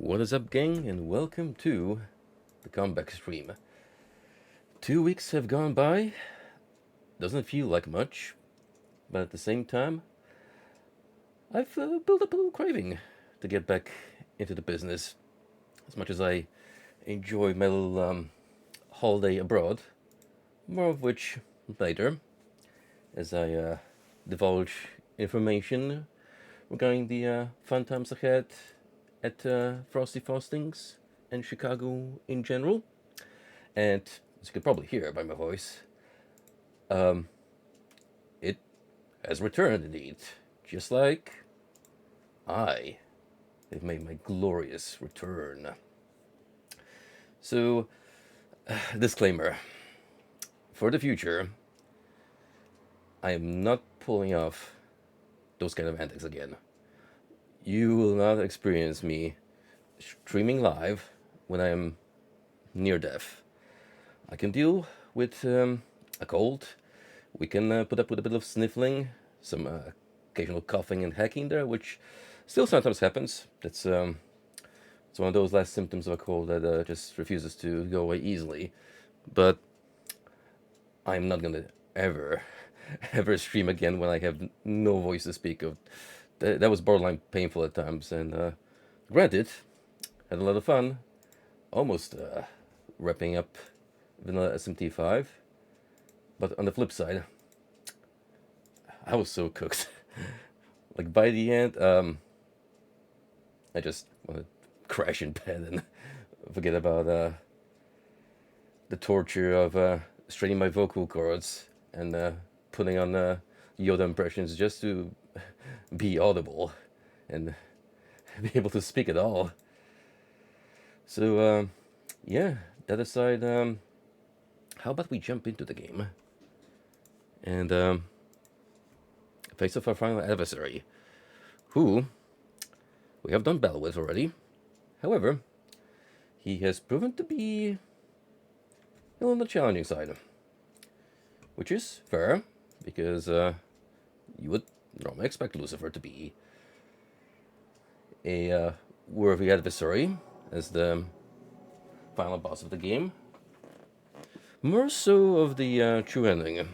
What is up, gang, and welcome to the comeback stream. 2 weeks have gone by. Doesn't feel like much, but at the same time, I've built up a little craving to get back into the business. As much as I enjoy my little holiday abroad, more of which later, as I divulge information regarding the fun times ahead at Frosty Faustings and Chicago in general. And as you can probably hear by my voice, it has returned indeed. Just like I have made my glorious return. So, disclaimer. For the future, I am not pulling off those kind of antics again. You will not experience me streaming live when I am near death. I can deal with a cold. We can put up with a bit of sniffling, some occasional coughing and hacking there, which still sometimes happens. It's one of those last symptoms of a cold that just refuses to go away easily. But I'm not gonna ever, ever stream again when I have no voice to speak of. That was borderline painful at times, and granted, had a lot of fun. Almost wrapping up Vanilla SMT5. But on the flip side, I was so cooked. Like by the end, I just want to crash in bed and forget about the torture of straining my vocal cords and putting on Yoda impressions just to be audible and be able to speak at all. So, yeah, that aside, how about we jump into the game and face off our final adversary, who we have done battle with already. However, he has proven to be a little on the challenging side, which is fair, because you would normally expect Lucifer to be a worthy adversary as the final boss of the game. More so of the true ending.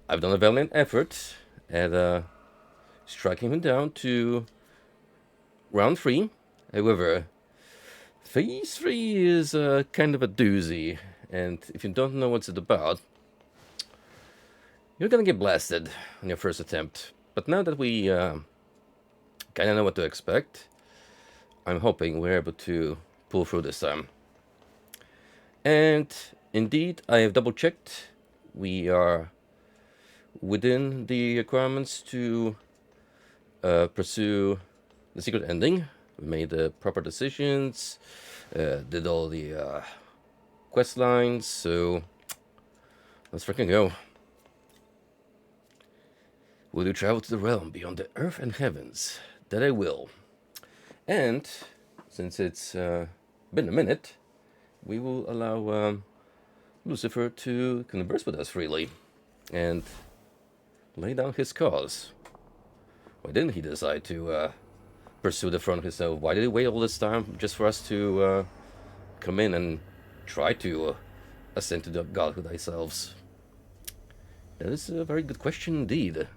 I've done a valiant effort at striking him down to round 3. However, phase 3 is kind of a doozy, and if you don't know what's it about, you're gonna get blasted on your first attempt. But now that we kinda know what to expect, I'm hoping we're able to pull through this time. And indeed, I have double checked. We are within the requirements to pursue the secret ending. We made the proper decisions, did all the quest lines, so let's freaking go. Will you travel to the realm beyond the earth and heavens? That I will. And since it's been a minute, we will allow Lucifer to converse with us freely and lay down his cause. Why didn't he decide to pursue the throne himself? Why did he wait all this time just for us to come in and try to ascend to the godhood ourselves? That is a very good question indeed.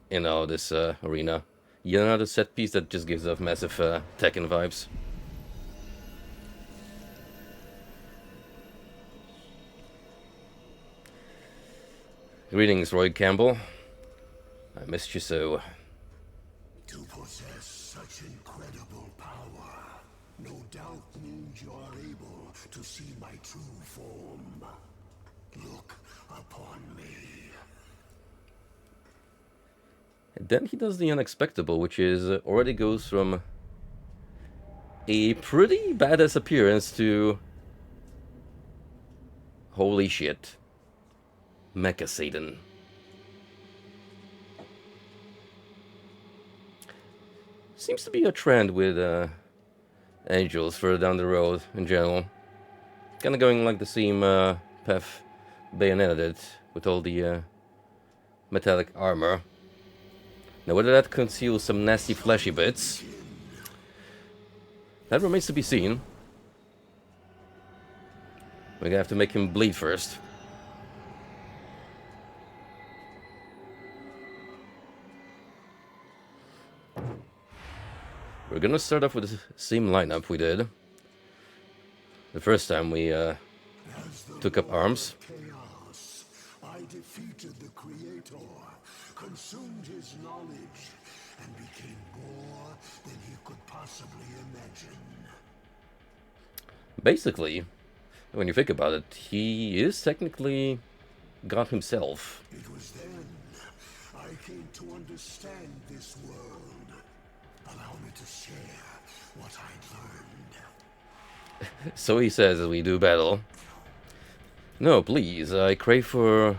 You know, this arena. Yet another set piece that just gives off massive Tekken vibes. Greetings, Roy Campbell. I missed you so. To possess such incredible power, no doubt means you are able to see my true form. Look upon me. And then he does the unexpected, which is already goes from a pretty badass appearance to holy shit, Mecha Satan. Seems to be a trend with angels further down the road in general. Kind of going like the same path bayoneted it with all the metallic armor. Now, whether that conceals some nasty fleshy bits, that remains to be seen. We're gonna have to make him bleed first. We're gonna start off with the same lineup we did the first time we took up arms. Chaos. I defeated the Creator, consumed his knowledge, and became more than he could possibly imagine. Basically, when you think about it, he is technically God himself. It was then I came to understand this world. Allow me to share what I'd learned. So he says as we do battle. No, please, I crave for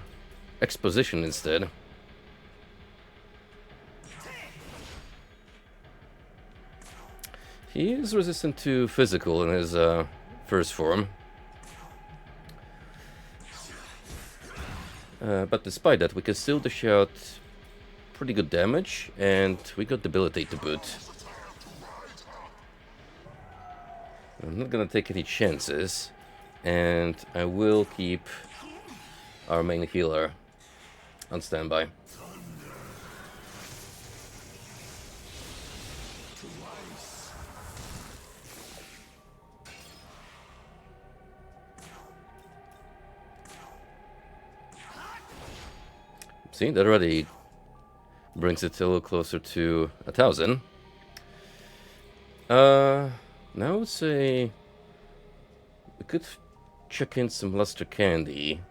exposition instead. He is resistant to physical in his first form. But despite that, we can still dish out pretty good damage, and we got debilitate to boot. I'm not gonna take any chances, and I will keep our main healer on standby. See, that already brings it a little closer to 1,000. Now I would say we could chuck in some luster candy.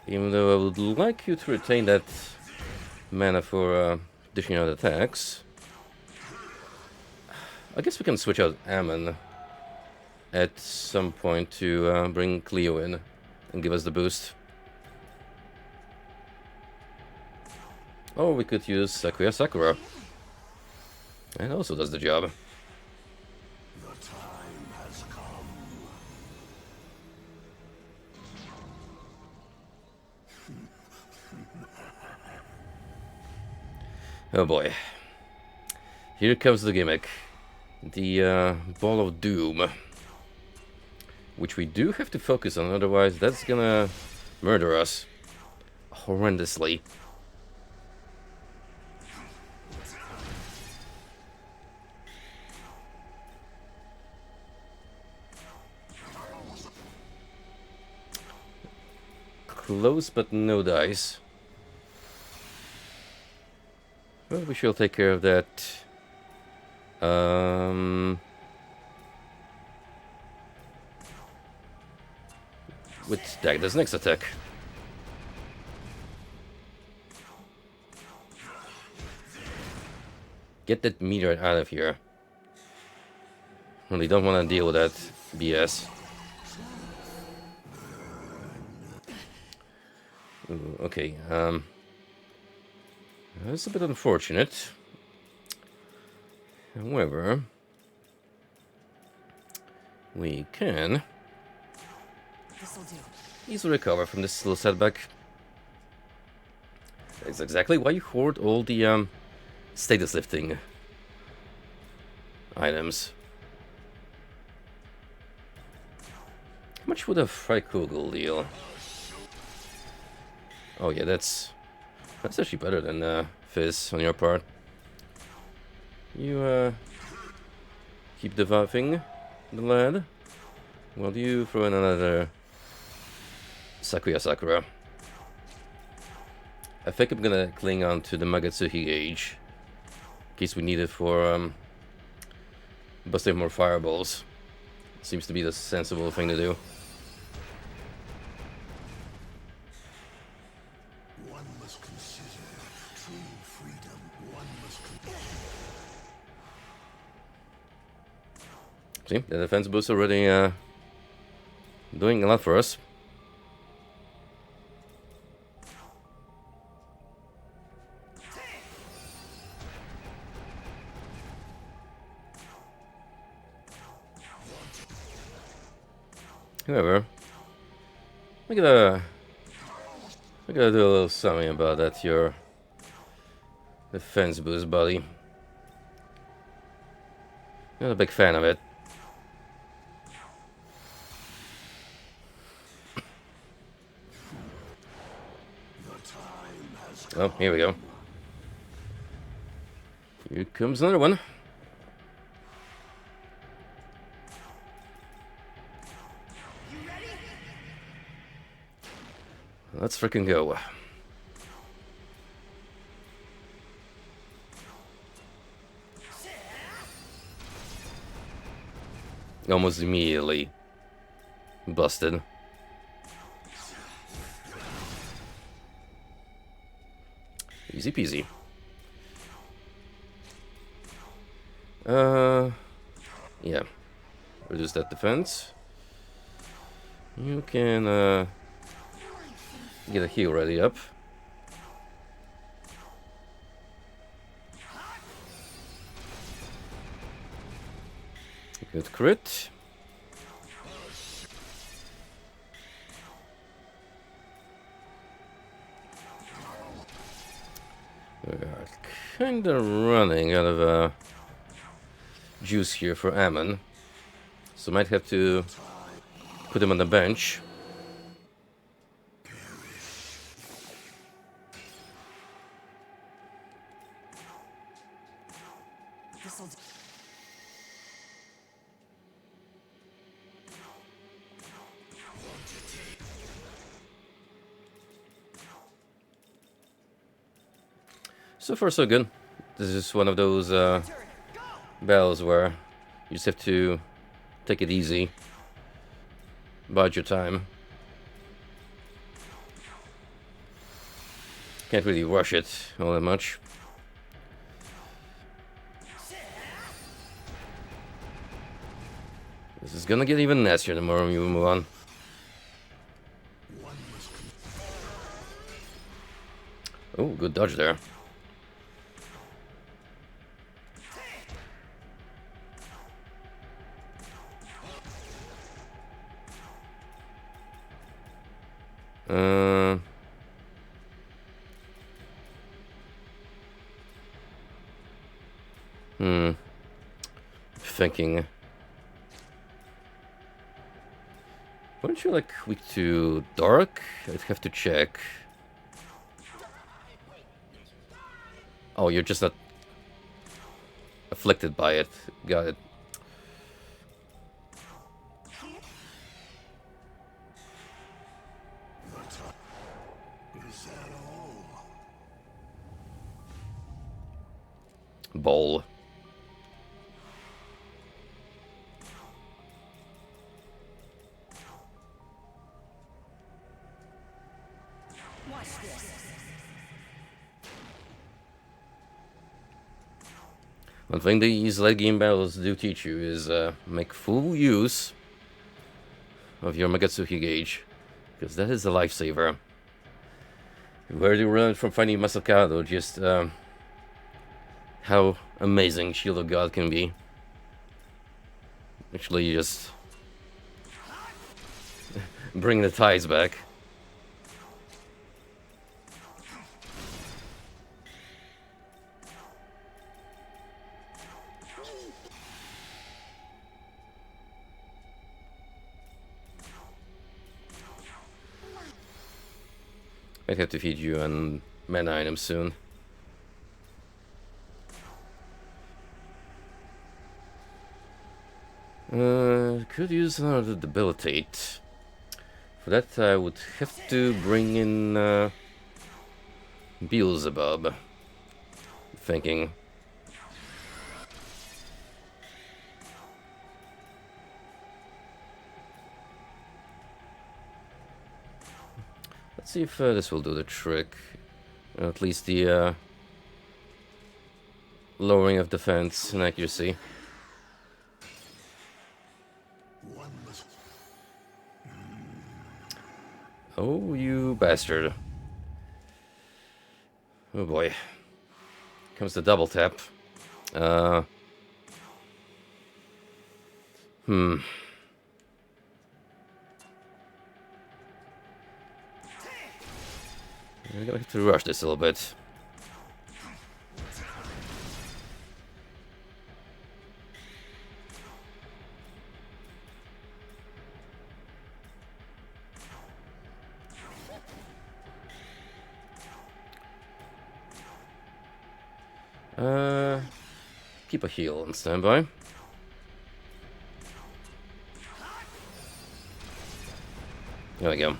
Even though I would like you to retain that mana for dishing out attacks. I guess we can switch out Ammon at some point to bring Cleo in and give us the boost. Or we could use Sakura. And also does the job. The time has come. Oh boy. Here comes the gimmick. The Ball of Doom. Which we do have to focus on, otherwise that's gonna murder us. Horrendously. Close, but no dice. Well, we shall take care of that. With Dagda's next attack. Get that meteor out of here. Really don't want to deal with that BS. Ooh, okay, that's a bit unfortunate. However, we can This'll do. easily recover from this little setback. That's exactly why you hoard all the status lifting items. How much would a Freikugel deal? Oh yeah, that's actually better than Fizz on your part. You keep debuffing the lad while you throw in another Sakura. I think I'm gonna cling on to the Magatsuhi gauge in case we need it for busting more fireballs. Seems to be the sensible thing to do. See, the defense boost already doing a lot for us. However, I gotta, I gotta do a little something about that. Your defense boost, buddy. Not a big fan of it. Oh, here we go. Here comes another one. Let's freaking go. Almost immediately busted. Easy peasy. Yeah. Reduce that defense. You can, get a heal ready up. Good crit. We are kinda running out of, juice here for Ammon. So might have to put him on the bench. This'll do. So far so good. This is one of those battles where you just have to take it easy. Bide your time. Can't really rush it all that much. This is gonna get even nastier the more we move on. Oh, good dodge there. Thinking. Weren't you like weak to dark? I'd have to check. Oh, you're just not afflicted by it. Got it. Is that all? Bowl. Watch this. One thing these late game battles do teach you is make full use of your Megatsuki gauge, because that is a lifesaver. Where do you learn from finding Masakado just how amazing Shield of God can be. Actually, just bring the ties back. I'd have to feed you an mana item soon. Could use another debilitate. For that, I would have to bring in Beelzebub. Thinking. Let's see if this will do the trick. At least the lowering of defense and accuracy. Oh, you bastard. Oh boy. Comes the double tap. I'm gonna have to rush this a little bit. Keep a heal on standby. There we go.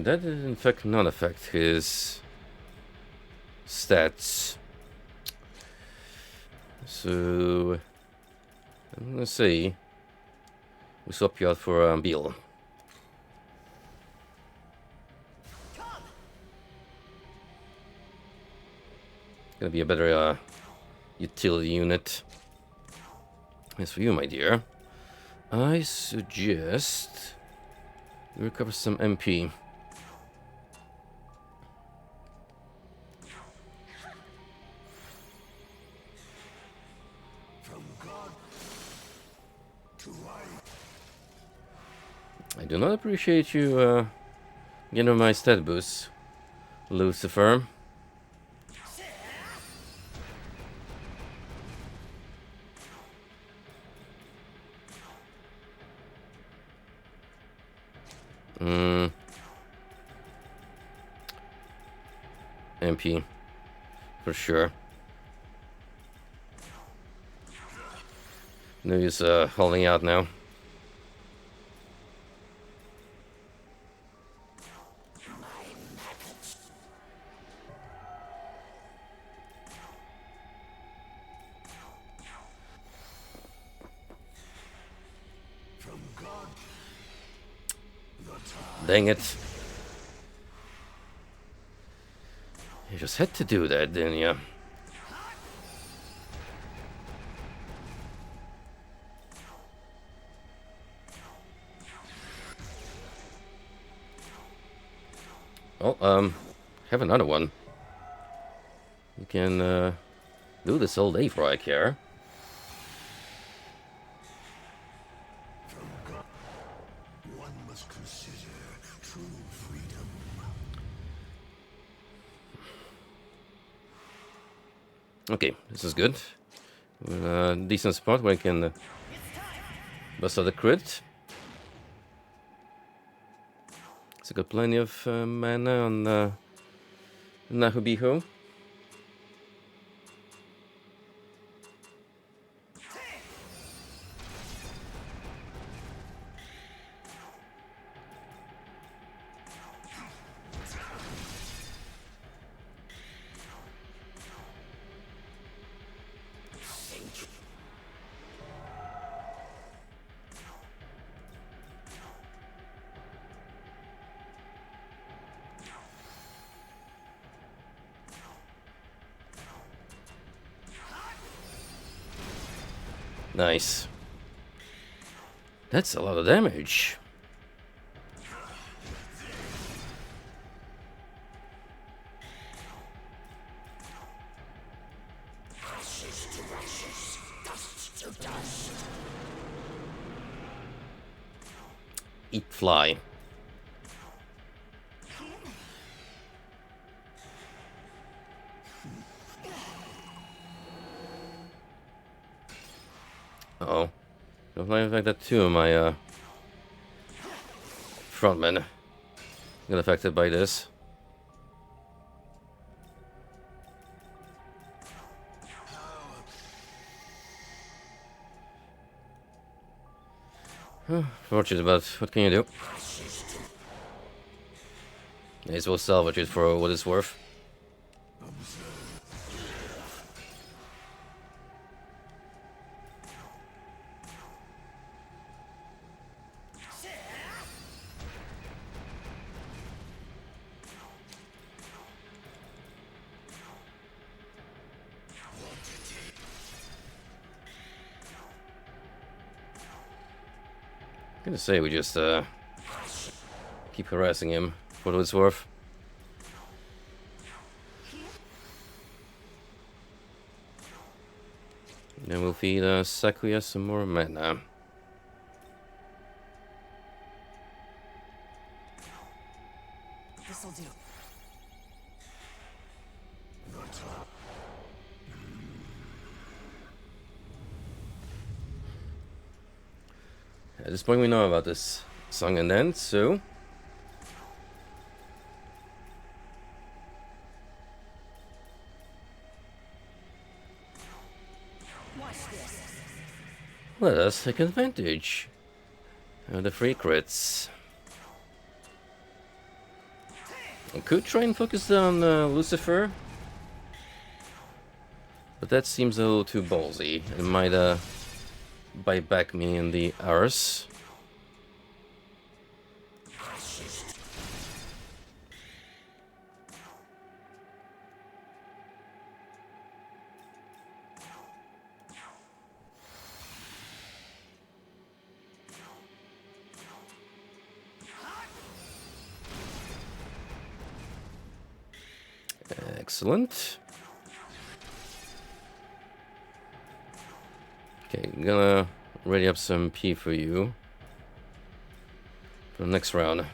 That did in fact not affect his stats. So I'm gonna say we swap you out for Beal. Gonna be a better utility unit. As for you, my dear, I suggest you recover some MP. From God to I do not appreciate you getting my stat boost, Lucifer. MP, for sure. No use holding out now. from God. Dang it. You just had to do that, didn't you? Oh, have another one. You can do this all day for I care. One must consider true freedom. Okay, this is good. Decent spot where I can bust out the crit. So got plenty of mana on Nahubiho. Nice. That's a lot of damage. Eat fly. Uh-oh. Don't like the fact that two of my frontmen got affected by this. Fortunate, but what can you do? May as well salvage it for what it's worth. I'm gonna say we just keep harassing him for what it's worth. Then we'll feed Sakuya some more mana. This'll do. At this point, we know about this song and dance, so Watch this. let us take advantage of the free crits. I could try and focus on Lucifer, but that seems a little too ballsy. It might bite back me in the arse. Excellent. Okay, I'm gonna ready up some P for you for the next round.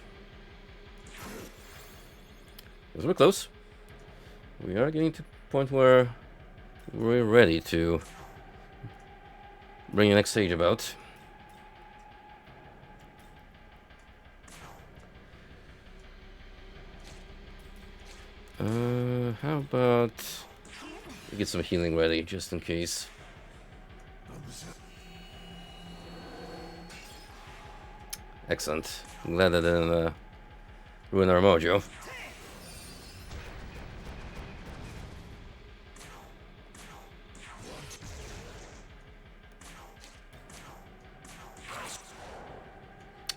Because we're close. We are getting to the point where we're ready to bring the next stage about. How about we get some healing ready just in case. Excellent. I'm glad that didn't ruin our mojo.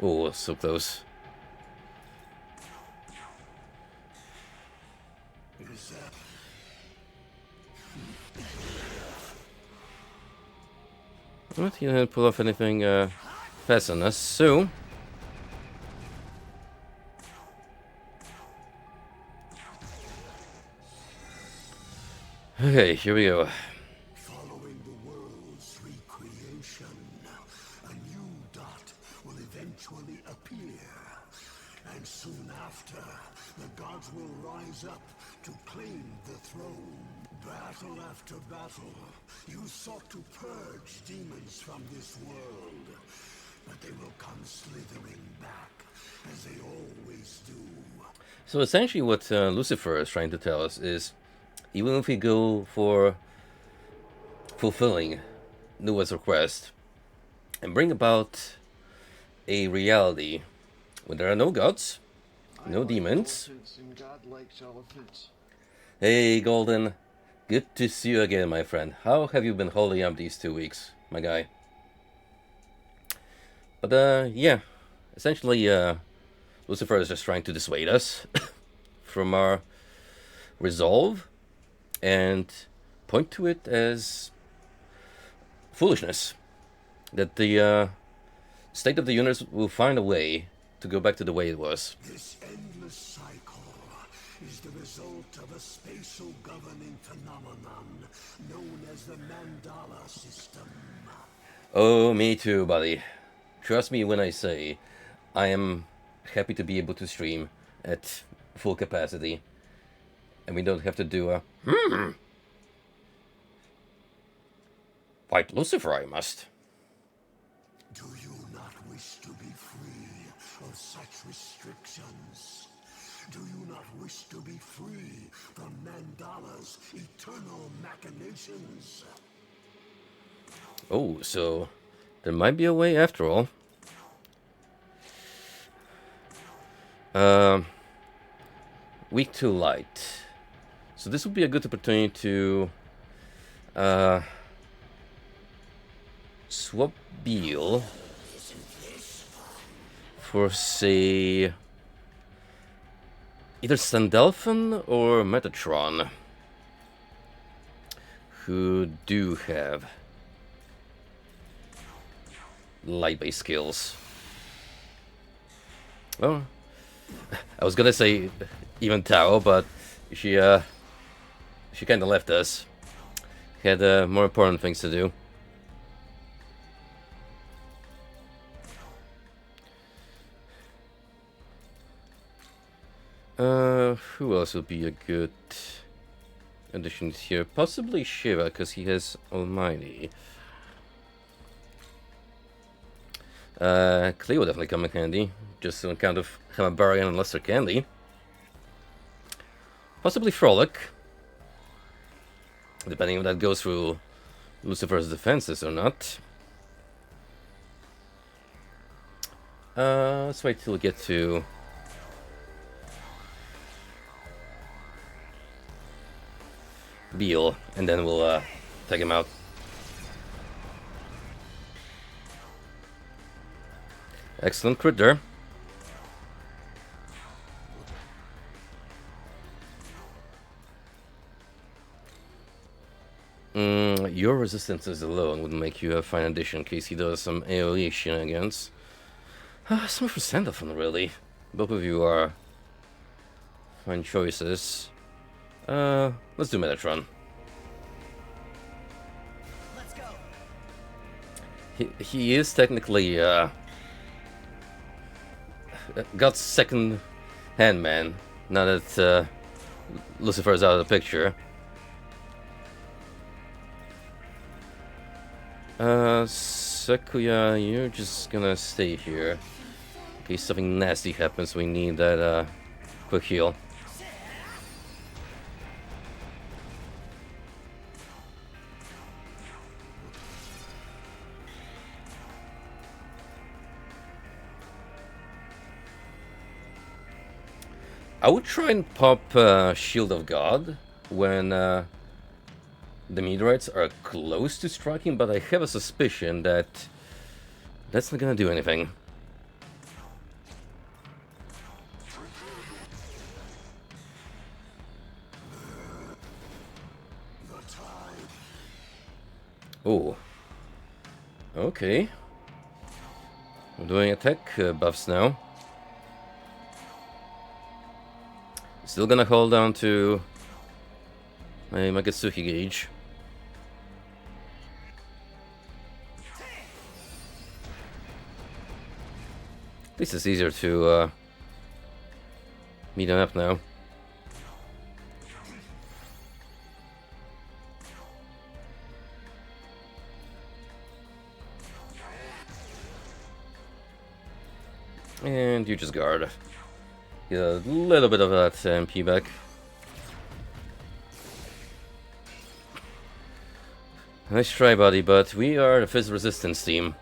Oh, so close. What? He didn't pull off anything fast on us, so okay, here we go. Following the world's recreation, a new dot will eventually appear. And soon after, the gods will rise up to claim the throne. Battle after battle, you sought to purge demons from this world. But they will come slithering back, as they always do. So essentially what Lucifer is trying to tell us is, even if we go for fulfilling Nua's request and bring about a reality where there are no gods, no demons. Hey, Golden. Good to see you again, my friend. How have you been holding up these 2 weeks, my guy? But, yeah. Essentially, Lucifer is just trying to dissuade us from our resolve and point to it as foolishness. That the state of the universe will find a way to go back to the way it was. This endless cycle is the result of a spatial governing phenomenon known as the Mandala system. Oh, me too, buddy. Trust me when I say I am happy to be able to stream at full capacity. And we don't have to do a fight Lucifer, I must. Do you not wish to be free of such restrictions? Do you not wish to be free from Mandala's eternal machinations? Oh, so there might be a way after all. Weak to light. So this would be a good opportunity to swap Beal for, say, either Sandalphon or Metatron, who do have light-based skills. Oh, I was gonna say even Tao, but she kind of left us. Had more important things to do. Who else would be a good addition here? Possibly Shiva, because he has Almighty. Cleo would definitely come in handy, just on account of Hamabarian and Lester Candy. Possibly Frolic, depending if that goes through Lucifer's defenses or not. Let's wait till we get to Beal, and then we'll take him out. Excellent crit there. Your resistances alone would make you a fine addition in case he does some AoE shenanigans. Some for Sandalphon, really. Both of you are fine choices. Let's do Metatron. Let's go. He is technically God's second hand man, now that Lucifer is out of the picture. Sakuya, you're just gonna stay here. In case something nasty happens, we need that quick heal. I would try and pop Shield of God when the meteorites are close to striking, but I have a suspicion that that's not gonna do anything. Oh. Okay. I'm doing attack buffs now. Still gonna hold down to my Magatsuki gauge. At least it's easier to meet him up now. And you just guard. Get a little bit of that MP back. Nice try, buddy, but we are the Fizz Resistance team.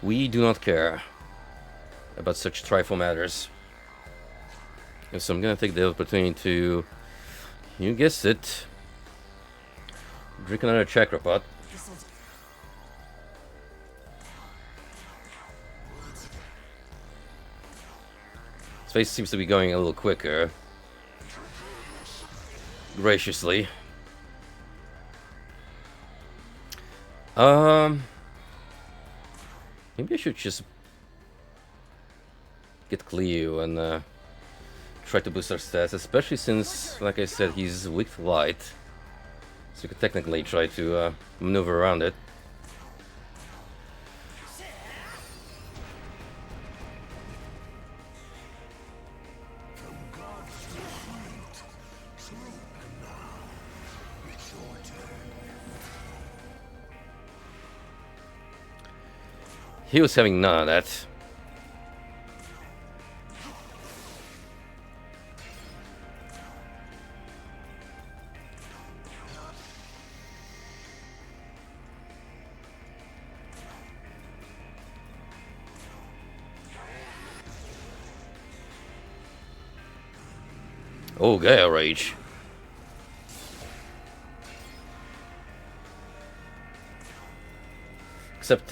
We do not care about such trifle matters. So I'm gonna take the opportunity to, you guessed it, drink another chakra pot. His face seems to be going a little quicker. Graciously. Maybe I should just get Cleo and try to boost our stats, especially since, like I said, he's weak to light. So you could technically try to maneuver around it. He was having none of that. Oh, Gaia Rage. Except,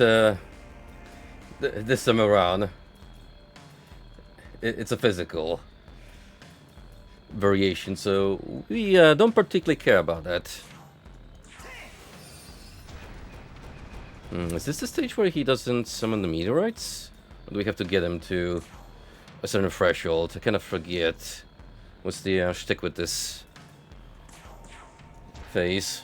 this time around, it's a physical variation, so we don't particularly care about that. Is this the stage where he doesn't summon the meteorites? Or do we have to get him to a certain threshold? I kind of forget. What's the shtick with this phase?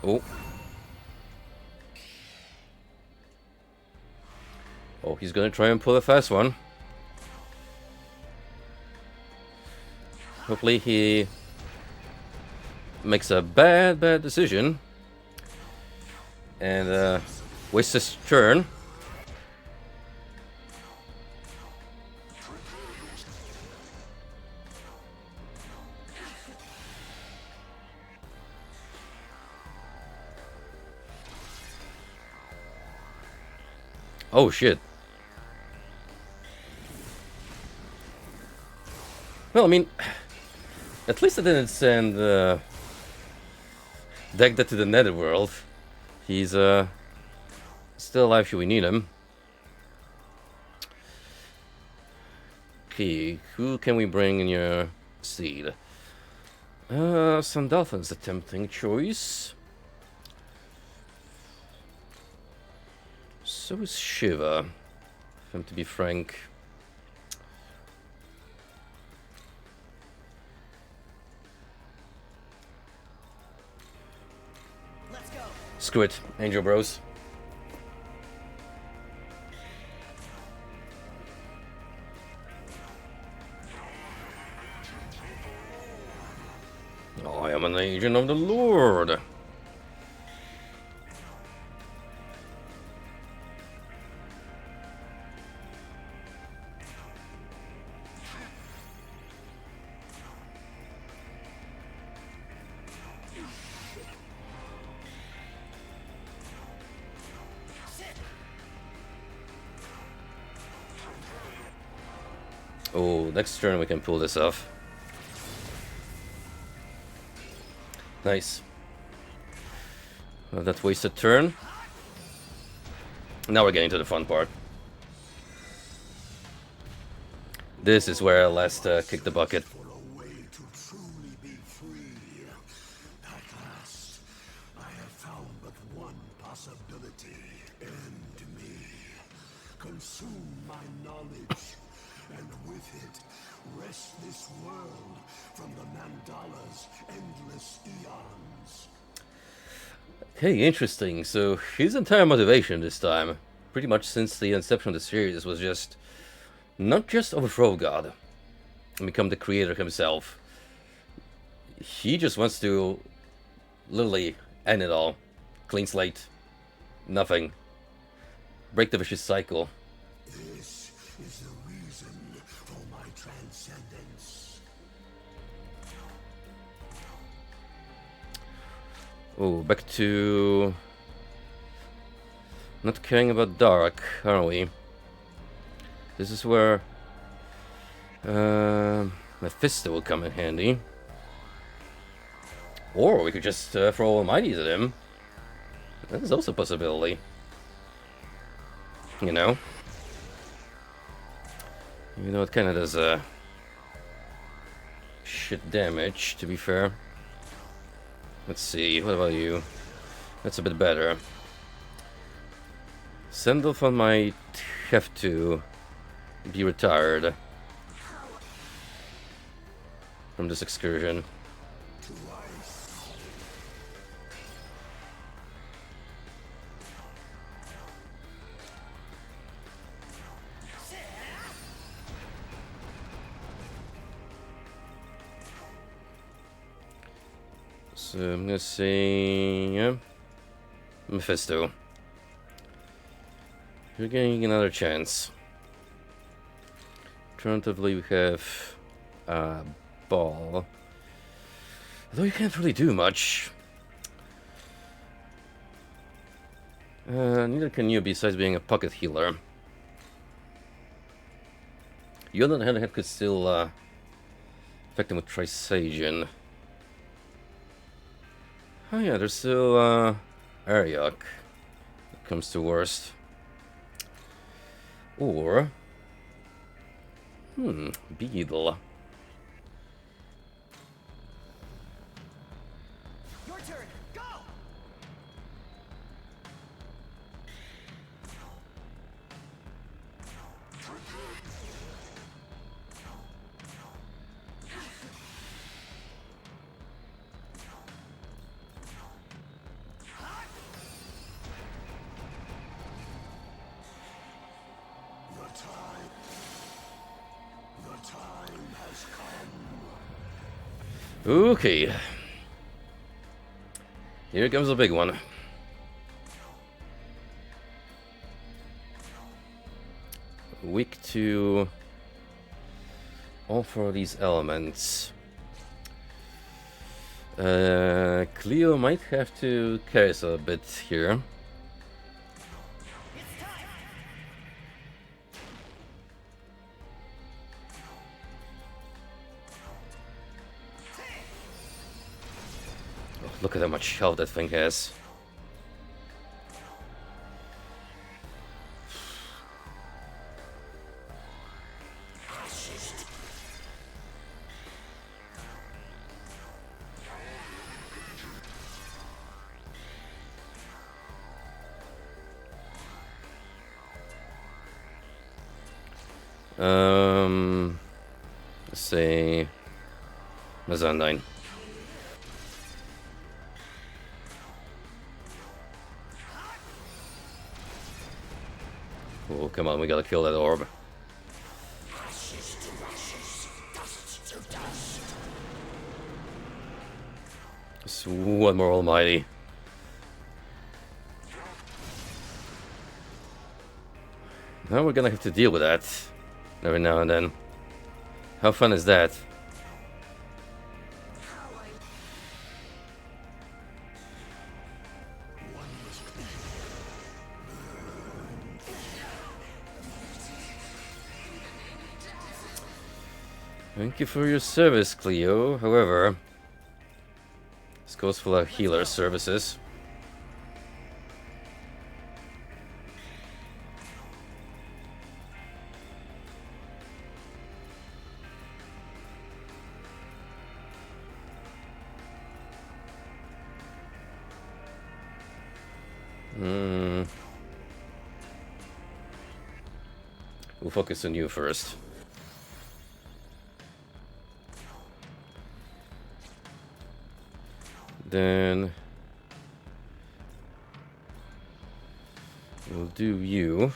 Oh. Oh, he's gonna try and pull a fast one. Hopefully he makes a bad decision and wastes his turn. Oh shit. Well, I mean, at least I didn't send Dagda to the netherworld. He's still alive should we need him. Okay, who can we bring in your seed? Sandalphan's a tempting choice. So is Shiva, if I'm to be frank. Let's go. Screw it, Angel Bros. I am an agent of the Lord. Oh, next turn we can pull this off. Nice. Well, that wasted turn. Now we're getting to the fun part. This is where I last kicked the bucket. For a way to truly be free. At last, I have found but one possibility. End me. Consume my knowledge, and with it, wrest this world from the Mandala's endless eons. Okay, interesting. So his entire motivation this time, pretty much since the inception of the series, was just not just overthrow God and become the creator himself. He just wants to literally end it all. Clean slate. Nothing. Break the vicious cycle. This is the reason for my transcendence. Oh, back to not caring about dark, are we? This is where Mephisto will come in handy. Or we could just throw Almighties at him. That is also a possibility. You know? It kind of does shit damage, to be fair. Let's see, what about you? That's a bit better. Sandalphon might have to be retired from this excursion. So I'm gonna say, yeah, Mephisto. You're getting another chance. Alternatively, we have Ball. Although you can't really do much. Neither can you, besides being a pocket healer. You, on the other hand, could still affect him with Trisagion. Oh yeah, there's still Ariok. It comes to worst. Or Beedle. Your turn. Go. time has come. Okay. Here comes a big one. Weak to all four of these elements. Cleo might have to carry us a bit here. It's time. Oh, look at how much health that thing has. Let's say Mazandine. Oh, come on, we gotta kill that orb. Ashes to ashes, dust to dust. Just one more almighty. Now we're gonna have to deal with that every now and then. How fun is that? Thank you for your service, Cleo. However, this goes for our healer services. We'll focus on you first. Then we'll do you.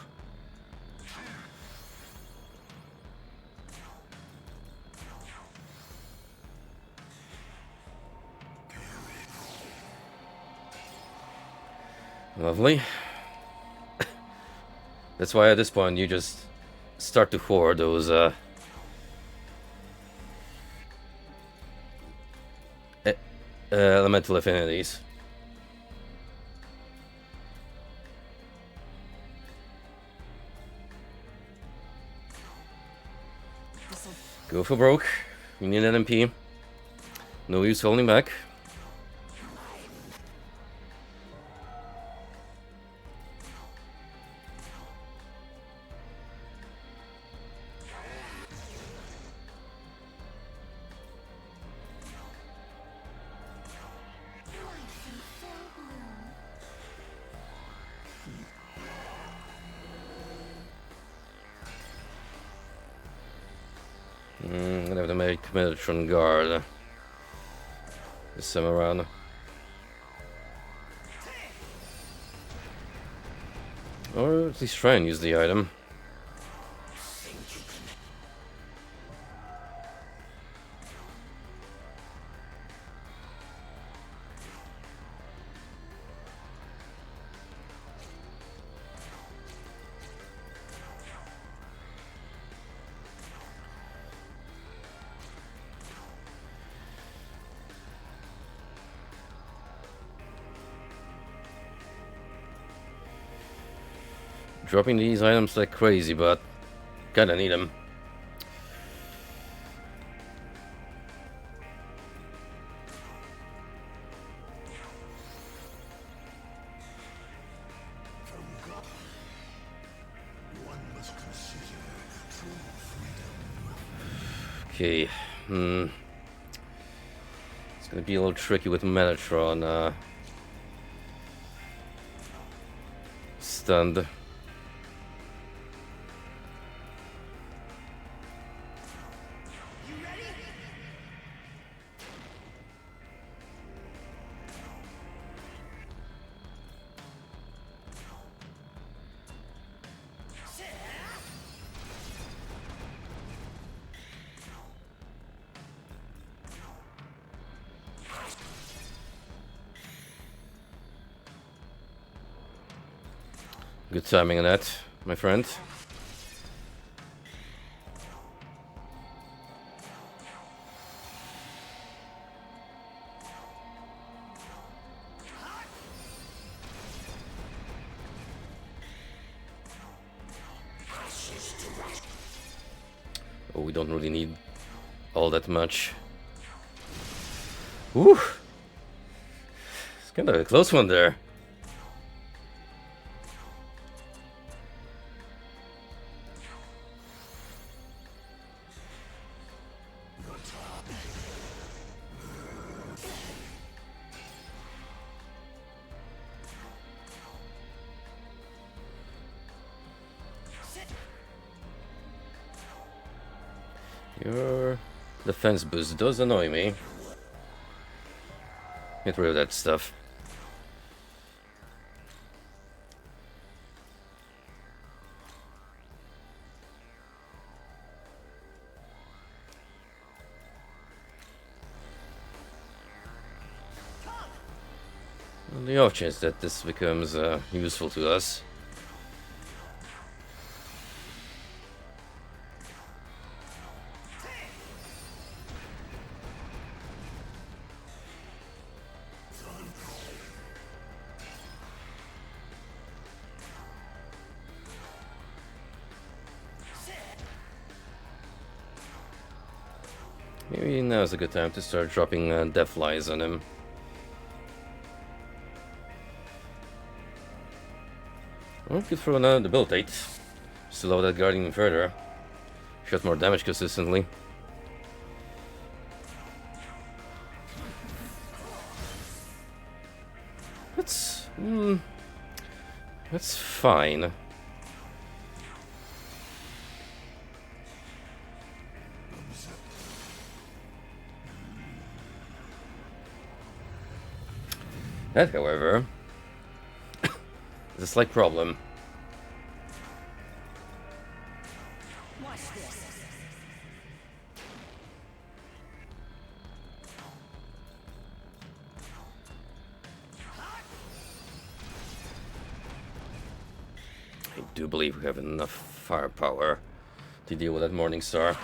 Lovely. That's why at this point you just start to hoard those elemental affinities. Go for broke. We need an MP. No use holding back. I'm gonna have to make Metatron guard this time around. Or at least try and use the item. Dropping these items like crazy, but kinda need them. One must consider true freedom. Okay, it's gonna be a little tricky with Metatron, stunned. You ready? Good timing on that, my friend. Oh, we don't really need all that much. Whew! It's kind of a close one there. Your defense boost does annoy me. Get rid of that stuff. On the off chance that this becomes useful to us. Maybe now's a good time to start dropping death flies on him. Well, could throw another debilitate. Slow that guard even further. Shot more damage consistently. That's fine. That, however, is a slight problem. Watch this. I do believe we have enough firepower to deal with that Morning Star.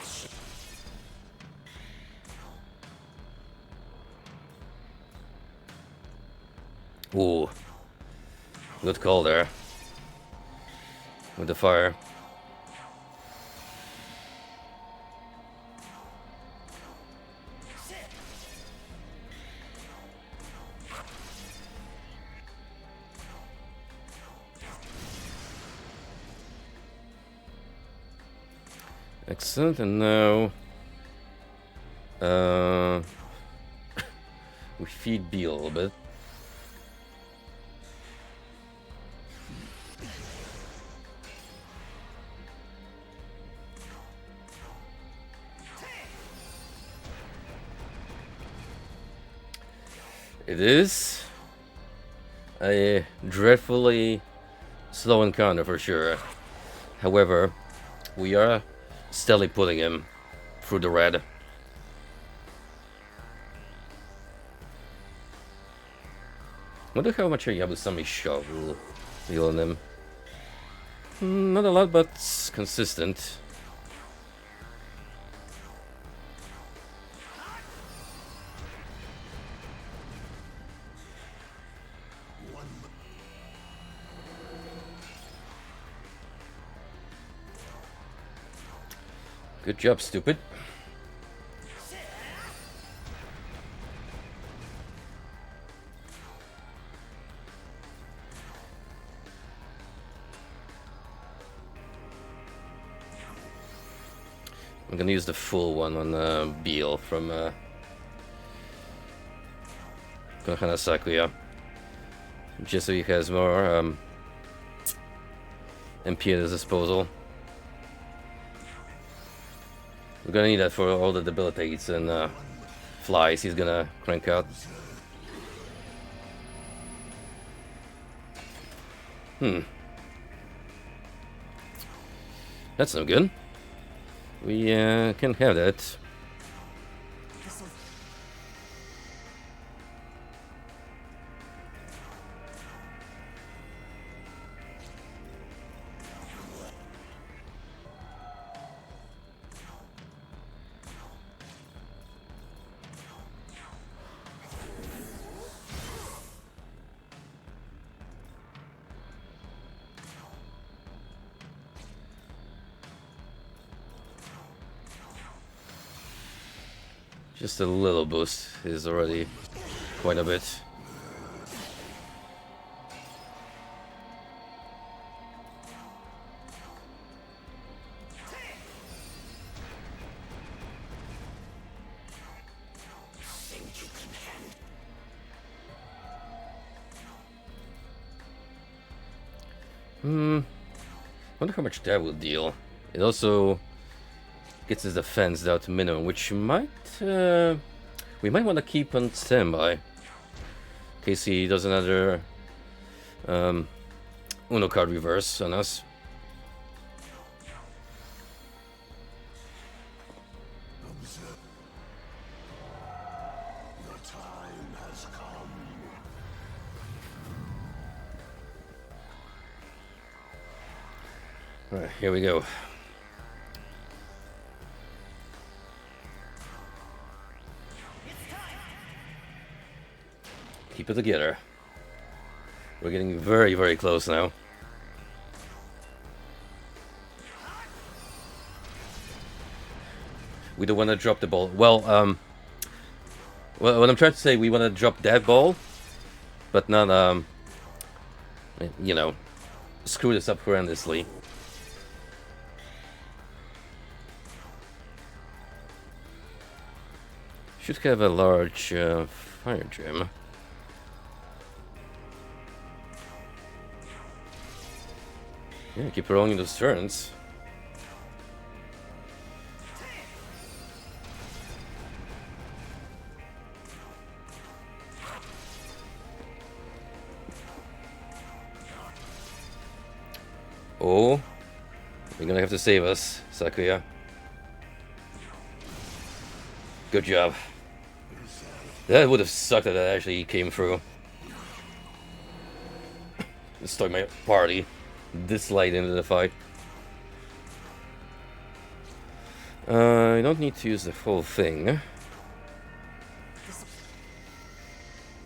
Ooh. Good call there. With the fire. Excellent, and now we feed B a little bit. It is a dreadfully slow encounter for sure. However, we are steadily putting him through the red. Wonder how much a Yabusami shot will deal on him. Not a lot, but consistent. Good job, stupid. I'm gonna use the full one on Beal from Konohana Sakuya. Just so he has more MP at his disposal. We're gonna need that for all the debilitates and flies he's gonna crank out. That's no good. We can't have that. Just a little boost is already quite a bit. Wonder how much that will deal. It also gets his defense down to minimum, which might we might want to keep on standby in case he does another Uno card reverse on us. The time has come. Alright, here we go. Keep it together. We're getting very, very close now. We don't want to drop the ball. Well, what I'm trying to say, we want to drop that ball, but not, you know, screw this up horrendously. Should have a large fire gem. Yeah, keep rolling those turns. Oh, you're gonna have to save us, Sakuya. Good job. That would have sucked that that actually came through. Start my party this late into the fight. I don't need to use the whole thing.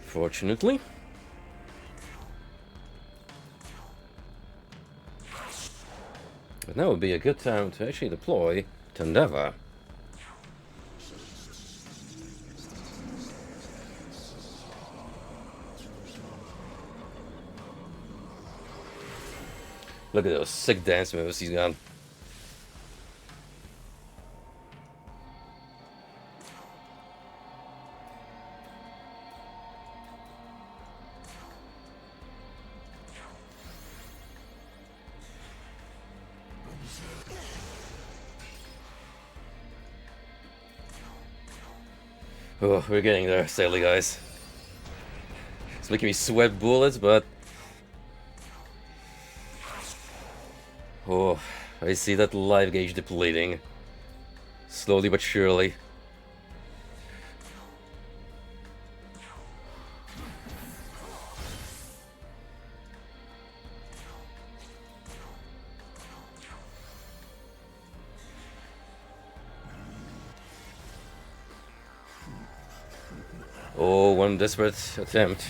Fortunately. But now would be a good time to actually deploy Tandava. Look at those sick dance moves he's got. Oh, we're getting there, sadly, guys. It's making me sweat bullets, but... Oh, I see that life gauge depleting. Slowly but surely. Oh, one desperate attempt.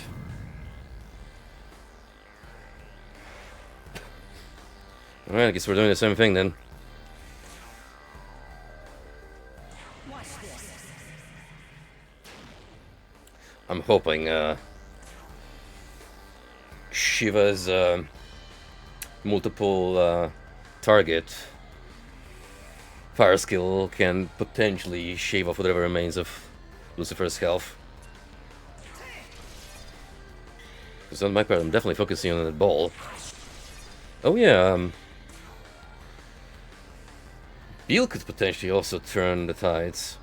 Alright, I guess we're doing the same thing then. Watch this. I'm hoping Shiva's multiple target fire skill can potentially shave off whatever remains of Lucifer's health. Because on my part, I'm definitely focusing on that ball. Oh yeah, Beal could potentially also turn the tides.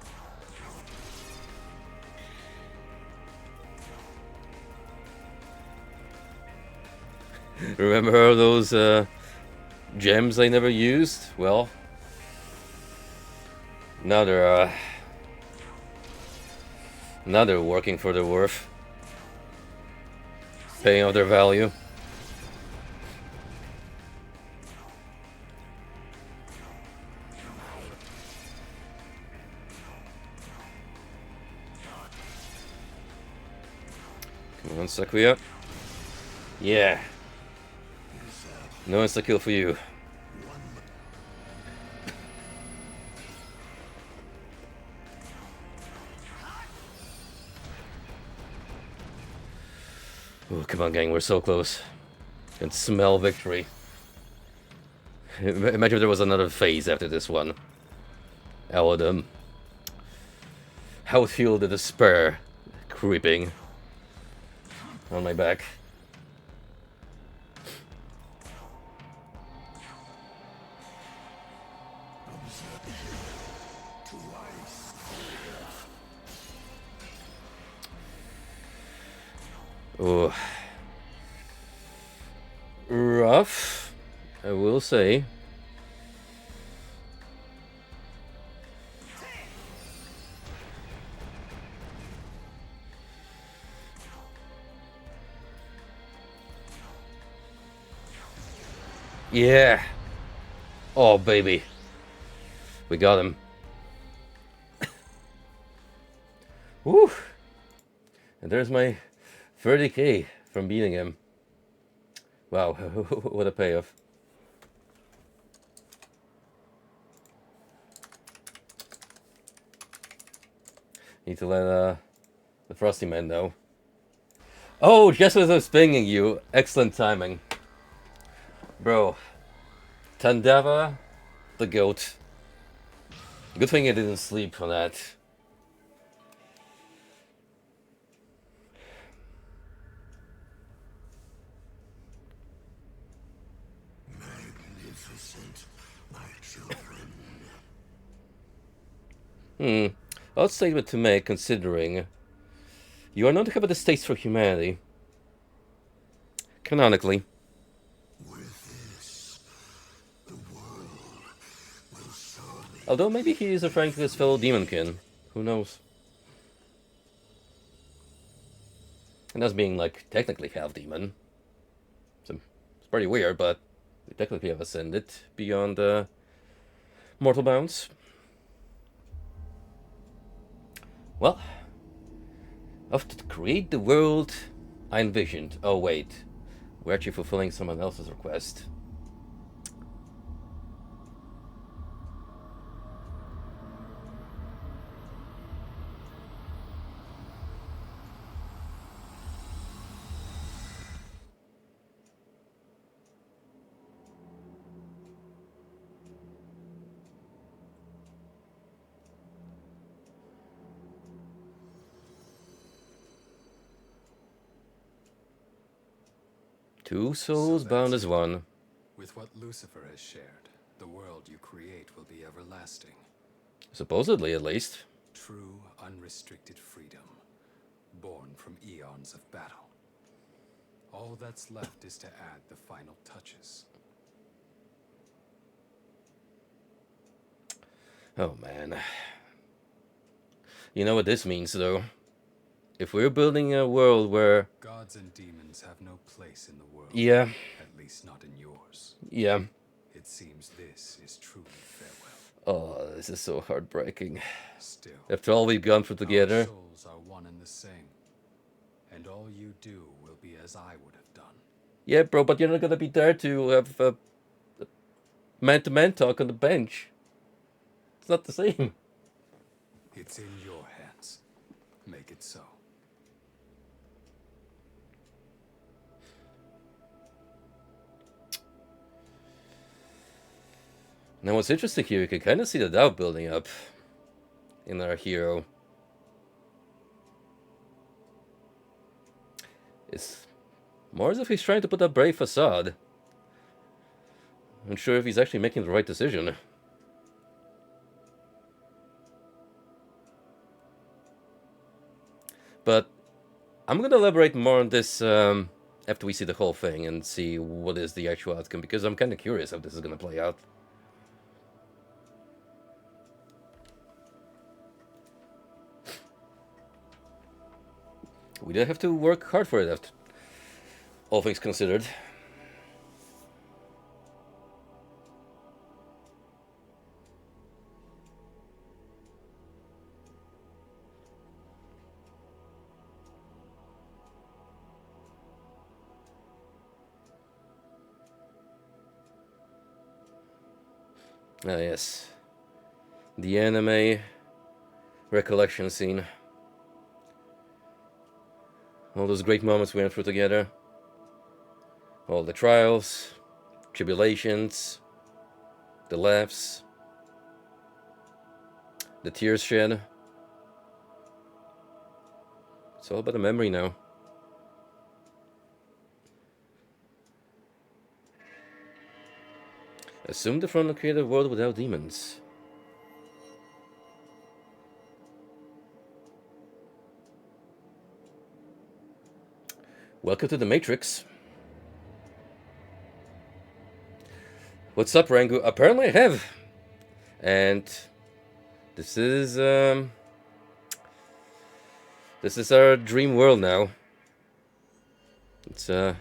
Remember those gems I never used? Well, now they're working for their worth, paying off their value. Come on, Sakuya. Yeah. No insta-kill for you. Oh, come on, gang, we're so close. I can smell victory. Imagine if there was another phase after this one. I would, I would feel the despair creeping on my back. Oh, rough, I will say. Yeah. Oh, baby. We got him. Woo! And there's my 30k from beating him. Wow, what a payoff. Need to let the Frosty Man know. Oh, just as I was pinging you. Excellent timing. Bro. Tandava, the goat. Good thing I didn't sleep for that. Magnificent, my children. Odd statement to make, considering you are known to have a distaste for humanity. Canonically. With this, the world will surely. Although maybe he is referring to his fellow demonkin. Who knows? And us being, like, technically half demon. So, it's pretty weird, but we technically have ascended beyond mortal bounds. Well, of to create the world I envisioned. Oh, wait. We're actually fulfilling someone else's request. Two souls So bound that's as one. With what Lucifer has shared, the world you create will be everlasting. Supposedly, at least. True, unrestricted freedom, born from eons of battle. All that's left is to add the final touches. Oh, man. You know what this means, though? If we're building a world where... Gods and demons have no place in the world. Yeah. At least not in yours. Yeah. It seems this is truly farewell. Oh, this is so heartbreaking. Still, After all we've gone through our together. souls are one and the same. And all you do will be as I would have done. Yeah, bro, but you're not gonna be there to have a man-to-man talk on the bench. It's not the same. It's in your hands. Make it so. Now, what's interesting here, you can kind of see the doubt building up in our hero. It's more as if he's trying to put a brave facade. I'm not sure if he's actually making the right decision. But I'm going to elaborate more on this after we see the whole thing and see what is the actual outcome, because I'm kind of curious how this is going to play out. We did have to work hard for it, after all things considered. Ah, yes. The anime recollection scene. All those great moments we went through together. All the trials, tribulations, the laughs, the tears shed. It's all about a memory now. Assume the front will create a world without demons. Welcome to the Matrix. What's up, Rangu? Apparently I have. And this is our dream world now. It's kind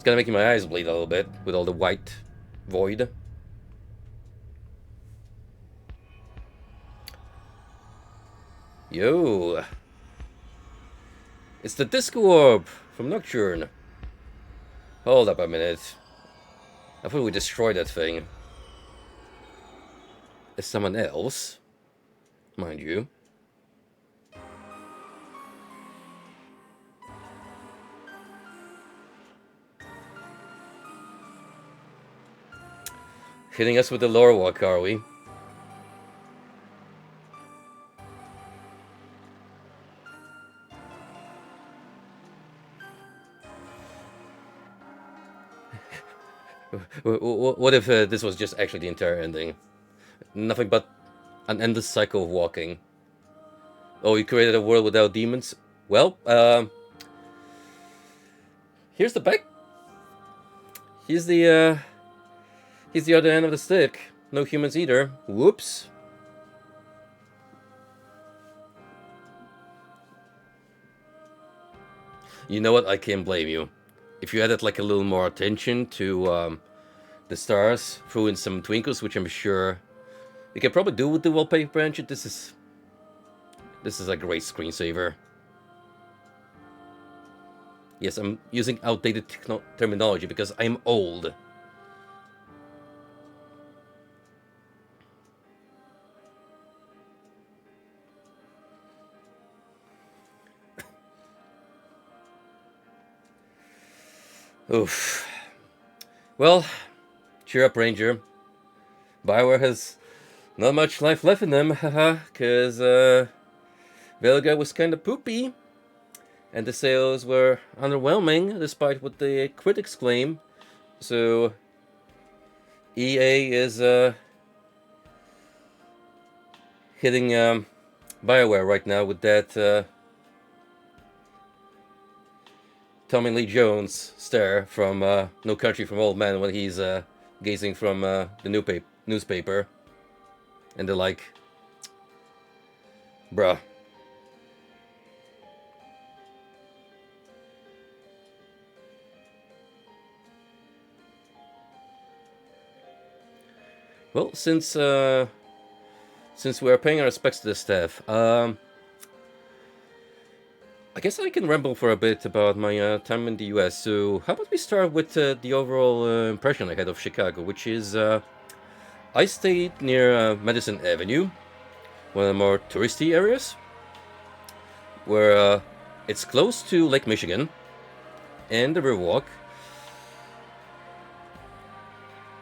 of making my eyes bleed a little bit with all the white void. Yo. It's the Disco Orb from Nocturne. Hold up a minute. I thought we destroyed that thing. As someone else, mind you. Hitting us with the lore walk, are we? What if this was just actually the entire ending? Nothing but an endless cycle of walking. Oh, you created a world without demons? Well, here's the back. Here's the other end of the stick. No humans either. Whoops. You know what? I can't blame you. If you added like a little more attention to the stars, threw in some twinkles, which I'm sure you can probably do with the wallpaper engine. This is a great screensaver. Yes, I'm using outdated terminology because I'm old. Oof. Well, cheer up, Ranger. Bioware has not much life left in them, haha, because Velga was kind of poopy, and the sales were underwhelming, despite what the critics claim. So, EA is hitting Bioware right now with that Tommy Lee Jones stare from No Country for Old Men when he's gazing from the newspaper. And they're like, bruh. Well, since we are paying our respects to the staff, I guess I can ramble for a bit about my time in the US. So how about we start with the overall impression I had of Chicago, which is I stayed near Madison Avenue, one of the more touristy areas, where it's close to Lake Michigan and the Riverwalk.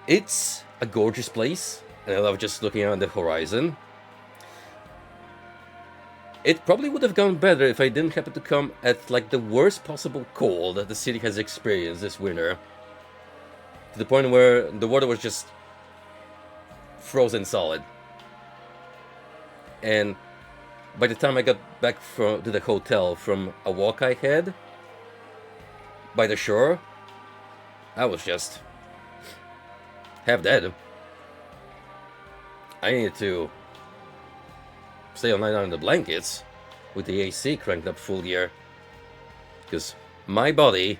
It's a gorgeous place, and I love just looking out on the horizon. It probably would have gone better if I didn't happen to come at like the worst possible cold that the city has experienced this winter. To the point where the water was just frozen solid. And by the time I got back to the hotel from a walk I had by the shore, I was just half dead. I needed to stay all night on the blankets with the AC cranked up full gear, because my body,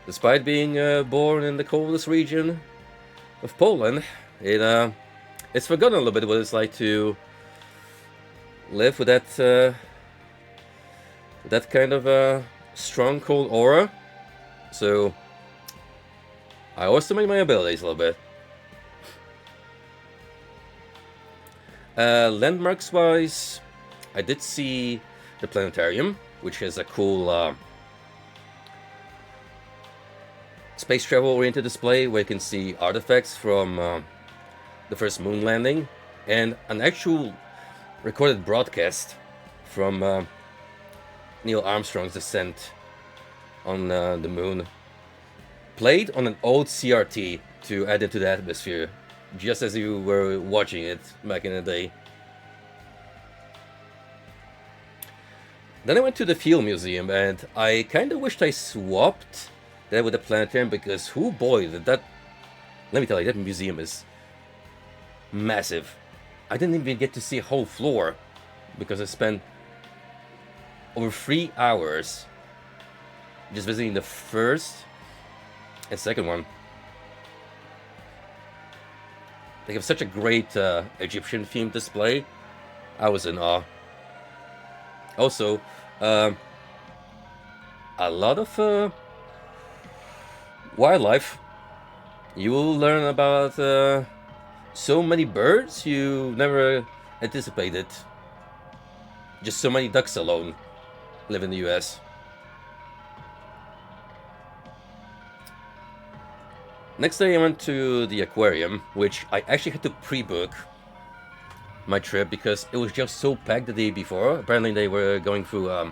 despite being born in the coldest region of Poland, it's forgotten a little bit what it's like to live with that kind of strong cold aura. So I overestimate my abilities a little bit. Landmarks wise, I did see the planetarium, which has a cool space travel oriented display where you can see artifacts from the first moon landing, and an actual recorded broadcast from Neil Armstrong's descent on the moon, played on an old CRT to add into the atmosphere, just as you were watching it back in the day. Then I went to the Field Museum, and I kind of wished I swapped that with the planetarium, because oh boy, let me tell you, that museum is massive. I didn't even get to see a whole floor because I spent over 3 hours just visiting the first and second one. They have such a great Egyptian themed display. I was in awe. Also, a lot of wildlife. You will learn about so many birds you never anticipated. Just so many ducks alone live in the US. Next day I went to the aquarium, which I actually had to pre-book my trip because it was just so packed the day before. Apparently they were going through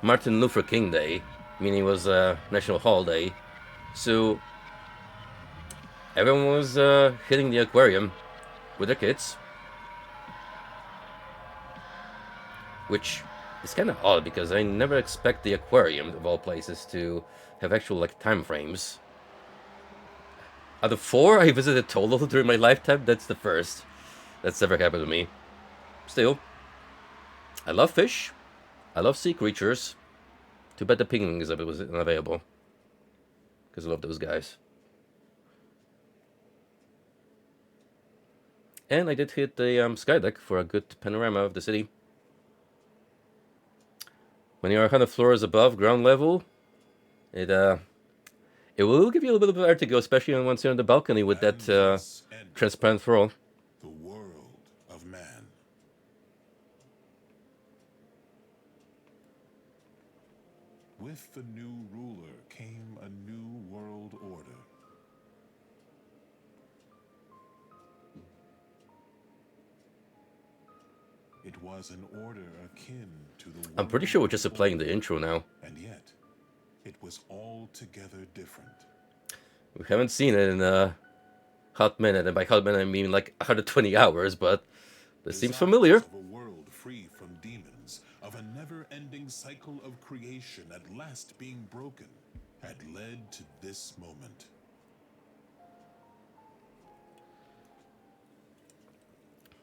Martin Luther King Day, meaning it was a national holiday. So everyone was hitting the aquarium with their kids, which is kind of odd because I never expect the aquarium, of all places, to have actual like time frames. Out of 4 I visited total during my lifetime, that's the first that's ever happened to me. Still, I love fish, I love sea creatures. Too bad the penguin exhibit was unavailable, because I love those guys. And I did hit the sky deck for a good panorama of the city. When you're 100 floors above ground level, it will give you a little bit of vertigo, especially once you're on the balcony with that transparent floor. The world of man. With the new ruler came a new world order. It was an order akin to the I'm pretty sure we're just playing the intro now. And yet, it was altogether different. We haven't seen it in a hot minute, and by hot minute I mean like 120 hours, but this seems familiar. Of a world free from demons, of a never-ending cycle of creation at last being broken, had led to this moment.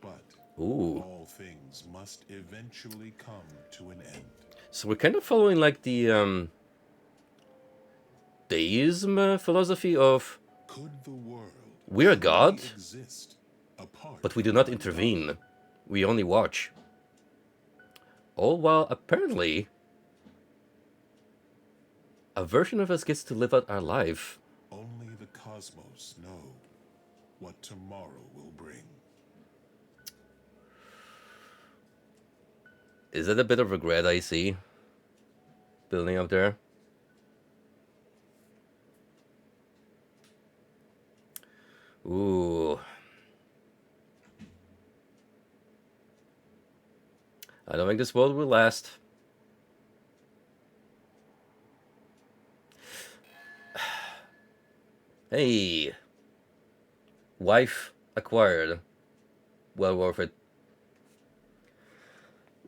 But Ooh. all things must eventually come to an end. So we're kind of following like the deism philosophy of Could the world we're a god, exist apart but we do not intervene. We only watch. All while apparently a version of us gets to live out our life. Only the cosmos know what tomorrow will bring. Is that a bit of regret I see building up there? Ooh. I don't think this world will last. Hey. Wife acquired. Well worth it.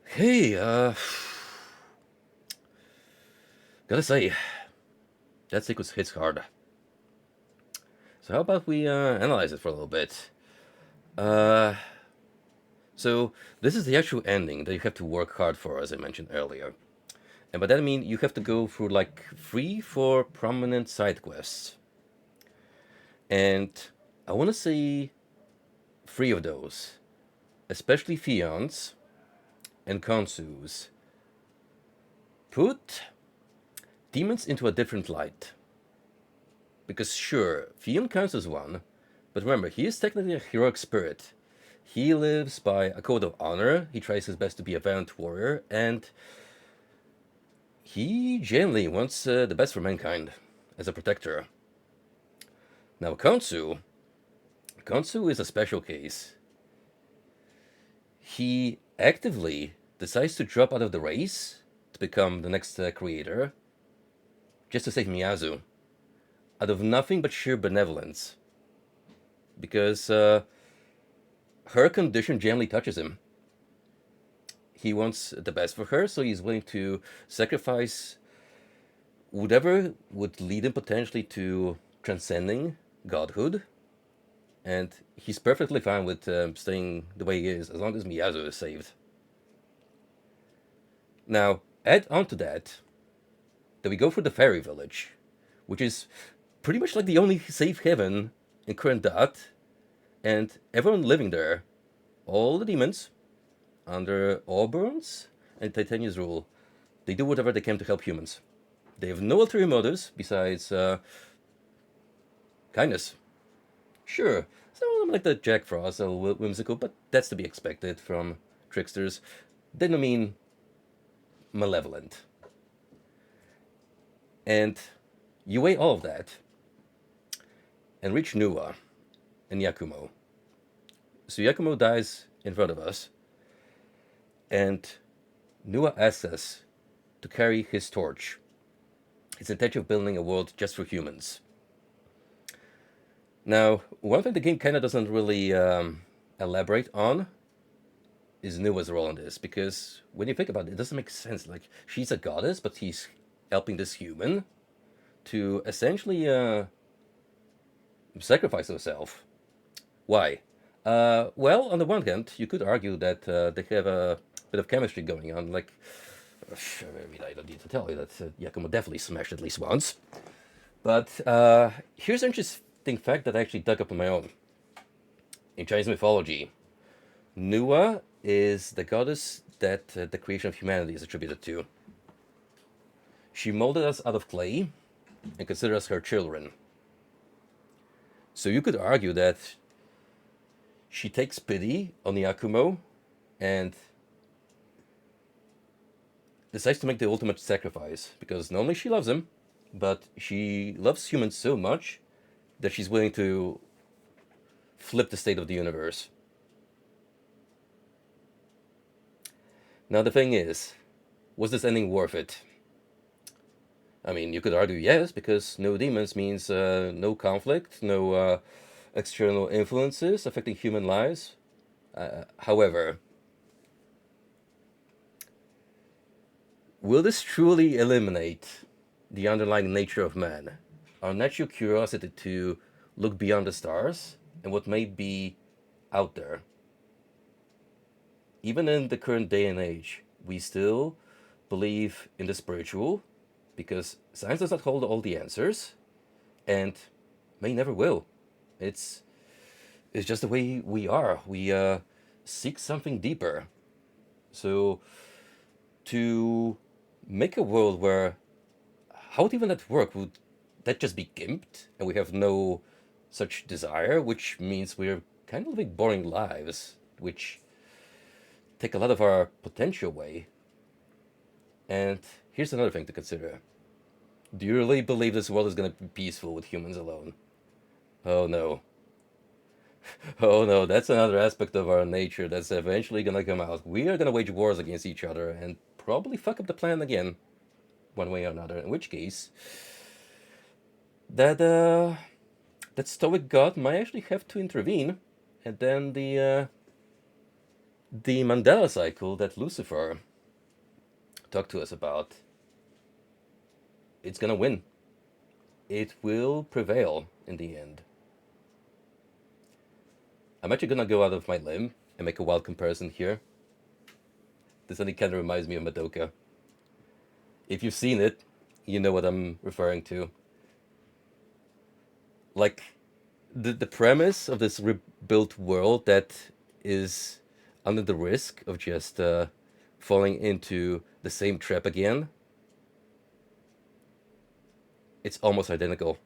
Hey, gotta say, that sequence hits hard. So how about we analyze it for a little bit? So this is the actual ending that you have to work hard for, as I mentioned earlier. And by that I mean you have to go through like 3-4 prominent side quests. And I want to say 3 of those, especially Fion's and Konsu's, put demons into a different light. Because sure, Fion counts as one, but remember, he is technically a heroic spirit. He lives by a code of honor. He tries his best to be a valiant warrior, and he genuinely wants the best for mankind as a protector. Now, Kansu is a special case. He actively decides to drop out of the race to become the next creator, just to save Miyazu, out of nothing but sheer benevolence. Because her condition generally touches him. He wants the best for her, so he's willing to sacrifice whatever would lead him potentially to transcending godhood. And he's perfectly fine with staying the way he is, as long as Miyazu is saved. Now, add on to that we go for the fairy village, which is pretty much like the only safe haven in current dot, and everyone living there, all the demons, under Auburn's and Titania's rule, they do whatever they can to help humans. They have no ulterior motives besides kindness. Sure, some of them like the Jack Frost, a little whimsical, but that's to be expected from tricksters. They don't mean malevolent. And you weigh all of that and reach Nuwa and Yakumo. So Yakumo dies in front of us, and Nuwa asks us to carry his torch, his intention of building a world just for humans. Now, one thing the game kind of doesn't really elaborate on is Nuwa's role in this, because when you think about it, it doesn't make sense. Like, she's a goddess, but he's helping this human to essentially sacrifice herself. Why? Well, on the one hand, you could argue that they have a bit of chemistry going on. Like, I mean, I don't need to tell you that Yakumo definitely smashed at least once. But here's an interesting fact that I actually dug up on my own. In Chinese mythology, Nuwa is the goddess that the creation of humanity is attributed to. She molded us out of clay and considered us her children. So you could argue that she takes pity on Yakumo and decides to make the ultimate sacrifice, because not only she loves him, but she loves humans so much that she's willing to flip the state of the universe. Now the thing is, was this ending worth it? I mean, you could argue yes, because no demons means no conflict, no external influences affecting human lives. However, will this truly eliminate the underlying nature of man, our natural curiosity to look beyond the stars and what may be out there? Even in the current day and age, we still believe in the spiritual, because science does not hold all the answers, and may never will. It's just the way we are. We seek something deeper. So to make a world where, how would even that work? Would that just be gimped and we have no such desire, which means we're kind of living boring lives, which take a lot of our potential away? And here's another thing to consider. Do you really believe this world is going to be peaceful with humans alone? Oh no. Oh no, that's another aspect of our nature that's eventually going to come out. We are going to wage wars against each other and probably fuck up the plan again, one way or another. In which case, that stoic god might actually have to intervene, and then the Mandela cycle that Lucifer talked to us about, it's gonna win. It will prevail in the end. I'm actually gonna go out of my limb and make a wild comparison here. This only kind of reminds me of Madoka. If you've seen it, you know what I'm referring to. Like, the premise of this rebuilt world that is under the risk of just falling into the same trap again, it's almost identical.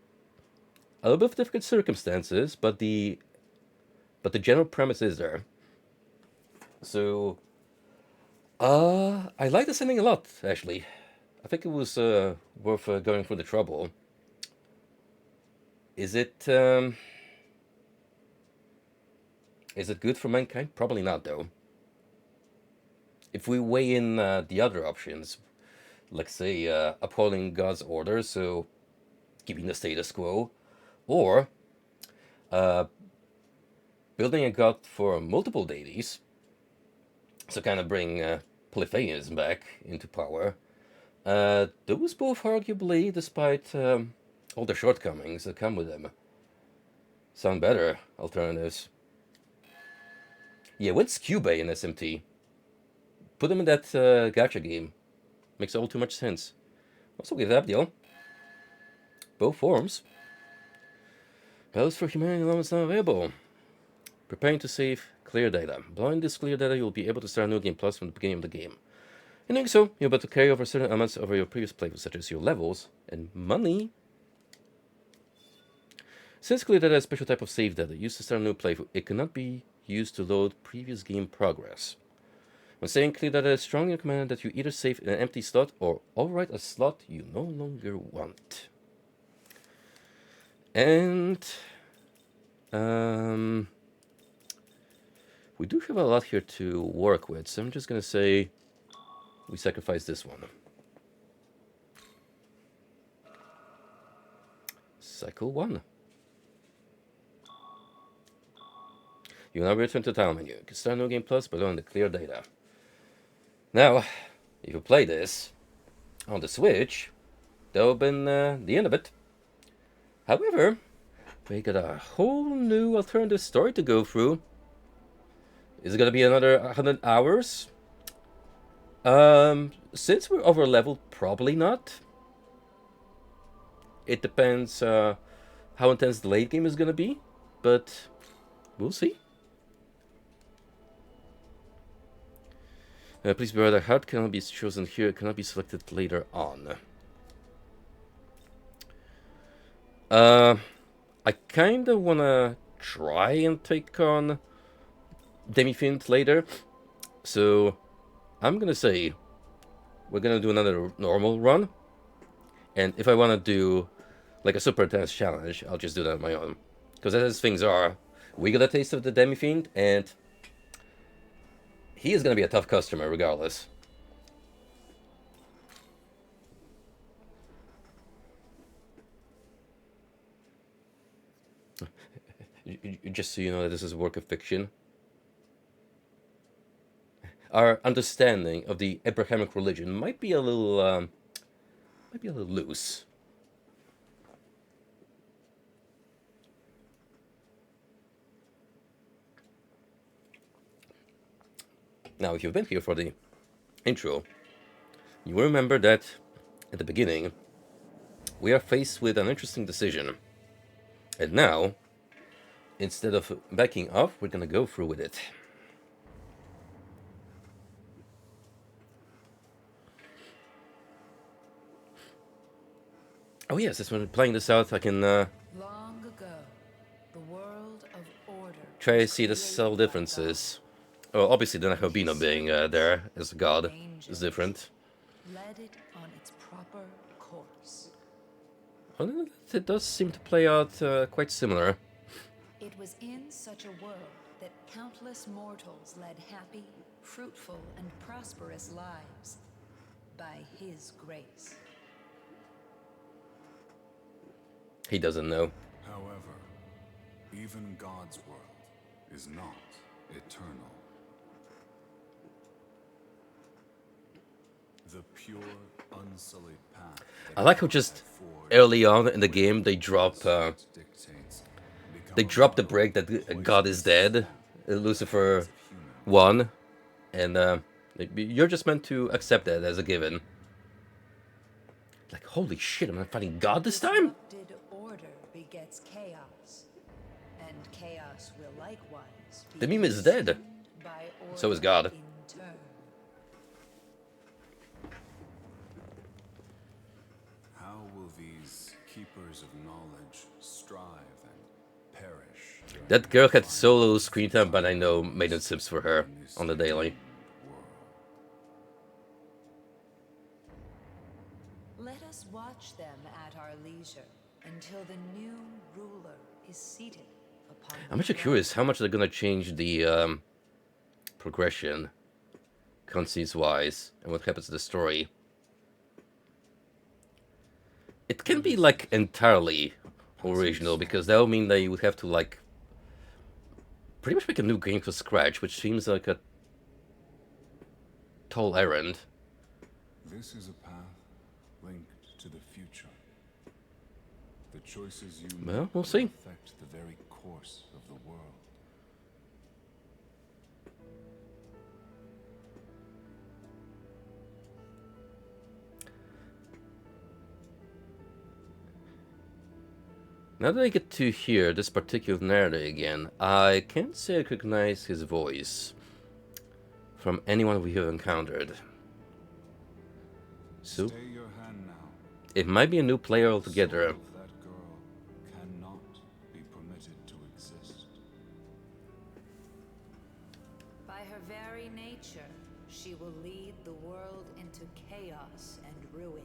A little bit of different circumstances, but the general premise is there. So, I like this ending a lot, actually. I think it was worth going through the trouble. Is it is it good for mankind? Probably not, though. If we weigh in the other options, like say upholding God's order, so keeping the status quo, or uh, building a god for multiple deities, so kind of bring polytheism back into power. Those both arguably, despite all the shortcomings that come with them, sound better alternatives. Yeah, when's Cubase in SMT? Put them in that gacha game. Makes all too much sense. Also with Abdiel. Both forms. Values for humanity alone is not available. Preparing to save clear data. Blowing this clear data, you'll be able to start a new game plus from the beginning of the game. In doing so, you're able to carry over certain elements over your previous playthrough, such as your levels and money. Since clear data is a special type of save data used to start a new playthrough, it cannot be used to load previous game progress. When saying clear data, it's strongly recommended that you either save in an empty slot or overwrite a slot you no longer want. And we do have a lot here to work with, so I'm just gonna say we sacrifice this one. Cycle 1. You now return to the tile menu. You can start New Game Plus by loading the clear data. Now, if you play this on the Switch, that would have been the end of it. However, we got a whole new alternative story to go through. Is it going to be another 100 hours? Since we're over leveled, probably not. It depends how intense the late game is going to be, but we'll see. Please be aware that HUD cannot be chosen here, it cannot be selected later on. I kind of want to try and take on Demi-Fiend later, so I'm going to say we're going to do another normal run, and if I want to do like a super intense challenge, I'll just do that on my own. Because as things are, we got a taste of the Demi-Fiend, and he is going to be a tough customer regardless. Just so you know that this is a work of fiction. Our understanding of the Abrahamic religion might be a little loose. Now, if you've been here for the intro, you will remember that at the beginning, we are faced with an interesting decision. And now, instead of backing off, we're going to go through with it. Oh yes, this when playing this out, I can Long ago, the world of order try to was see the created subtle by differences. Oh, obviously the Nakobino being there as a god is different. God. Led it on its proper course. Well, it does seem to play out quite similar. It was in such a world that countless mortals led happy, fruitful, and prosperous lives by his grace. He doesn't know. However, even God's world is not eternal. The pure, unsullied path. I like how just early on in the game they drop the break that God is dead. Lucifer won, and you're just meant to accept that as a given. Like, holy shit, am I fighting God this time? Disrupted order begets chaos, and chaos will likewise be The meme is dead. consumed by So is order God. in turn. How will these keepers of knowledge strive and perish. That girl had so little screen time, but I know made sips for her in this on the daily. world. Let us watch them at our leisure until the new ruler is seated upon the I'm actually throne. curious how much they're gonna change the progression, cutscenes wise, and what happens to the story. It can be like entirely original because that would mean that you would have to like pretty much make a new game from scratch, which seems like a tall errand. This is a path linked to the future. The choices you Well, make we'll see. affect the very course of the world. Now that I get to hear this particular narrator again, I can't say I recognize his voice from anyone we have encountered. So, Stay your hand now. it might be a new player The altogether. soul of that girl cannot be permitted to exist. By her very nature, she will lead the world into chaos and ruin.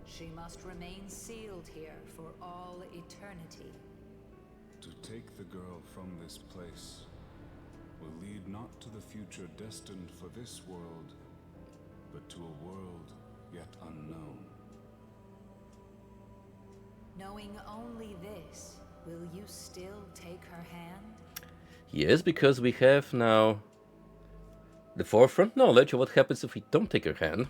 She must remain sealed here for all eternity. To take the girl from this place will lead not to the future destined for this world, but to a world yet unknown. Knowing only this, will you still take her hand? Yes, because we have now the forefront knowledge of what happens if we don't take her hand.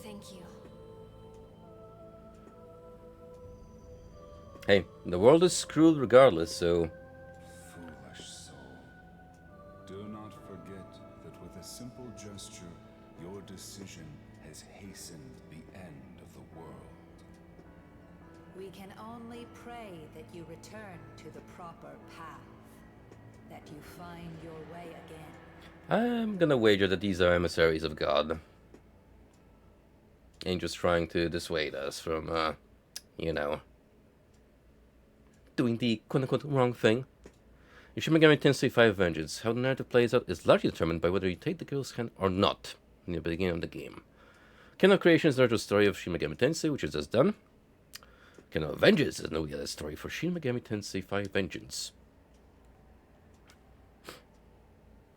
Thank you. Hey, the world is screwed regardless, so Foolish soul. Do not forget that with a simple gesture, your decision has hastened the end of the world. We can only pray that you return to the proper path, that you find your way again. I'm gonna wager that these are emissaries of God. Angels trying to dissuade us from, you know, doing the quote-unquote wrong thing. In Shin Megami Tensei 5 Vengeance, how the narrative plays out is largely determined by whether you take the girl's hand or not in the beginning of the game. Canon Creation is the narrative story of Shin Megami Tensei, which is just done. Canon of Vengeance is no other story for Shin Megami Tensei 5 Vengeance.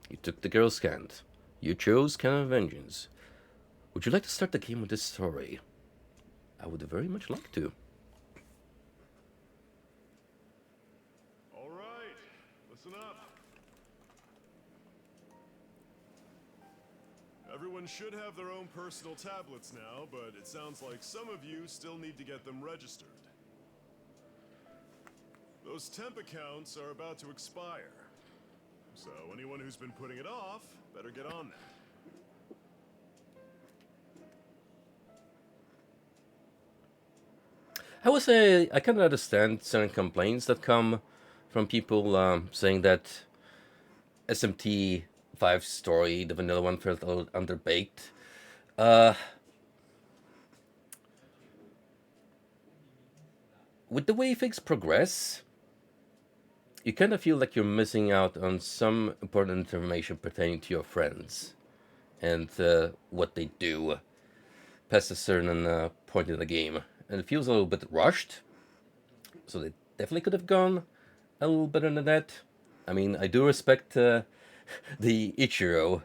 You took the girl's hand. You chose Canon of Vengeance. Would you like to start the game with this story? I would very much like to. All right, listen up. Everyone should have their own personal tablets now, but it sounds like some of you still need to get them registered. Those temp accounts are about to expire, so anyone who's been putting it off better get on that. I would say I kind of understand certain complaints that come from people saying that SMT 5 story, the vanilla one, felt a little underbaked. With the way things progress, you kind of feel like you're missing out on some important information pertaining to your friends and what they do past a certain point in the game. And it feels a little bit rushed, so they definitely could have gone a little better than that. I mean, I do respect the Ichiro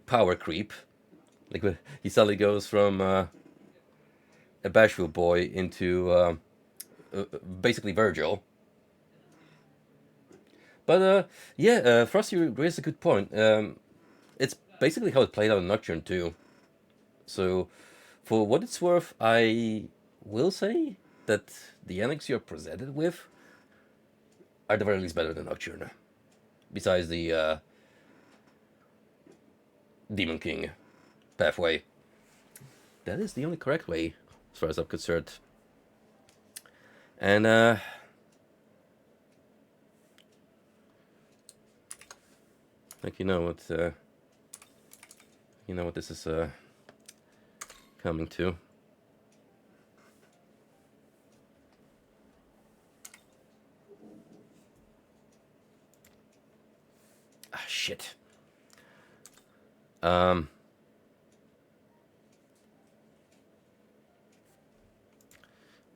power creep. Like, he suddenly goes from a bashful boy into basically Virgil. But yeah, Frosty raised a good point. It's basically how it played out in Nocturne too. So, for what it's worth, I will say that the endings you're presented with are at the very least better than Nocturne. Besides the Demon King pathway. That is the only correct way, as far as I'm concerned. And Like you know what this is coming to. Ah, shit.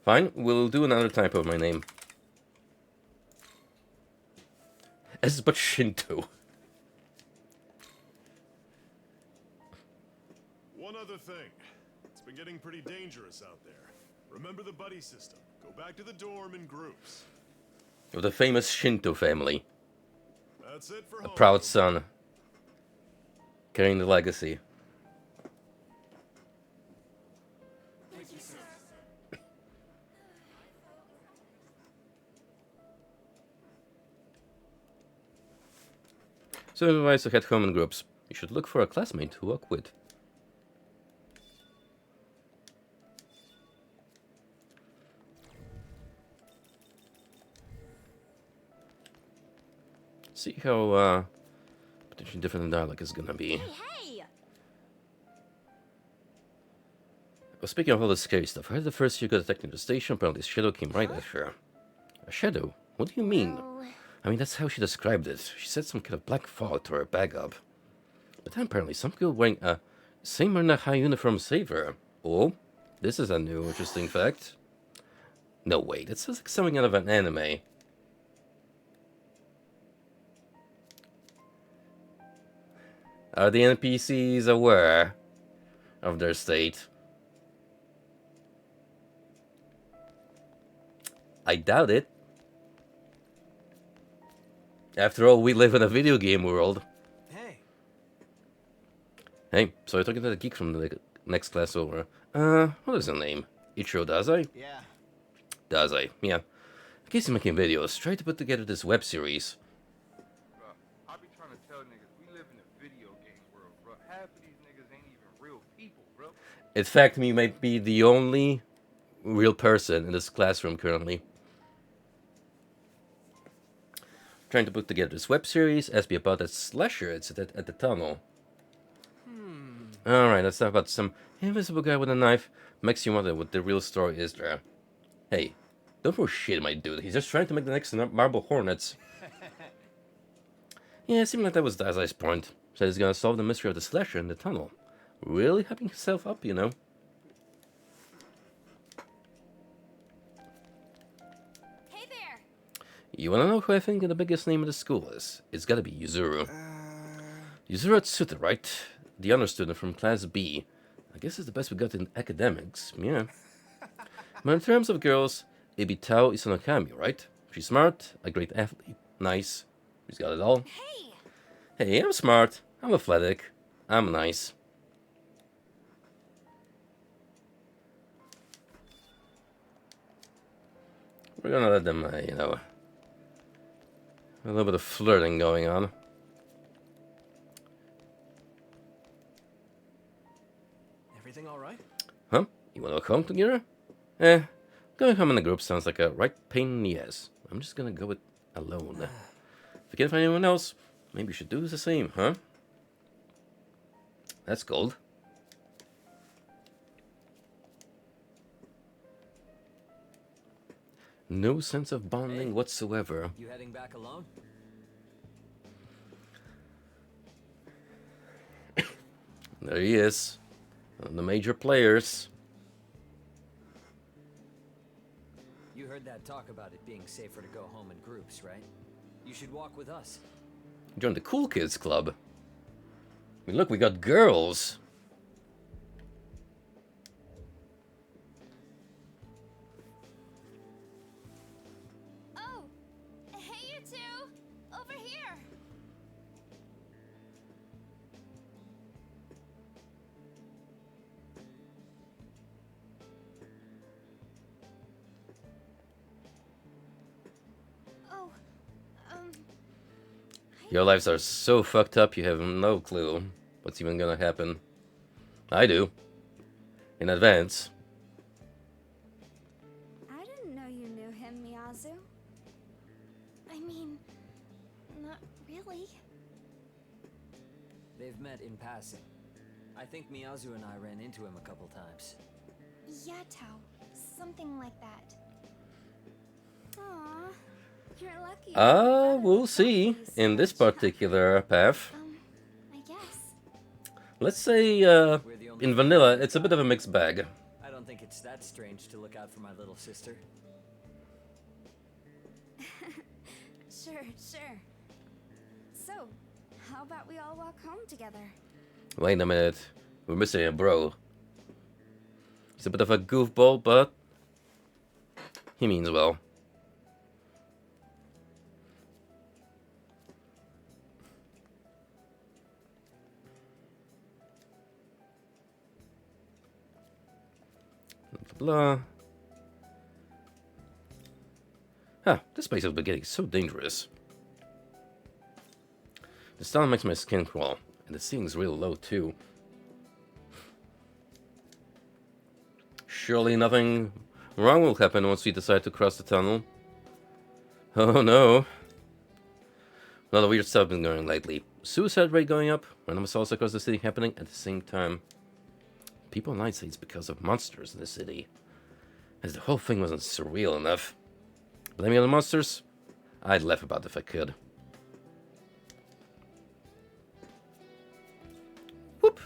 Fine, we'll do another type of my name. This is but Shinto. One other thing. It's been getting pretty dangerous out there. Remember the buddy system. Go back to the dorm in groups. Of the famous Shinto family. That's it for A home. proud son. Carrying the legacy. So advice to head home in groups. You should look for a classmate to walk with. See how potentially different the dialogue is gonna be. Hey! Well, speaking of all the scary stuff, I heard the first you got attacked in the station, apparently a shadow came right at her. A shadow? What do you mean? Oh, I mean, that's how she described it. She said some kind of black fog tore her bag up. But then apparently some girl wearing a Seimer high uniform saved her. Oh, this is a new interesting fact. No, wait, it sounds like something out of an anime. Are the NPCs aware of their state? I doubt it. After all, we live in a video game world. Hey. Hey, so you're talking to the geek from the next class over. What is her name? Ichiro Dazai? Yeah. Dazai, yeah. In case you're making videos, try to put together this web series. Bro, I be trying to tell niggas we live in a video game world, bro. Half of these niggas ain't even real people, bro. In fact, me might be the only real person in this classroom currently. Trying to put together this web series, ask me about that slasher it's at the tunnel. Alright, let's talk about some invisible guy with a knife. Makes you wonder what the real story is there. Hey, don't throw shit, my dude. He's just trying to make the next Marble Hornets. Yeah, it seemed like that was Dazai's point. Said he's gonna solve the mystery of the slasher in the tunnel. Really hyping himself up, you know. hey there! You wanna know who I think the biggest name of the school is? It's gotta be Yuzuru. Yuzuru Tsuta, right? The honor student from Class B. I guess it's the best we got in academics, yeah. But in terms of girls, it'd be Tao Isanokami, right? She's smart, a great athlete, nice. She's got it all. Hey! Hey, I'm smart, I'm athletic, I'm nice. We're gonna let them, you know, a little bit of flirting going on. Everything all right? Huh? You wanna go home together? Going home in a group sounds like a right pain in the ass. I'm just gonna go it alone. If you can't find anyone else, maybe you should do the same, huh? That's gold. No sense of bonding whatsoever. You heading back alone? There he is. One of the major players. You heard that talk about it being safer to go home in groups, right? You should walk with us. Join the cool kids club. I mean, look, we got girls. Oh! Hey, you two! Over here! Oh, Your lives are so fucked up, you have no clue what's even gonna happen. I do. In advance. I didn't know you knew him, Miyazu. I mean, not really. they've met in passing. I think Miyazu and I ran into him a couple times. Yeah, Tao. Something like that. Aw, you're lucky. We'll see in this particular path. I guess. Let's say, We're the only in family vanilla, we've it's a bit got. of a mixed bag. I don't think it's that strange to look out for my little sister. Sure. So, how about we all walk home together? Wait a minute. We're missing a bro. He's a bit of a goofball, but he means well. Blah. This place has been getting so dangerous. The sound makes my skin crawl, and the ceiling's real low too. Surely nothing wrong will happen once we decide to cross the tunnel. Oh no. A lot of weird stuff has been going on lately. Suicide rate going up, random assaults across the city happening at the same time. People online say it's because of monsters in the city. As the whole thing wasn't surreal enough. Blaming on the monsters? I'd laugh about it if I could. Whoop!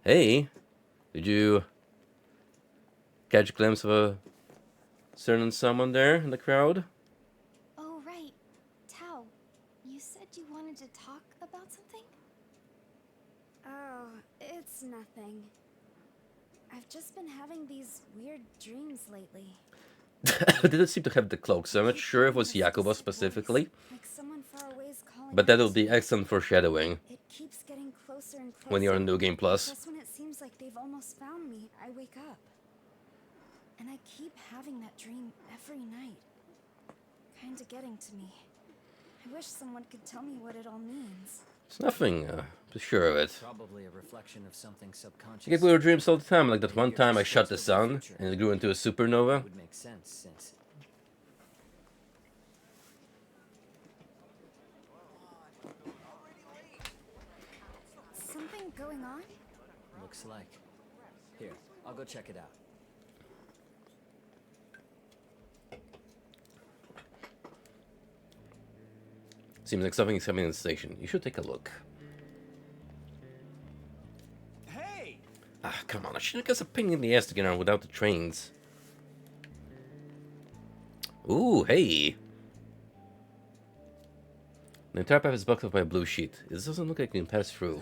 Hey, did you catch a glimpse of a certain someone there in the crowd? Oh, right. Tao, you said you wanted to talk about something? Oh, it's nothing. I've just been having these weird dreams lately. Didn't seem to have the cloak, so I'm not sure if it was Jacoba specifically. Like someone far away is calling But that'll out. be excellent foreshadowing It keeps getting closer and closer. when you're on New Game Plus. Just when it seems like they've almost found me, I wake up. And I keep having that dream every night. Kinda getting to me. I wish someone could tell me what it all means. It's nothing, be sure of it. Probably a reflection of something subconscious. I get weird dreams all the time, like that one time I shot the sun and it grew into a supernova. Would make sense since Something going on? looks like. Here, I'll go check it out. Seems like something's coming in the station. You should take a look. Hey! Come on, I should have got a pain in the ass to get on without the trains. Ooh, hey! The entire path is blocked off by a blue sheet. This doesn't look like we can pass through.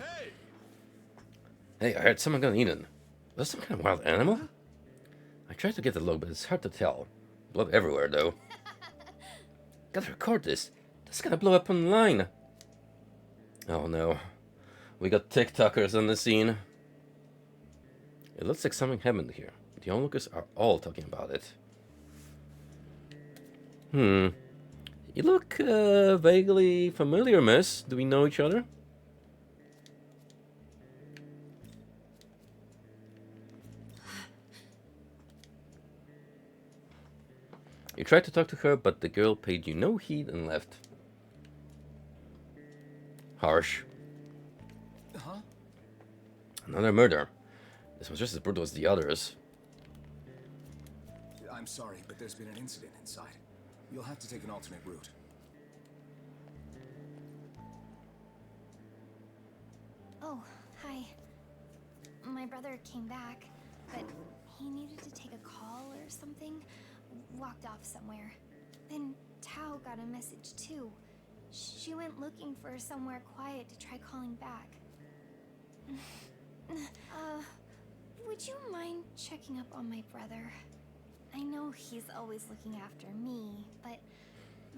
Hey, I heard someone got eaten. Was that some kind of wild animal? I tried to get a look, but it's hard to tell. Blood everywhere, though. Gotta record this. This is gonna blow up online. Oh no. We got TikTokers on the scene. It looks like something happened here. The onlookers are all talking about it. You look vaguely familiar, miss. Do we know each other? You tried to talk to her, but the girl paid you no heed and left. Harsh. Huh? Another murder. This was just as brutal as the others. I'm sorry, but there's been an incident inside. You'll have to take an alternate route. Oh, hi. My brother came back, but he needed to take a call or something. Walked off somewhere. Then Tao got a message too. She went looking for somewhere quiet to try calling back. Would you mind checking up on my brother? I know he's always looking after me, but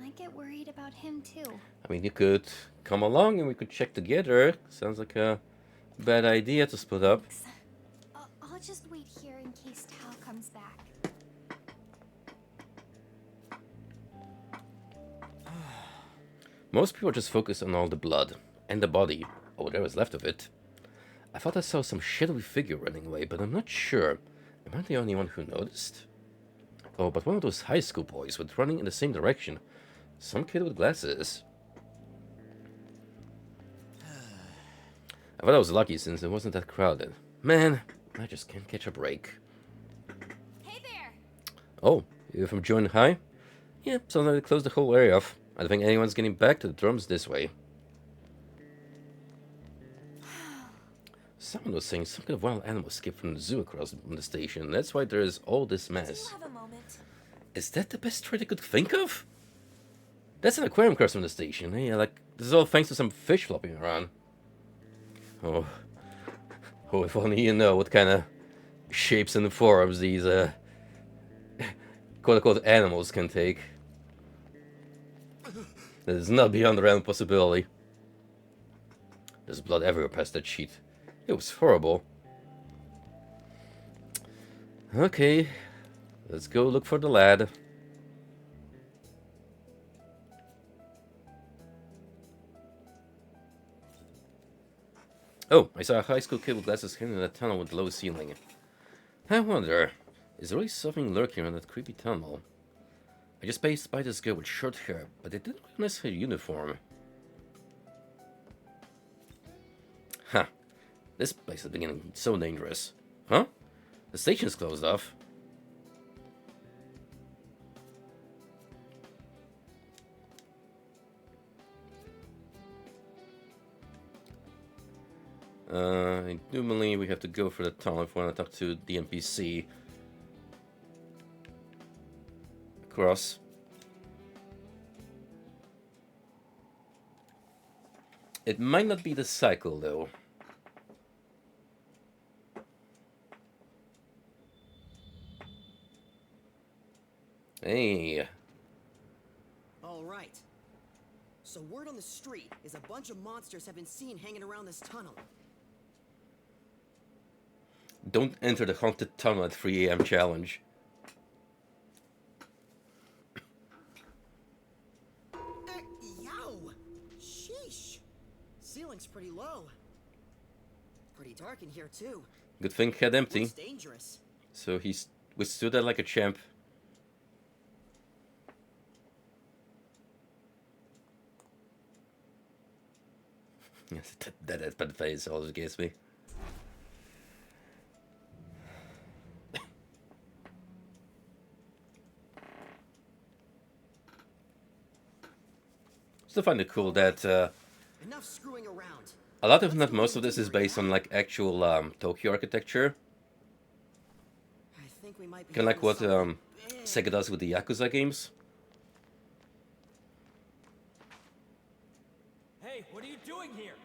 I get worried about him too. I mean, you could come along and we could check together. Sounds like a bad idea to split up. Thanks. I'll just wait here in case Tao comes back. Most people just focus on all the blood and the body, or whatever is left of it. I thought I saw some shadowy figure running away, but I'm not sure. Am I the only one who noticed? Oh, but one of those high school boys was running in the same direction. Some kid with glasses. I thought I was lucky since it wasn't that crowded. Man, I just can't catch a break. Hey there! Oh, you're from Join High? Yeah, so they closed the whole area off. I don't think anyone's getting back to the drums this way. Someone was saying some kind of wild animal escaped from the zoo across from the station. That's why there is all this Do you mess. have a moment? Is that the best trade I could think of? That's an aquarium across from the station. Yeah, like, this is all thanks to some fish flopping around. Oh. Oh, if only you know what kind of shapes and forms these, quote-unquote animals can take. That is not beyond the realm of possibility. There's blood everywhere past that sheet. It was horrible. Okay, let's go look for the lad. Oh, I saw a high school kid with glasses hidden in a tunnel with low ceiling. I wonder, is there really something lurking in that creepy tunnel? I just passed by this girl with short hair, but I didn't recognize her uniform. Huh. This place is beginning so dangerous. Huh? The station's closed off. I do believe we have to go for the tunnel if we want to talk to the NPC. Across. It might not be the cycle, though. Hey. All right. So word on the street is a bunch of monsters have been seen hanging around this tunnel. Don't enter the haunted tunnel at 3 AM challenge. Yow! Sheesh! Ceiling's pretty low. Pretty dark in here too. Good thing head empty. Looks dangerous. So he's withstood that like a champ. Yes, that deadpan face always gets me. Still find it cool that Enough screwing around. a lot of, not most of this, is based on like actual Tokyo architecture. I think we might be Kind of like what onto something Sega does with the Yakuza games. Hey, what are you doing here?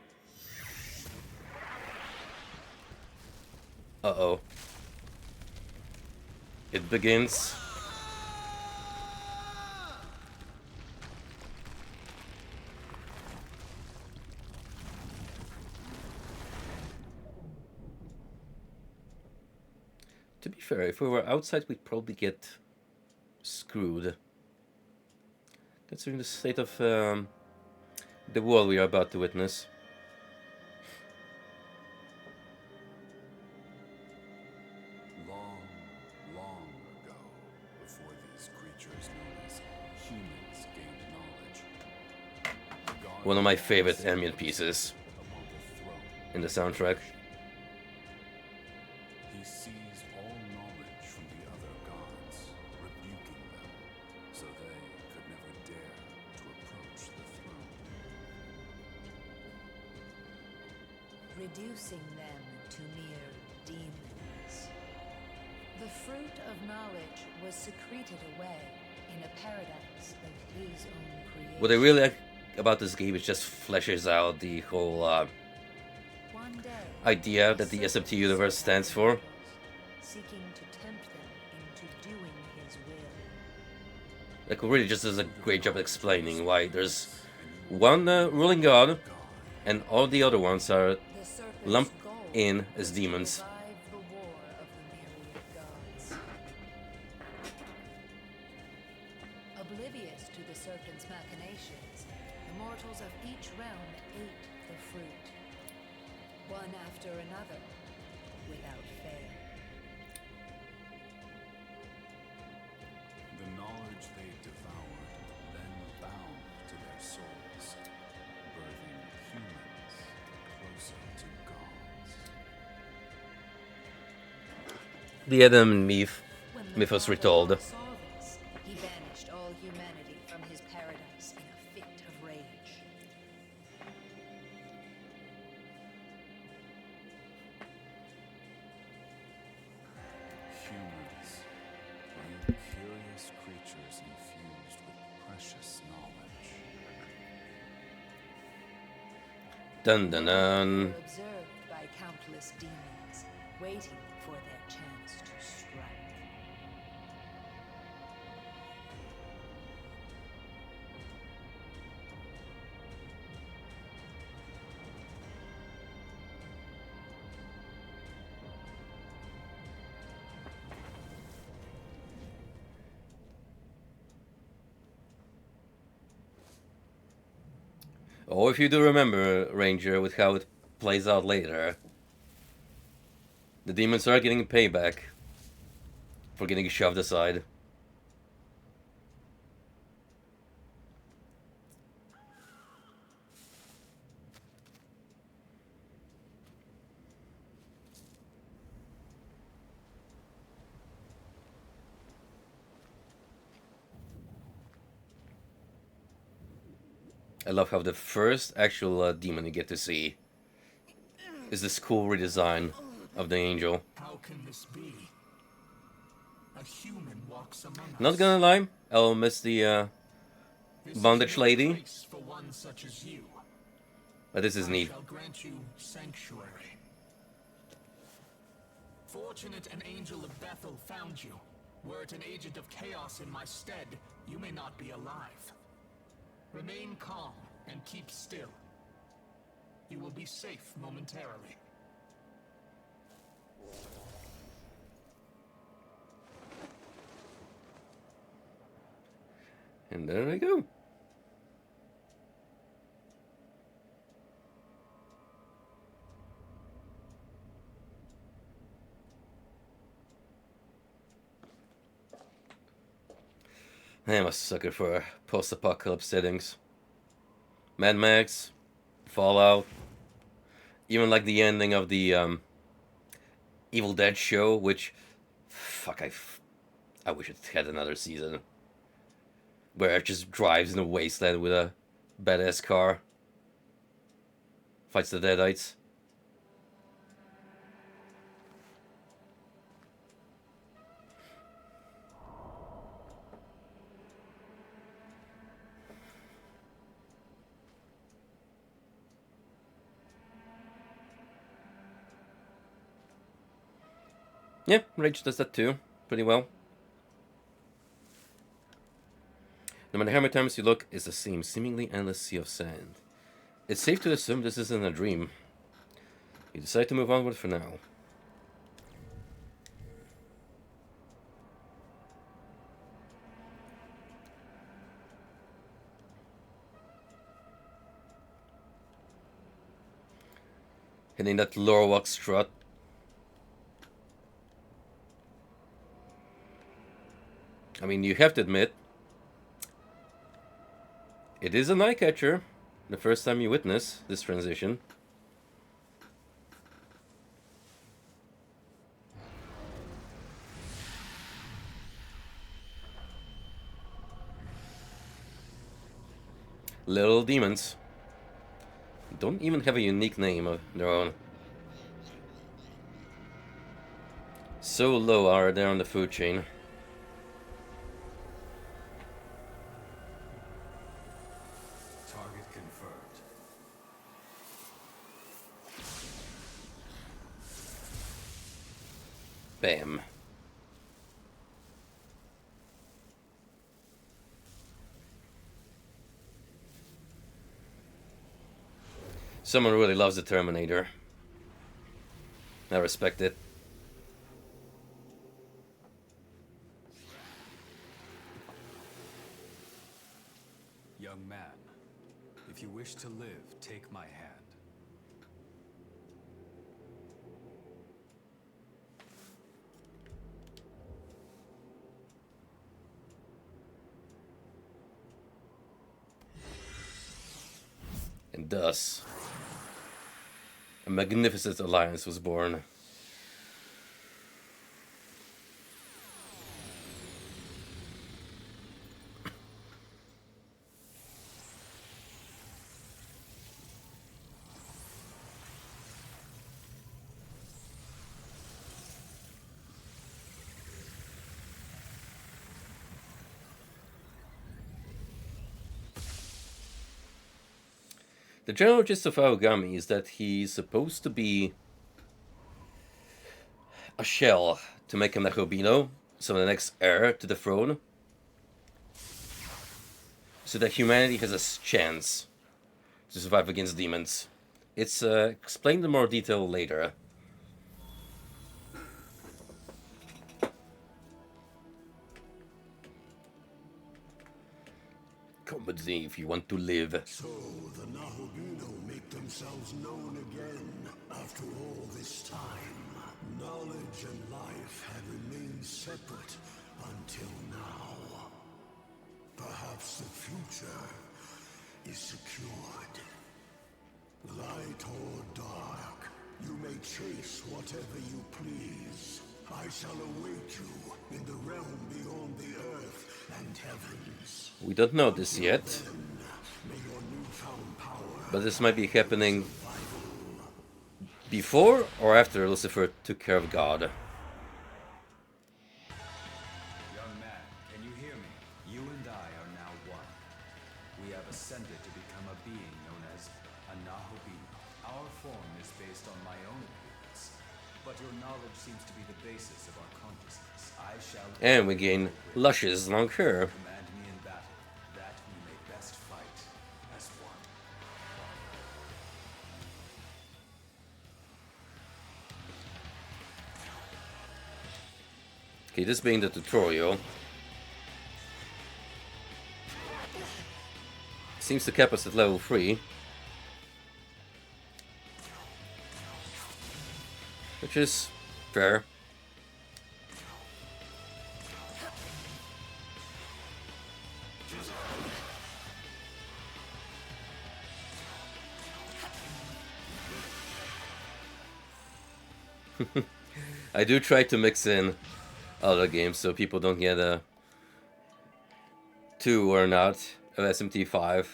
Uh-oh. It begins. To be fair, if we were outside, we'd probably get screwed. Considering the state of the world we are about to witness. Long, long ago, before these creatures known as humans gained knowledge, God One of my sat favorite ambient pieces upon the throne. in the soundtrack. He seized all knowledge from the other gods, rebuking them, so they could never dare to approach the throne. Reducing them to mere demons. The fruit of knowledge was secreted away in a paradise of his own creation. What I really like about this game is just fleshes out the whole One day, idea that the SMT universe stands for. seeking to tempt them into doing his will. Like, really just does a great job explaining why there's one ruling god, and all the other ones are The serpent's lumped goal in as was to demons. revive the war of the myriad gods. Oblivious to the serpent's machinations, the mortals of each realm ate the fruit, one after another, without fail. The knowledge they devoured then bound to their souls, birthing humans closer to God. The Adam and Eve When the myth was Father retold. saw this, he banished all humanity from his paradise in a fit of rage. Humans, you curious creatures infused with precious knowledge. Dun dun dun. Were observed by countless demons, waiting for their chance to strike. Oh, if you do remember, Ranger, with how it plays out later, the demons are getting payback for getting shoved aside. I love how the first actual demon you get to see is this cool redesign of the angel. How can this be? A human walks among us. Not gonna lie, I'll miss the This is bondage no lady, place for one such as you. but this is I neat. shall grant you sanctuary. Fortunate an angel of Bethel found you. Were it an agent of chaos in my stead, you may not be alive. Remain calm and keep still. You will be safe momentarily. And there we go. I'm a sucker for post-apocalypse settings. Mad Max, Fallout, even like the ending of the Evil Dead show, which, fuck, I wish it had another season. Where it just drives in a wasteland with a badass car. Fights the Deadites. Yeah, Rage does that too, pretty well. No matter how many times you look, it's the same seemingly endless sea of sand. It's safe to assume this isn't a dream. You decide to move onward for now. Hitting that Lorwalk strut. I mean, you have to admit, it is an eye catcher the first time you witness this transition. Little demons don't even have a unique name of their own. So low are they on the food chain. Target confirmed. Bam. Someone really loves the Terminator. I respect it. Young man, if you wish to live, take my hand. And thus, a magnificent alliance was born. The general gist of Aogami is that he's supposed to be a shell to make him Nakobino, so the next heir to the throne, so that humanity has a chance to survive against demons. It's explained in more detail later. Come with me if you want to live. So the Nahobino make themselves known again after all this time. Knowledge and life had remained separate until now. Perhaps the future is secured. Light or dark, you may chase whatever you please. I shall await you in the realm beyond the earth and heavens. We don't know this yet, May your newfound power but this might be happening before or after Lucifer took care of God. Young man, can you hear me? You and I are now one. We have ascended to become a being known as a Nahobino. Our form is based on my own appearance, but your knowledge seems to be the basis of our consciousness. I shall... And we gain luscious long hair. Command me in battle, that we may best fight as one. Okay, this being the tutorial. Seems to cap us at level 3. Which is fair. I do try to mix in other games so people don't get a 2 or not of SMT5.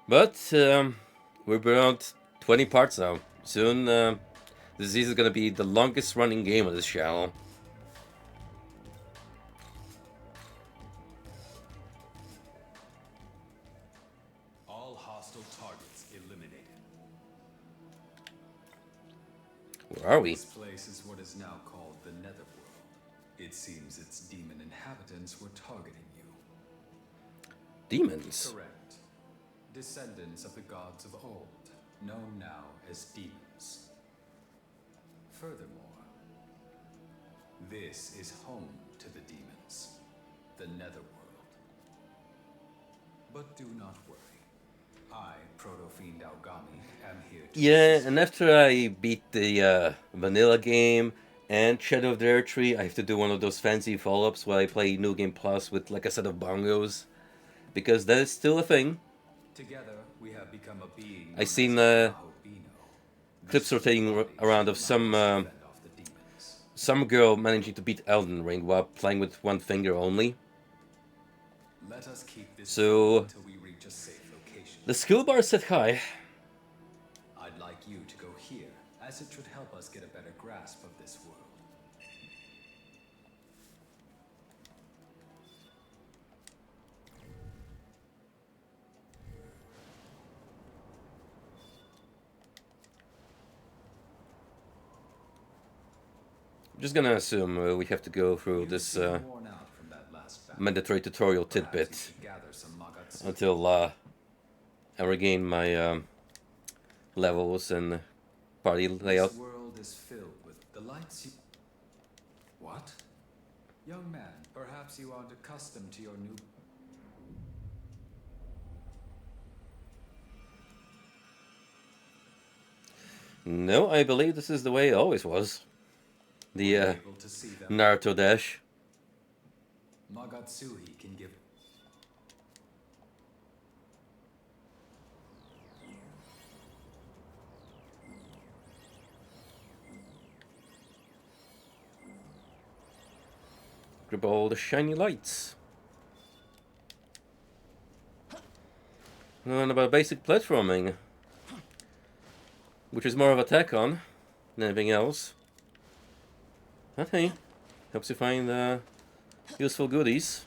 But we're around 20 parts now. Soon this is going to be the longest running game on this channel. All hostile targets eliminated. Where are we? This place is what is now called the Netherworld. It seems its demon inhabitants were targeting you. Demons? Correct. Descendants of the gods of old, known now as demons. Furthermore, this is home to the demons, the Netherworld. But do not worry. I, Proto-Fiend Aogami, am here to Yeah, assist and after I beat the vanilla game and Shadow of the Earth Tree, I have to do one of those fancy follow-ups where I play New Game Plus with like a set of bongos. Because that is still a thing. Together, we have become a being. I seen clips rotating around of some girl managing to beat Elden Ring while playing with one finger only. Let us keep this So until we reach a safe location. the skill bar is set high. I'd like you to go here, as it should help us get a better grasp of this world. I'm just gonna assume we have to go through this mandatory tutorial tidbit until I regain my levels and party layout. This world is filled with the lights you... What? Young man, perhaps you aren't accustomed to your new... No, I believe this is the way it always was. The Naruto dash. Magatsuhi can give... Grab all the shiny lights. And about basic platforming, which is more of attack on than anything else. But hey, helps you find useful goodies.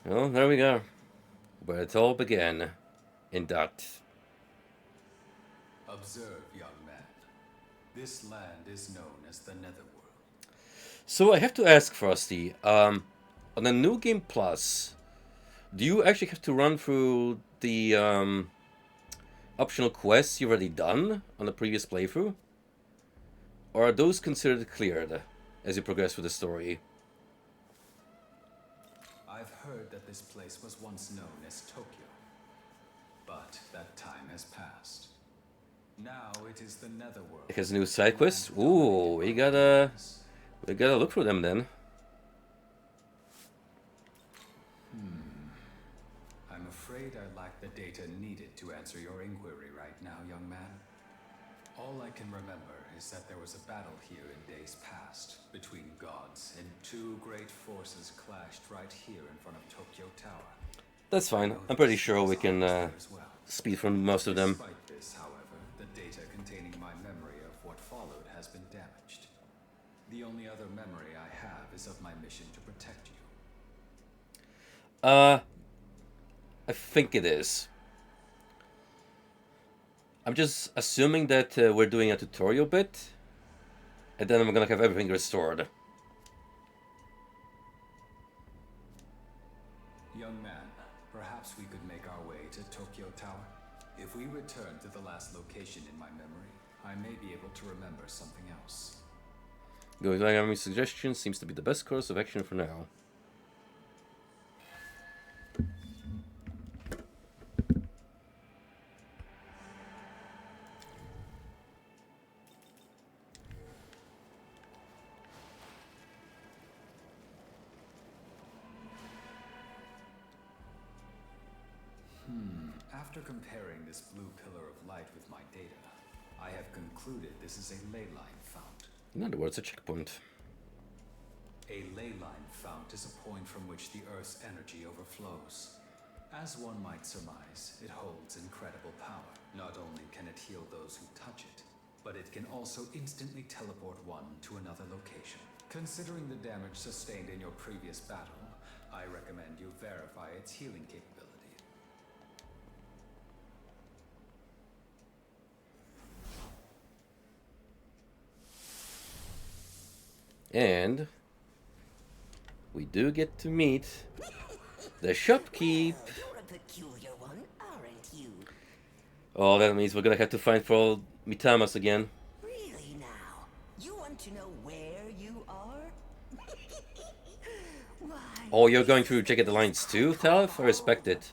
Well, there we go. Where it all began. In that. Observe, young man. This land is known as the Netherworld. So I have to ask, Frosty, on the New Game Plus, do you actually have to run through the optional quests you've already done on the previous playthrough? Or are those considered cleared as you progress through the story? I've heard that this place was once known as Tokyo, but that time has passed. Now it is the Netherworld. It has new side quests? Ooh, we gotta look for them then. I'm afraid I lack the data needed to answer your inquiry right now, young man. All I can remember is that there was a battle here in days past between gods, and two great forces clashed right here in front of Tokyo Tower. That's fine. I'm pretty sure we can speed from most of them. Despite this, however, the data containing my memory of what followed has been damaged. The only other memory I have is of my mission to protect you. I think it is. I'm just assuming that we're doing a tutorial bit, and then I'm gonna have everything restored. Young man, perhaps we could make our way to Tokyo Tower. If we return to the last location in my memory, I may be able to remember something else. Going by Megami's suggestion seems to be the best course of action for now. After comparing this blue pillar of light with my data, I have concluded this is a ley line fount. In other words, a checkpoint. A ley line fount is a point from which the Earth's energy overflows. As one might surmise, it holds incredible power. Not only can it heal those who touch it, but it can also instantly teleport one to another location. Considering the damage sustained in your previous battle, I recommend you verify its healing capability. And we do get to meet the shopkeep. You're a peculiar one, aren't you? Oh, that means we're gonna have to find for Mitamas again. Really now? You want to know where you are? Why, Oh, you're going through Jagged Alliance too, Talif? I respect it.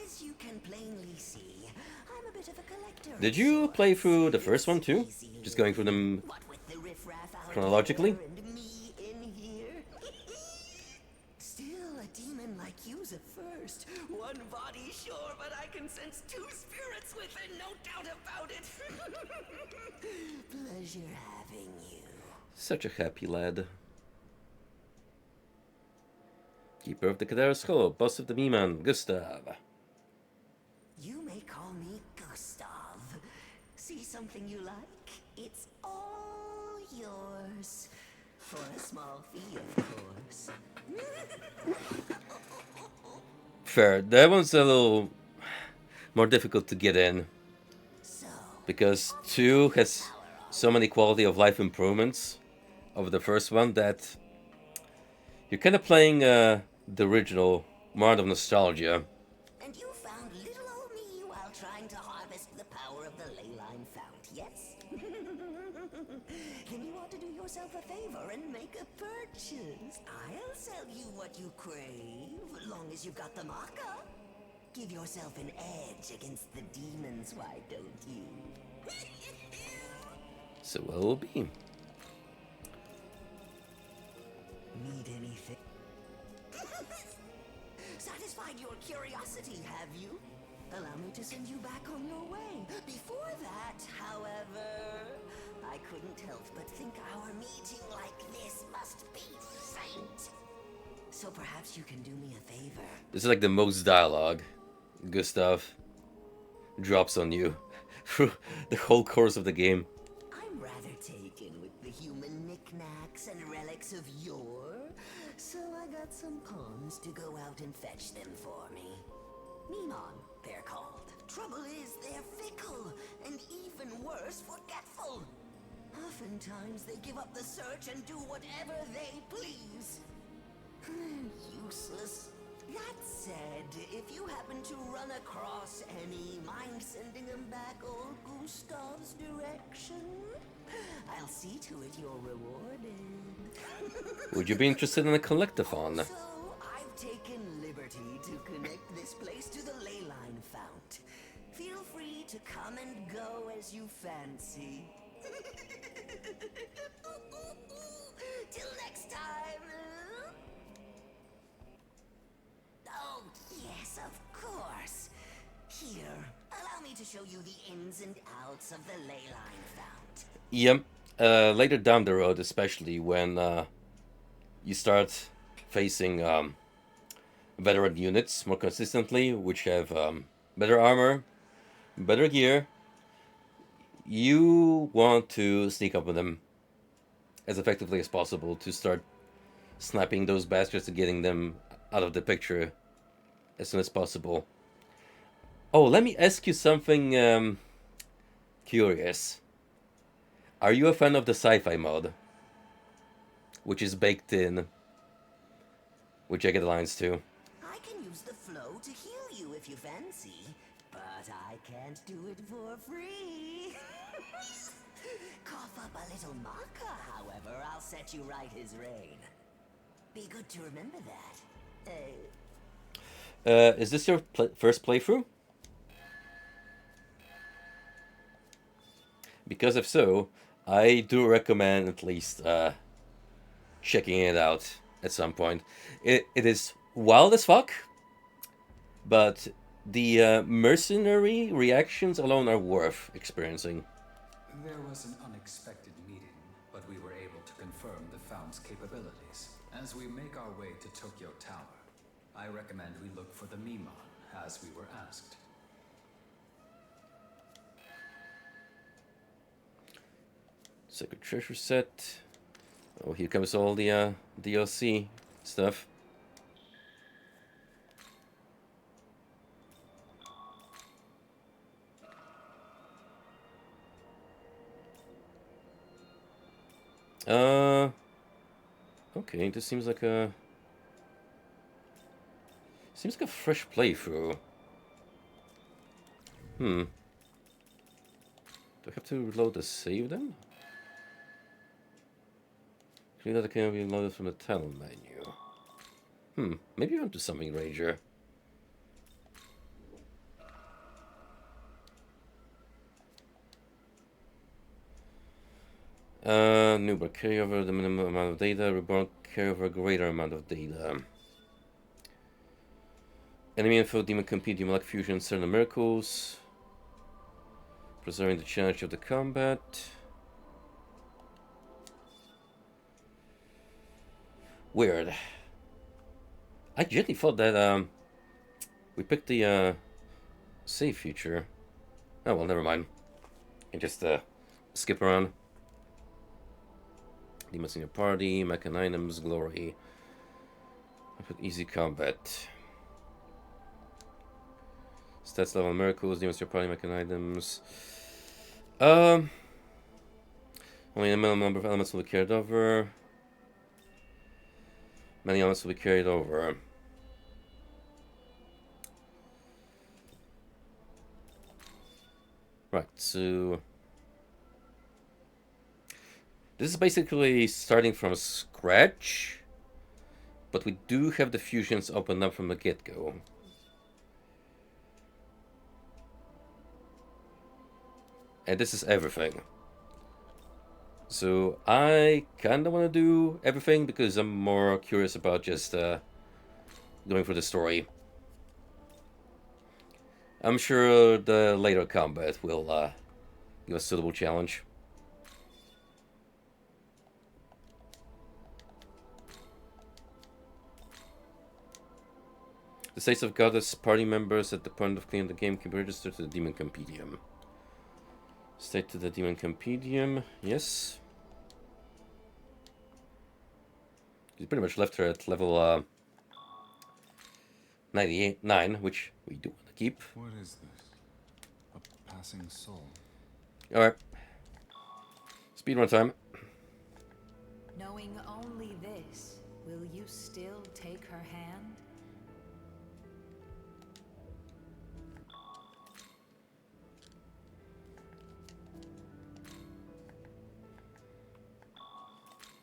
as you can plainly see, I'm a bit of a collector. Did you play through the first one too? Just going through them What with the riffraff out chronologically? there and me in here? Still, a demon like you's a first. One body, sure, but I can sense two spirits within, no doubt about it. Pleasure having you. Such a happy lad. Keeper of the Cadaver Skull, boss of the Meme-Man, Gustav. You may call me Gustav. See something you like? It's all yours. For a small fee, of course. Fair. That one's a little more difficult to get in. So, Because 2 has so many quality of life improvements over the first one that you're kind of playing the original more out of nostalgia. and you found little old me while trying to harvest the power of the ley line fount, yes? Then you ought to do yourself a favor and make a purchase. I'll sell you what you crave, long as you've got the marker. Give yourself an edge against the demons, why don't you? So what will it be? Need anything? Satisfied your curiosity, have you? Allow me to send you back on your way. Before that, however, I couldn't help but think our meeting like this must be fate. So perhaps you can do me a favor. This is like the most dialogue Gustav drops on you through the whole course of the game. I'm rather taken with the human knickknacks and relics of yore, so I got some pawns humans to go out and fetch them for me. Memon, they're called. Trouble is, they're fickle, and even worse, forgetful. Oftentimes, they give up the search and do whatever they please. Useless. That said, if you happen to run across any, mind sending them back old Gustav's direction? I'll see to it you're rewarded. Would you be interested in a collectathon? Also, I've taken liberty to connect this place to the leyline fount. Feel free to come and go as you fancy. Till next time. Oh, yes, of course. Here, allow me to show you the ins and outs of the leyline fount. Yep. Later down the road, especially when you start facing veteran units more consistently, which have better armor, better gear, you want to sneak up on them as effectively as possible to start sniping those bastards and getting them out of the picture as soon as possible. Oh, let me ask you something curious. Are you a fan of the sci-fi mod, which is baked in with Jagged Alliance 2? I can use the flow to heal you if you fancy, but I can't do it for free. Cough up a little maca, however, I'll set you right his reign. Be good to remember that. Is this your first playthrough? Because if so, I do recommend at least checking it out at some point. It is wild as fuck, but the mercenary reactions alone are worth experiencing. There was an unexpected meeting, but we were able to confirm the Fount's capabilities. As we make our way to Tokyo Tower, I recommend we look for the Memon, as we were asked. Sacred Treasure Set. Oh, here comes all the DLC stuff. Okay, this seems like a fresh playthrough. Do I have to reload the save then? Clean that can be loaded from the title menu. Maybe I'm to something, Ranger. Newborn carry over the minimum amount of data, reborn carry over a greater amount of data. Enemy info, demon compete, demon fusion, certain miracles. Preserving the challenge of the combat. Weird. I genuinely thought that we picked the save feature. Oh well, never mind. I just skip around. Demons in your party, mechan items, glory. I put easy combat. Stats level miracles, demons in your party, mechan items. Only a minimum number of elements will be carried over. Many elements will be carried over. Right, so this is basically starting from scratch, but we do have the fusions opened up from the get-go. And this is everything. So I kind of want to do everything because I'm more curious about just going for the story. I'm sure the later combat will give a suitable challenge. The states of Goddess party members at the point of clearing the game can be registered to the Demon Compendium. State to the Demon Compendium, yes. You pretty much left her at level 99, which we do want to keep. What is this? A passing soul. Alright. Speedrun time. Knowing only this, will you still take her hand?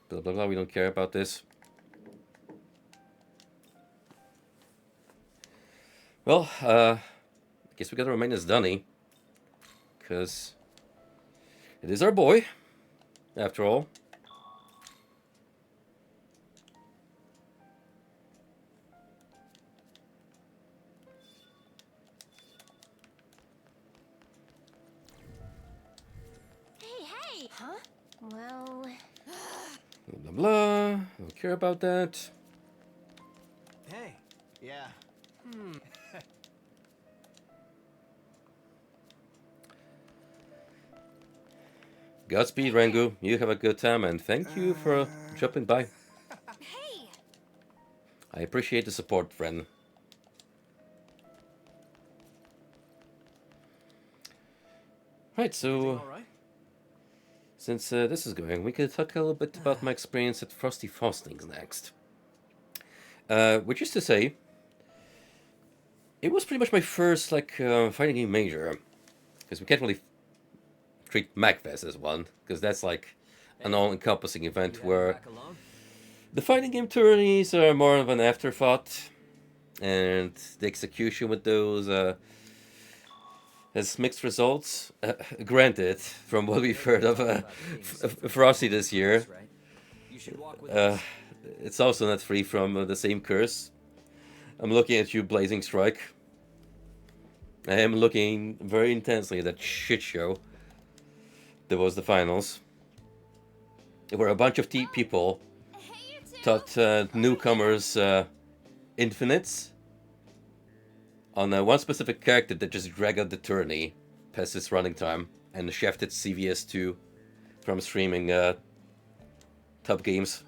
Blah blah blah, we don't care about this. Well, I guess we gotta remain as Dunny. Because it is our boy, after all. Hey! Huh? Well... Blah blah blah. Don't care about that. Hey. Yeah. Godspeed, Rangu. You have a good time, and thank you for dropping by. Hey! I appreciate the support, friend. Right, so All right. since this is going, we could talk a little bit about my experience at Frosty Faustings next. Which is to say, it was pretty much my first fighting game major, because we can't really treat MagFest as one, because that's like an all-encompassing event where the fighting game tourneys are more of an afterthought, and the execution with those has mixed results. Granted, from what we've heard of Frosty this year, it's also not free from the same curse. I'm looking at you, Blazing Strike. I am looking very intensely at that shit show that was the finals, where a bunch of people taught newcomers infinites on one specific character that just dragged out the tourney past its running time and shafted CVS2 from streaming top games.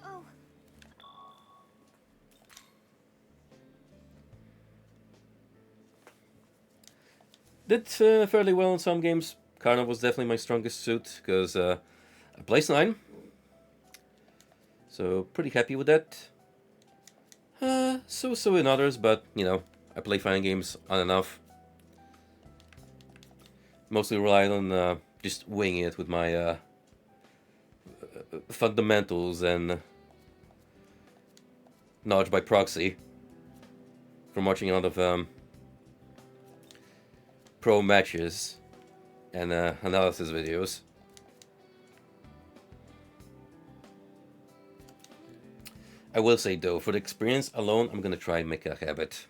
Did fairly well in some games. Karna was definitely my strongest suit, because I placed 9. So, pretty happy with that. So in others, but, you know, I play fighting games on and off. Mostly relied on just winging it with my fundamentals and knowledge by proxy from watching a lot of pro matches and analysis videos. I will say though, for the experience alone, I'm gonna try and make a habit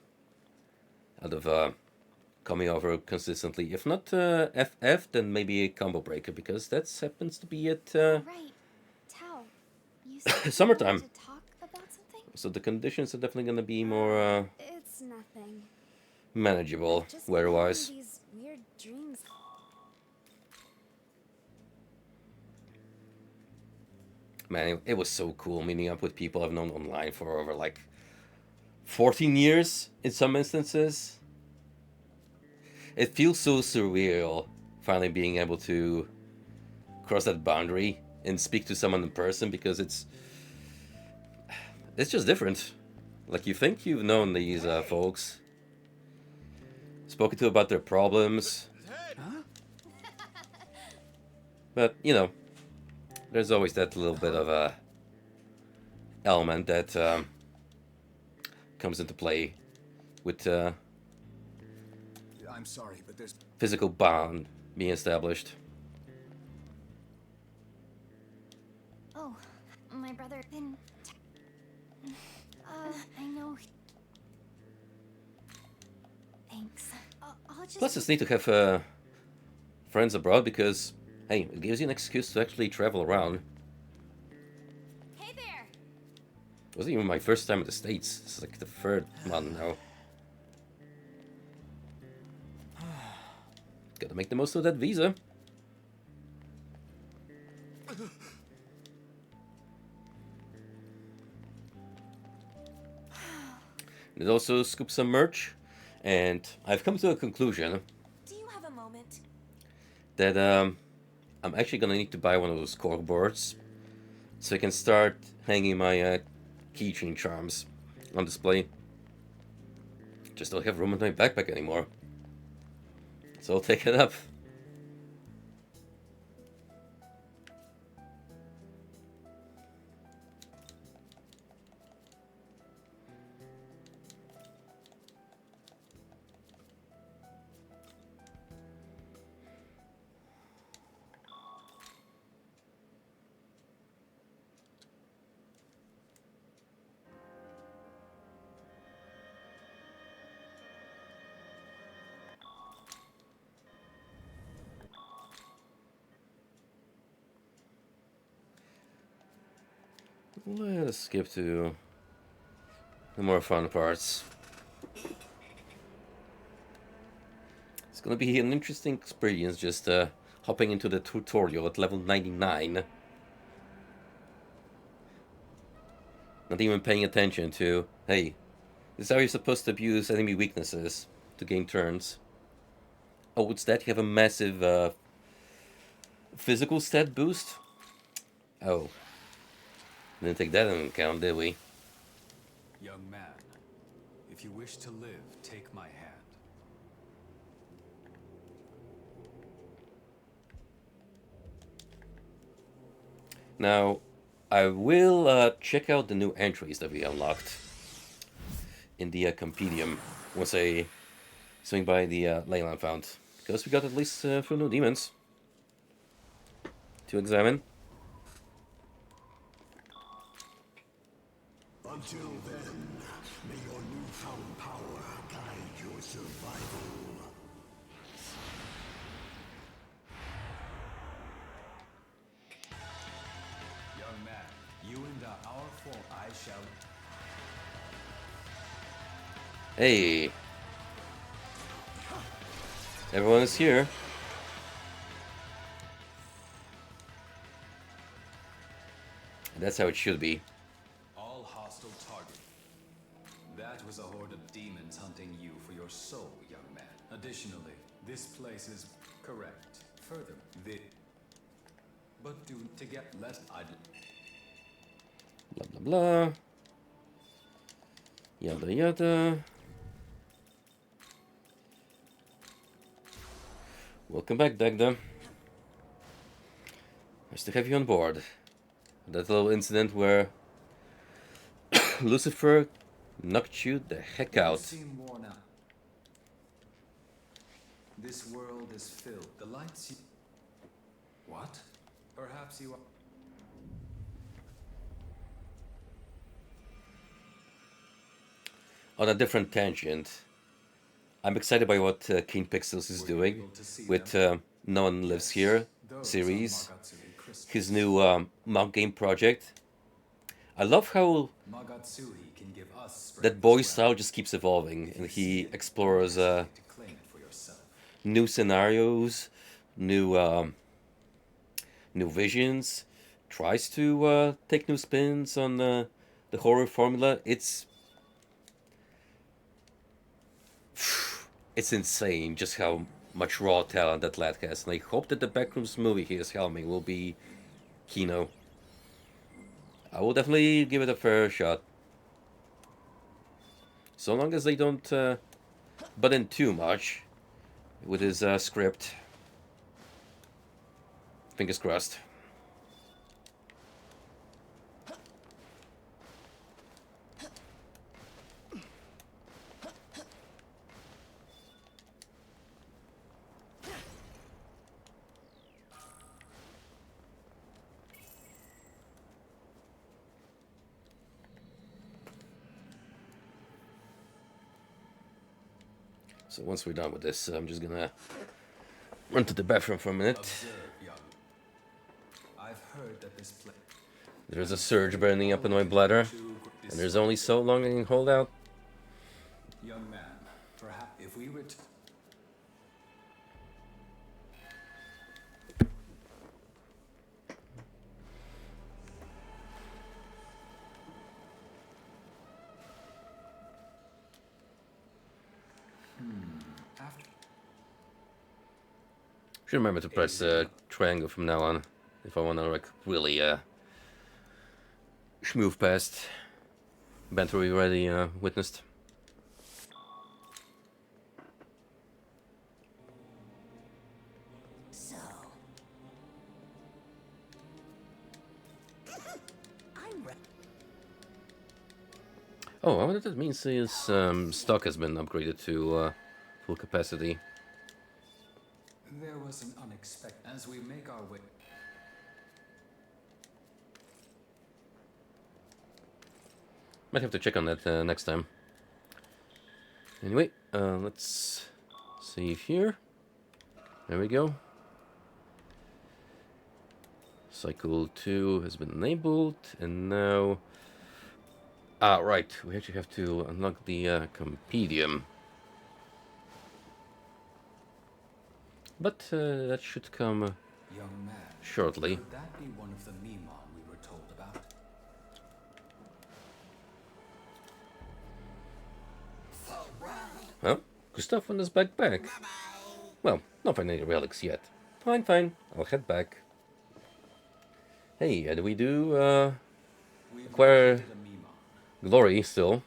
out of coming over consistently. If not FF, then maybe a combo breaker, because that happens to be at Right. Tao, you said summertime. you wanted to talk about something? So the conditions are definitely gonna be more It's nothing. manageable Just weather-wise. having these weird dreams. Man, it was so cool meeting up with people I've known online for over like 14 years in some instances. It feels so surreal finally being able to cross that boundary and speak to someone in person, because it's just different. Like, you think you've known these folks, spoken to about their problems, but you know, there's always that little bit of a element that comes into play with I'm sorry, but there's physical bond being established. Oh, my brother. Then. I know. Thanks. I'll just. Plus, it's neat to have friends abroad, because hey, it gives you an excuse to actually travel around. Hey there. It wasn't even my first time in the States. It's like the third one now. Gotta make the most of that visa. It also scoops some merch, and I've come to a conclusion Do you have a moment? that I'm actually gonna need to buy one of those cork boards so I can start hanging my keychain charms on display. Just don't have room in my backpack anymore, so I'll take it up. Let's skip to the more fun parts. It's gonna be an interesting experience just hopping into the tutorial at level 99. Not even paying attention to, hey, this is how you're supposed to abuse enemy weaknesses to gain turns. Oh, what's that? You have a massive physical stat boost? Oh. Didn't take that into account, did we? Young man, if you wish to live, take my hand. Now, I will check out the new entries that we unlocked in the compendium once I swing by the Leyland Fount, because we got at least a few new demons to examine. Until then, may your newfound power guide your survival. Young man, you and our form, I shall... Hey! Everyone is here. That's how it should be. All hostile target. That was a horde of demons hunting you for your soul, young man. Additionally, this place is correct. Further, but to get less idle. Blah blah blah. Yada yada. Welcome back, Dagda. Nice to have you on board. That little incident where Lucifer knocked you the heck out. You seem worn out. This world is filled. The lights you... What? Perhaps you are... On a different tangent, I'm excited by what King Pixels is doing with No One Lives Here series, his new mount game project. I love how that boy style just keeps evolving, and he explores new scenarios, new visions, tries to take new spins on the horror formula. It's insane just how much raw talent that lad has, and I hope that the Backrooms movie he is helming will be Kino. I will definitely give it a fair shot. So long as they don't butt in too much with his script. Fingers crossed. So once we're done with this, I'm just gonna run to the bathroom for a minute. I've heard that this place... There's a surge burning up in my bladder, and there's only so long I can hold out. Young man, perhaps if we return... Should remember to press triangle from now on if I want to like really schmooth past banter we already witnessed. So, I'm ready. Oh, what that means is stock has been upgraded to full capacity. There was an unexpected. As we make our way. Might have to check on that next time. Anyway, let's save here. There we go. Cycle 2 has been enabled, and now... Ah, right, we actually have to unlock the compendium. But that should come Young man, shortly. could that be one of the Memon we were told about? Well, Gustav wants us back. Well, not finding any relics yet. Fine, I'll head back. Hey, do we do acquire located a Memon. glory still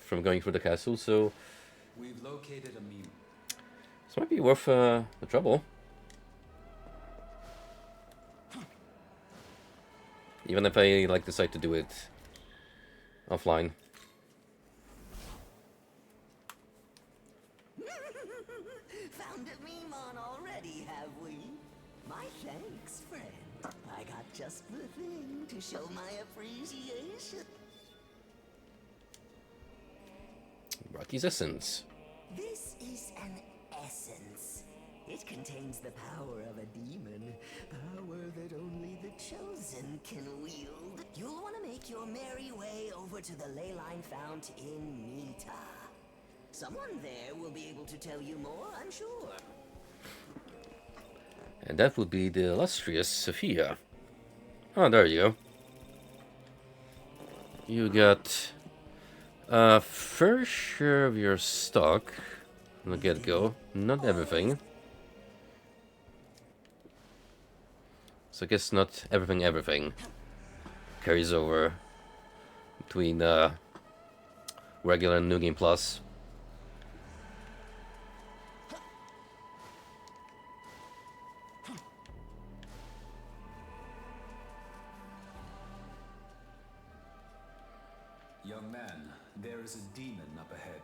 from going through the castle, so We've located a Memon. this might be worth the trouble. Even if I like decide to do it offline. Found a Memon already, have we? My thanks, friend. I got just the thing to show my appreciation. Rocky's Essence. This is an essence. It contains the power of a demon, power that only the chosen can wield. You'll want to make your merry way over to the ley line fount in Nita. Someone there will be able to tell you more, I'm sure. And that would be the illustrious Sophia. Oh, there you go. You got a fair share of your stock from the get-go. Not everything. So I guess not everything carries over between regular and New Game Plus. Young man, there is a demon up ahead.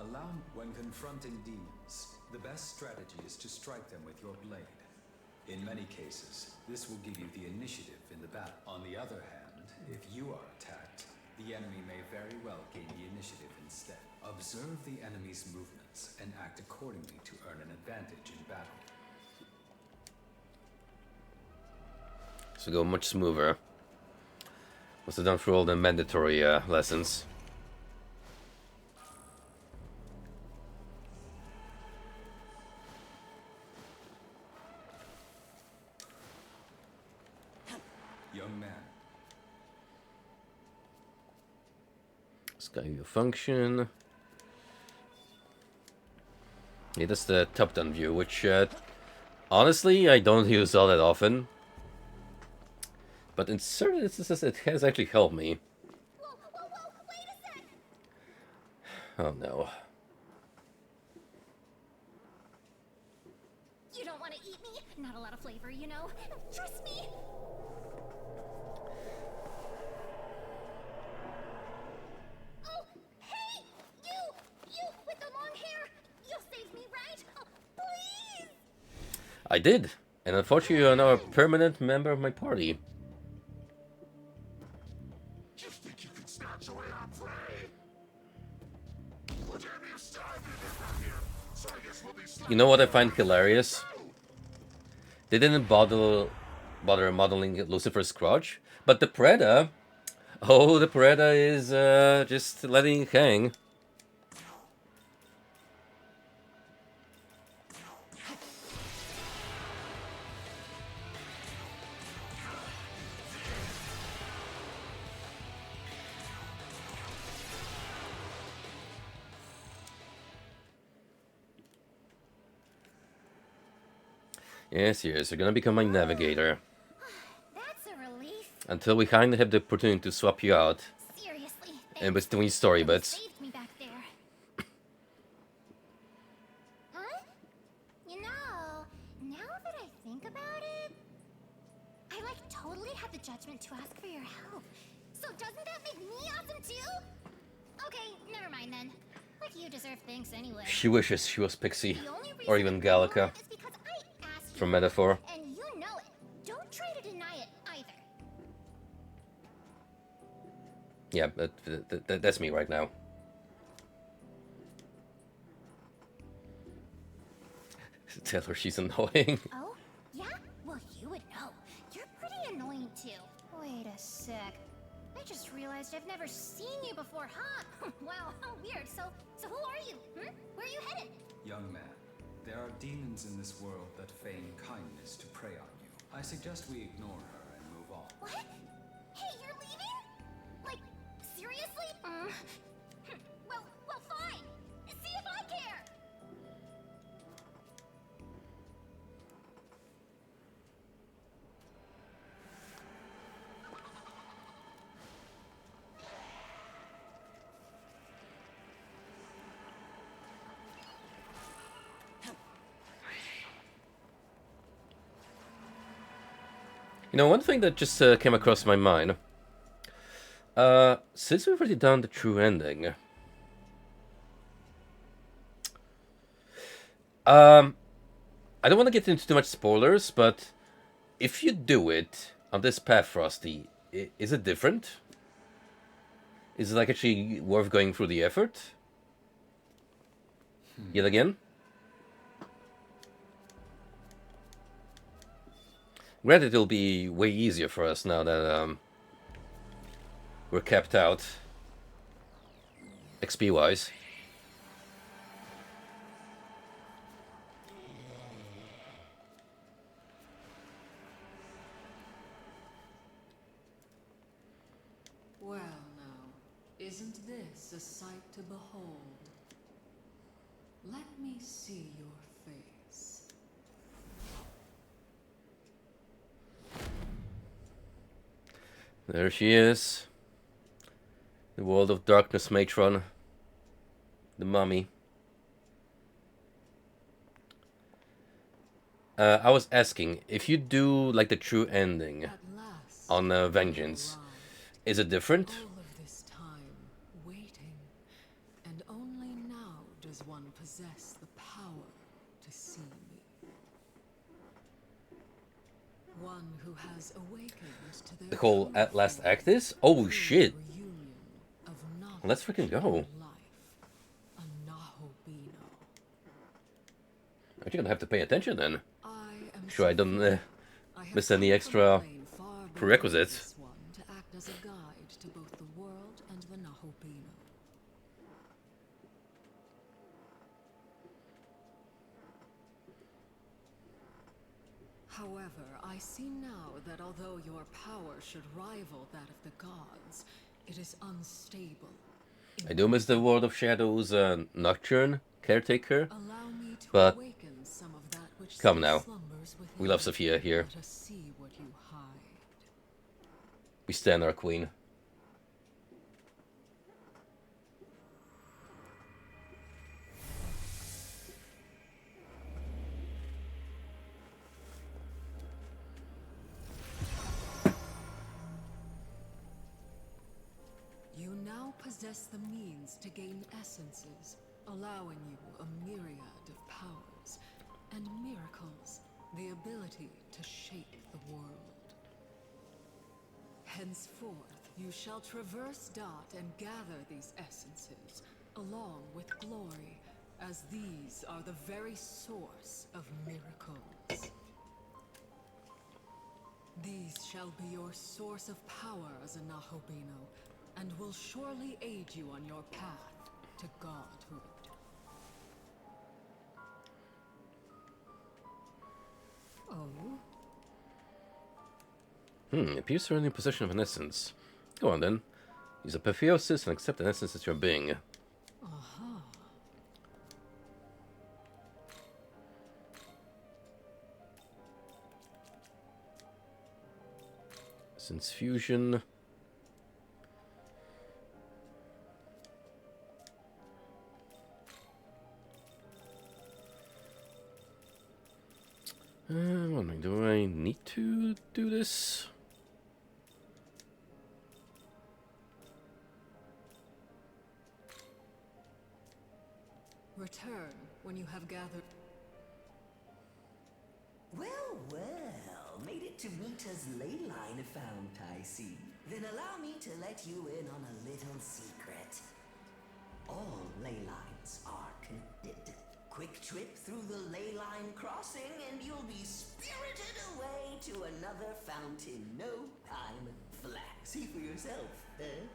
Allow me, when confronting demons, the best strategy is to strike them with your blade. In many cases, this will give you the initiative in the battle. On the other hand, if you are attacked, the enemy may very well gain the initiative instead. Observe the enemy's movements and act accordingly to earn an advantage in battle. So go much smoother. Must have done through all the mandatory lessons. Young man, Skyview function. Yeah, that's the top-down view, which honestly I don't use all that often. But in certain instances it has actually helped me. Whoa, wait a sec! Oh no. You don't want to eat me? Not a lot of flavor, you know? Trust me! Oh, hey! You with the long hair! You'll save me, right? Oh, please! I did, and unfortunately you are now a permanent member of my party. Just think you can snatch away our prey? What have you started from here? So I guess we'll be You know what I find hilarious? They didn't bother modeling Lucifer's crotch, but the Preda, oh, the Preda is just letting it hang. Yes, yes, you're gonna become my navigator. That's a relief. Until we kinda have the opportunity to swap you out. Seriously, And thanks. between story Really bits. saved me back there. Huh? You know, now that I think about it, I like totally had the judgment to ask for your help. So doesn't that make me awesome too? Okay, never mind then. Like you deserve thanks anyway. She wishes she was Pixie. The only Or reason even I know Gallica. it is because I asked From you, Metaphor. and you know it. Don't try to deny it either. Yeah, that's me right now. Tell her she's annoying. Oh? Yeah? Well, you would know. You're pretty annoying too. Wait a sec. I just realized I've never seen you before, huh? Wow, how weird. So who are you? Where are you headed? Young man, there are demons in this world that feign kindness to prey on you. I suggest we ignore her and move on. What? Hey, you're leaving? Like, seriously? Well, fine. See if I care. You know, one thing that just came across my mind. Since we've already done the true ending. I don't want to get into too much spoilers, but if you do it on this path, Frosty, is it different? Is it like actually worth going through the effort? Yet again? Granted, it'll be way easier for us now that we're capped out XP-wise. Well now, isn't this a sight to behold? Let me see your face. There she is. The World of Darkness matron. The mummy. I was asking, if you do like the true ending on Vengeance, is it different? All of this time, waiting, and only now does one possess the power to see me. One who has awakened to their The whole at last act is? Oh shit! Let's freaking go. You're gonna have to pay attention then. Sure, I don't miss any extra prerequisites. To act as a guide to both the world and the Nahobino. However, I see now that although your power should rival that of the gods, it is unstable. I do miss the World of Shadows Nocturne caretaker, Allow me to but awaken some of that which come still now. slumbers within We love you. Sophia here. Let us see what you hide. We stand our queen. You now possess the means to gain essences, allowing you a myriad of powers and miracles, the ability to shape the world. Henceforth, you shall traverse Dot and gather these essences, along with glory, as these are the very source of miracles. These shall be your source of power as a Nahobino, and will surely aid you on your path to godhood. Oh? Appears to are in possession of an essence. Go on then. Use apotheosis and accept an essence as your being. Aha. Since fusion. I'm wondering, do I need to do this? Return when you have gathered. Well, well, made it to Mita's ley line fount, I see. Then allow me to let you in on a little secret. All ley lines are connected. Quick trip through the ley line crossing and you'll be spirited away to another fount in no time flat. See for yourself, eh?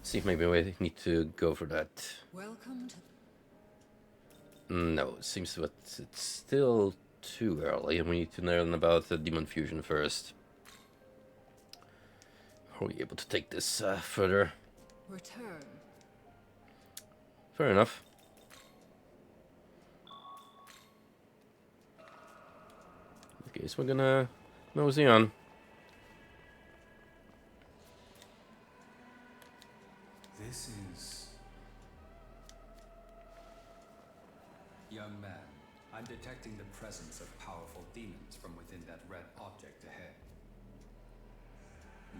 See if maybe we need to go for that. Welcome to. No, it seems that it's still too early, and we need to learn about the demon fusion first. Are we able to take this further? Return. Fair enough. Okay, so we're gonna mosey on. This is... Young man, I'm detecting the presence of powerful demons from within that red object ahead.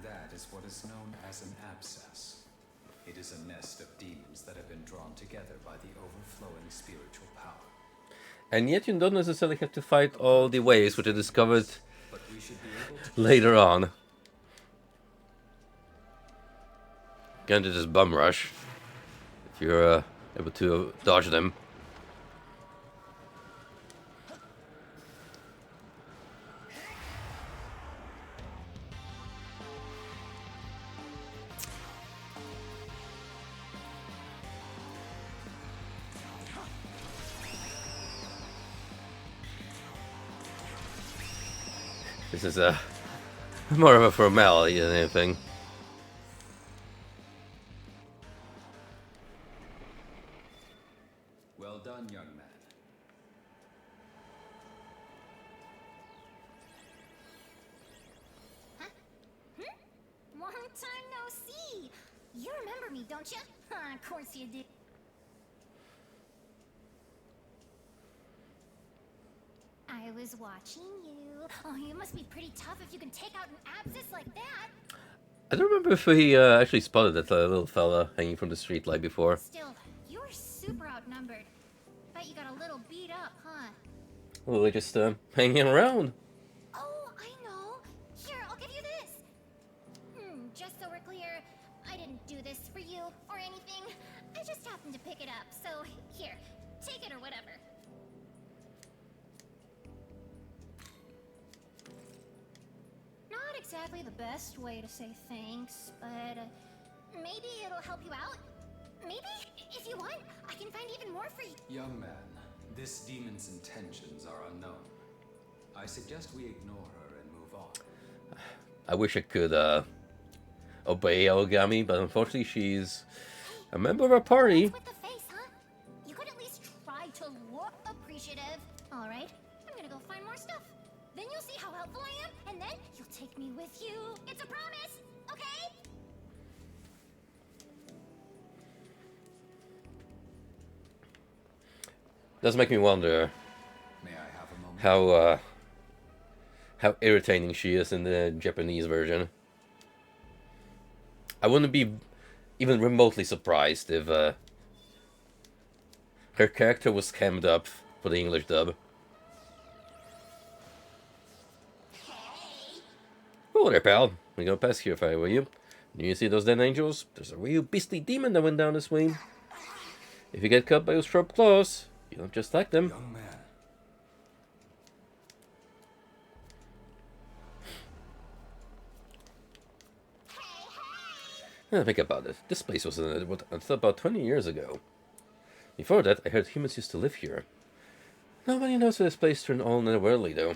That is what is known as an abscess. It is a nest of demons that have been drawn together by the overflowing spiritual power. And yet you don't necessarily have to fight all the ways, which I discovered later on. Can't just bum rush if you're able to dodge them. This is more of a formality than anything. Well done, young man. Huh? Long time no see. You remember me, don't you? Of course you do. I was watching you. Oh, you must be pretty tough if you can take out an abscess like that. I don't remember if he actually spotted that little fella hanging from the streetlight before. Still, you were super outnumbered. Bet you got a little beat up, huh? Well, we're just hanging around. Oh, I know. Here, I'll give you this. Just so we're clear, I didn't do this for you or anything. I just happened to pick it up, so here, take it or whatever. Not exactly the best way to say thanks, but maybe it'll help you out. Maybe, if you want, I can find even more for you. Young man, this demon's intentions are unknown. I suggest we ignore her and move on. I wish I could obey Megami, but unfortunately she's a member of our party. With the face, huh? You could at least try to look appreciative. All right, I'm gonna go find more stuff. Then you'll see how helpful I am, and then you'll take me with you. It's a promise, okay? Does make me wonder May I have a moment? how irritating she is in the Japanese version. I wouldn't be even remotely surprised if her character was cammed up for the English dub. Oh there, pal. We go past here if I were you. Do you see those dead angels? There's a real beastly demon that went down this way. If you get caught by those sharp claws, you don't just like them. Young man. Think about it. This place was until about 20 years ago. Before that, I heard humans used to live here. Nobody knows how this place turned all netherworldly, though.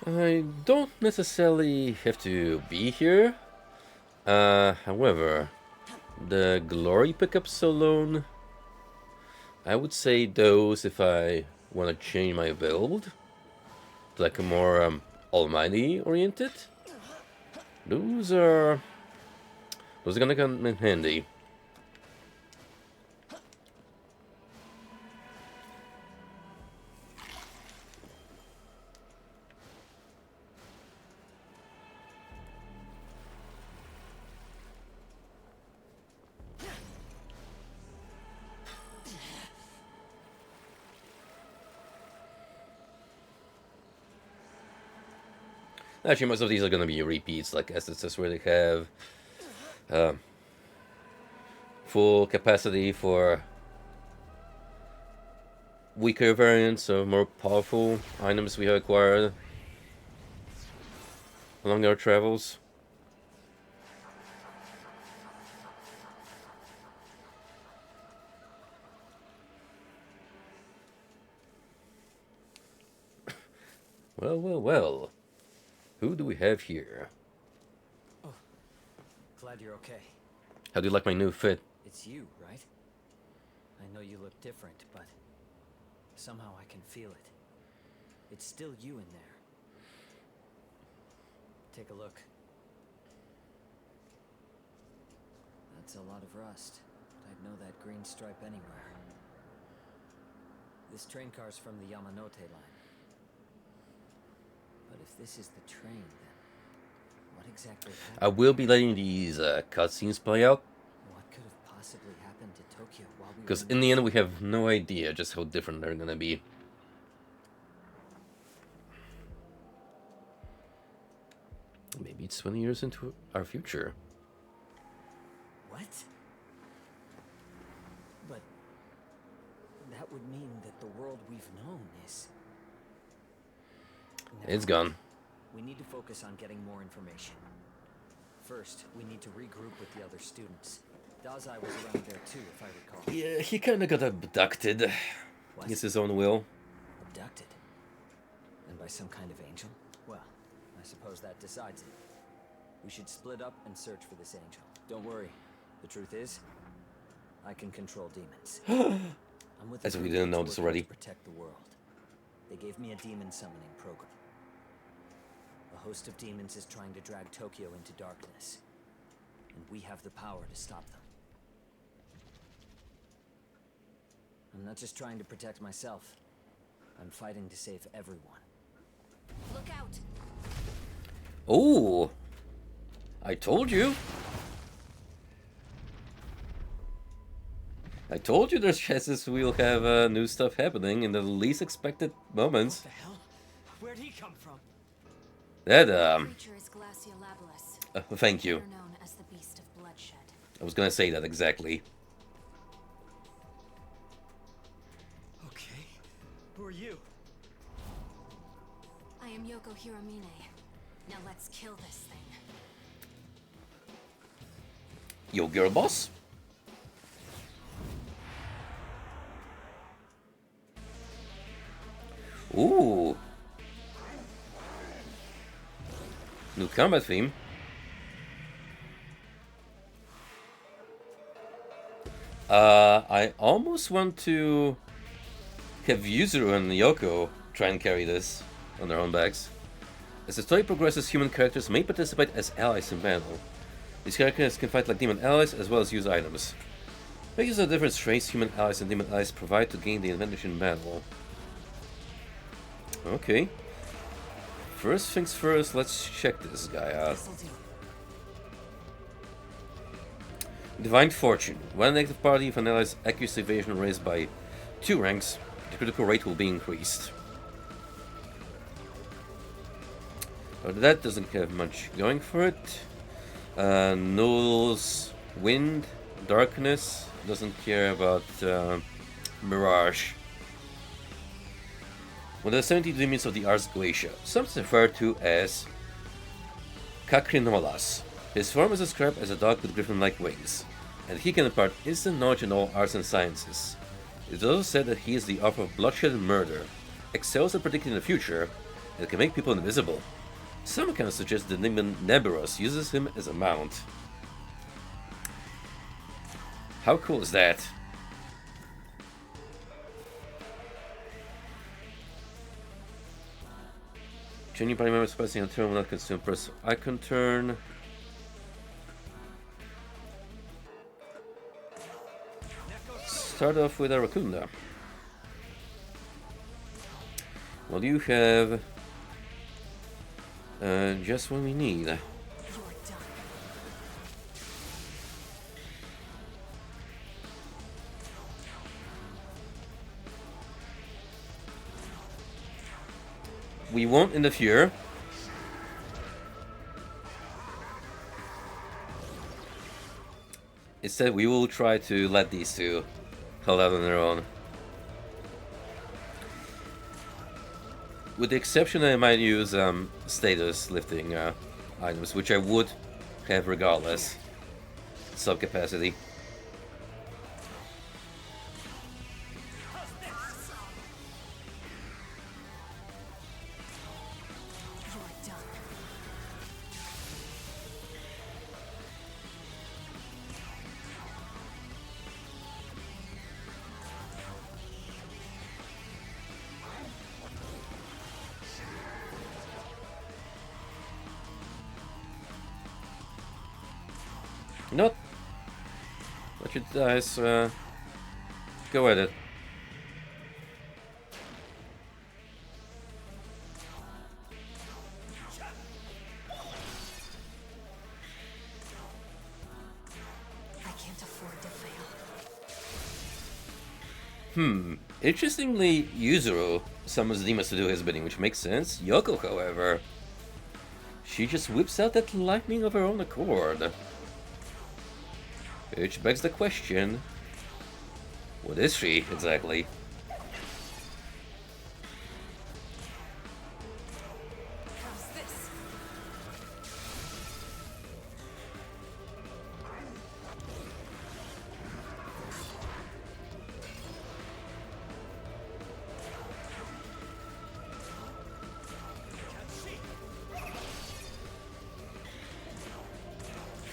I don't necessarily have to be here. However, the glory pickups alone, I would say those if I want to change my build to like a more almighty oriented. Those are gonna come in handy. Actually, most of these are gonna be repeats, like SSS where they have full capacity for weaker variants of more powerful items we have acquired along our travels. Well, well, well. Who do we have here? Oh, glad you're okay. How do you like my new fit? It's you, right? I know you look different, but somehow I can feel it. It's still you in there. Take a look. That's a lot of rust. I'd know that green stripe anywhere. This train car's from the Yamanote line. But if this is the train, then what exactly happened? I will be letting these cutscenes play out. What could have possibly happened to Tokyo while we Because were in the end, we have no idea just how different they're gonna be. Maybe it's 20 years into our future. What? But that would mean that the world we've known is... It's gone. We need to focus on getting more information. First, we need to regroup with the other students. Dazai was around there too, if I recall. Yeah, he kind of got abducted. Against his own will. Abducted? And by some kind of angel? Well, I suppose that decides it. We should split up and search for this angel. Don't worry. The truth is, I can control demons. I'm with As if we didn't know this already. to protect the world. They gave me a demon summoning program. A host of demons is trying to drag Tokyo into darkness. And we have the power to stop them. I'm not just trying to protect myself. I'm fighting to save everyone. Look out! Oh! I told you! I told you there's chances we'll have new stuff happening in the least expected moments. What the hell? Where'd he come from? That, Creature is Glaciolabulus, thank you. better known as the Beast of Bloodshed. I was gonna say that exactly. Okay. Who are you? I am Yoko Hiramine. Now let's kill this thing. Yo, girl boss? Ooh. New combat theme. I almost want to have Yuzuru and Yoko try and carry this on their own backs. As the story progresses, human characters may participate as allies in battle. These characters can fight like demon allies as well as use items. Make use of the different strengths human allies and demon allies provide to gain the advantage in battle. Okay. First things first, let's check this guy out. Divine Fortune. When an active party of an ally's accuracy evasion raised by 2 ranks, the critical rate will be increased. But that doesn't have much going for it. Null's Wind, Darkness, doesn't care about Mirage. One of the 70 demons of the Ars Goetia, some refer to as Kakrinolas. His form is described as a dog with griffin-like wings, and he can impart instant knowledge in all arts and sciences. It is also said that he is the author of bloodshed and murder, excels at predicting the future, It can make people invisible. Some accounts suggest the demon Neberos uses him as a mount. How cool is that? Changing party members passing on turn will not consume press icon turn. Start off with Arakunda. Well, you have just what we need. We won't interfere. Instead, we will try to let these two hold out on their own. With the exception that I might use status lifting items, which I would have regardless. Subcapacity. Not. Let you guys go at it. I can't afford to fail. Interestingly, Yuzuru summons demons to do his bidding, which makes sense. Yoko, however, she just whips out that lightning of her own accord. Which begs the question, what is she exactly? How's this?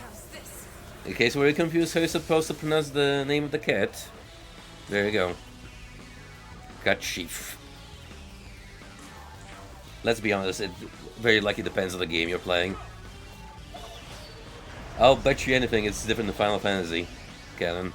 How's this? In case we're confused how you're supposed to pronounce the name of the cat, there you go. Cat Chief. Let's be honest, it very likely depends on the game you're playing. I'll bet you anything it's different than Final Fantasy canon.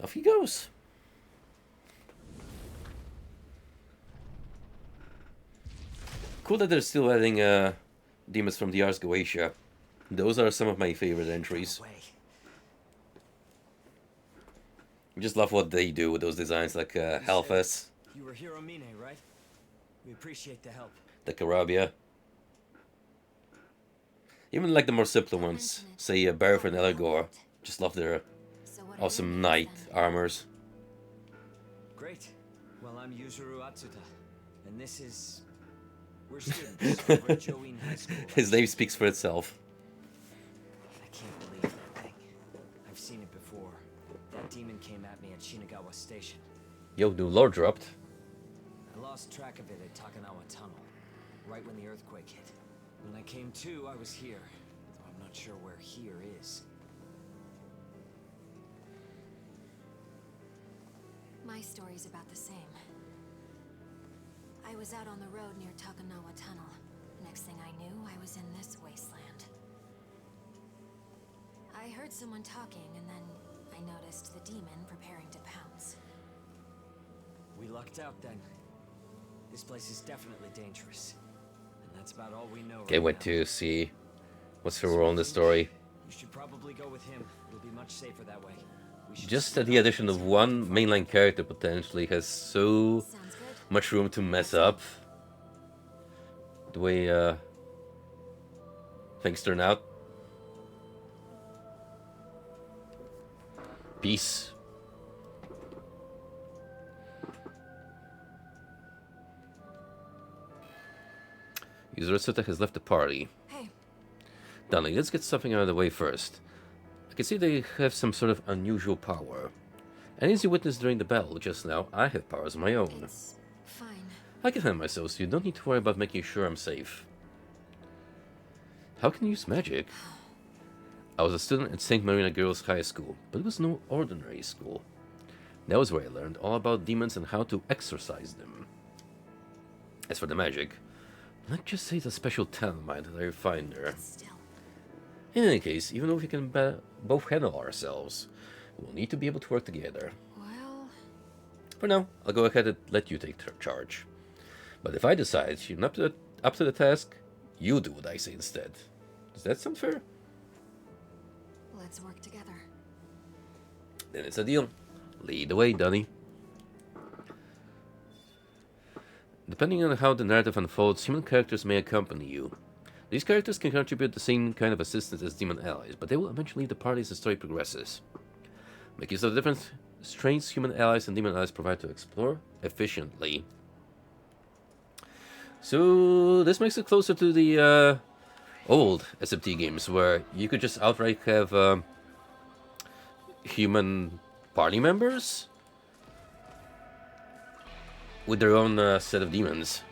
Off he goes. Cool that they're still adding demons from the Ars Goetia. Those are some of my favorite entries. I just love what they do with those designs, like Hellfest, You were Hiro Mine, right? We appreciate the help. the Karabia. Even like the more simple ones, say Barif and Eligor. Just love their awesome knight armors. Great. Well, I'm Yuzuru Atsuta, and this is... We're students over at Join High School. His name speaks for itself. I can't believe that thing. I've seen it before. That demon came at me at Shinagawa Station. Yo, new lore dropped. I lost track of it at Takanawa Tunnel, right when the earthquake hit. When I came to, I was here, though I'm not sure where here is. My story's about the same. I was out on the road near Takanawa Tunnel. Next thing I knew, I was in this wasteland. I heard someone talking, and then I noticed the demon preparing to pounce. We lucked out then. This place is definitely dangerous. And that's about all we know. Can't wait to see what's her role in the story. You should probably go with him. It'll be much safer that way. Just that the addition of one mainline character potentially has so much room to mess up the way things turn out. Peace. User Sutta has left the party. Hey. Danny, let's get something out of the way first. I can see they have some sort of unusual power. And as you witnessed during the battle just now, I have powers of my own. It's fine. I can handle myself, so you don't need to worry about making sure I'm safe. How can you use magic? I was a student at St. Marina Girls High School, but it was no ordinary school. That was where I learned all about demons and how to exorcise them. As for the magic, let's just say it's a special talent of mine that I refined there. In any case, even though we can both handle ourselves, we'll need to be able to work together. Well... For now, I'll go ahead and let you take charge. But if I decide you're not up to the task, you do what I say instead. Does that sound fair? Let's work together. Then it's a deal. Lead the way, Dunny. Depending on how the narrative unfolds, human characters may accompany you. These characters can contribute the same kind of assistance as demon allies, but they will eventually leave the party as the story progresses. Make use of the different strengths human allies and demon allies provide to explore efficiently. So this makes it closer to the old SFT games, where you could just outright have human party members with their own set of demons.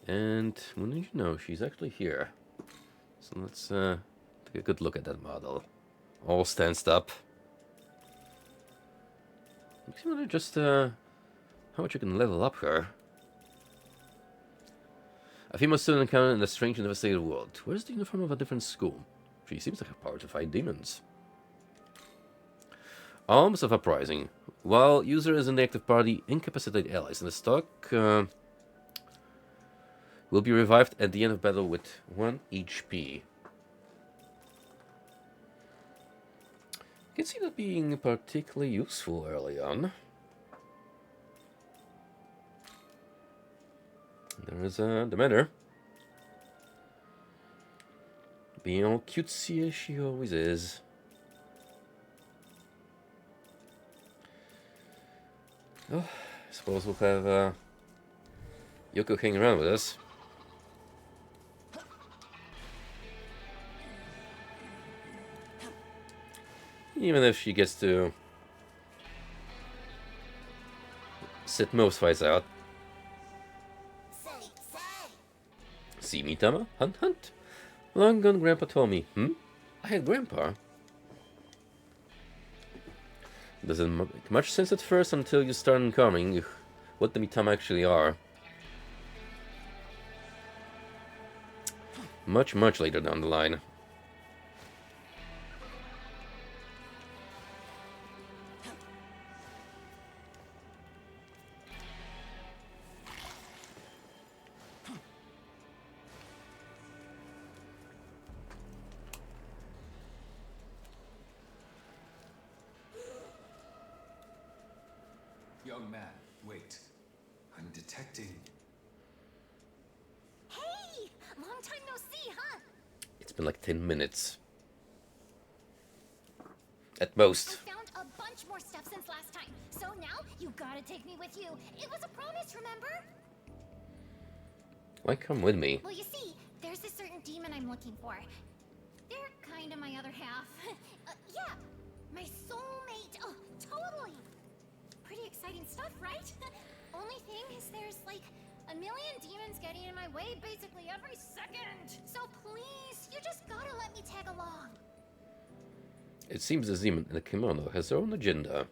And when did you know she's actually here? So let's take a good look at that model. All stanced up. Makes me wonder just how much you can level up her. A female student encountered in a strange and devastated world. Where's the uniform of a different school? She seems to have power to fight demons. Arms of Uprising. While user is in the active party, incapacitate allies in the stock will be revived at the end of battle with 1 HP. I can see that being particularly useful early on. There is the matter. Being all cutesy as she always is. Oh, I suppose we'll have Yoko hang around with us. Even if she gets to sit most fights out. See me, Tama? Hunt, hunt. Long gone Grandpa told me. I had Grandpa. Doesn't make much sense at first until you start uncovering what the Mitama actually are. Much later down the line. Young man, wait. I'm detecting... Hey! Long time no see, huh? It's been like 10 minutes. At most. I found a bunch more stuff since last time. So now, you gotta take me with you. It was a promise, remember? Why come with me? Well, you see, there's a certain demon I'm looking for. They're kind of my other half. Yeah, my soulmate. Oh, totally. Pretty exciting stuff, right? Only thing is there's like a million demons getting in my way basically every second. So please, you just gotta let me tag along. It seems this demon in the kimono has her own agenda.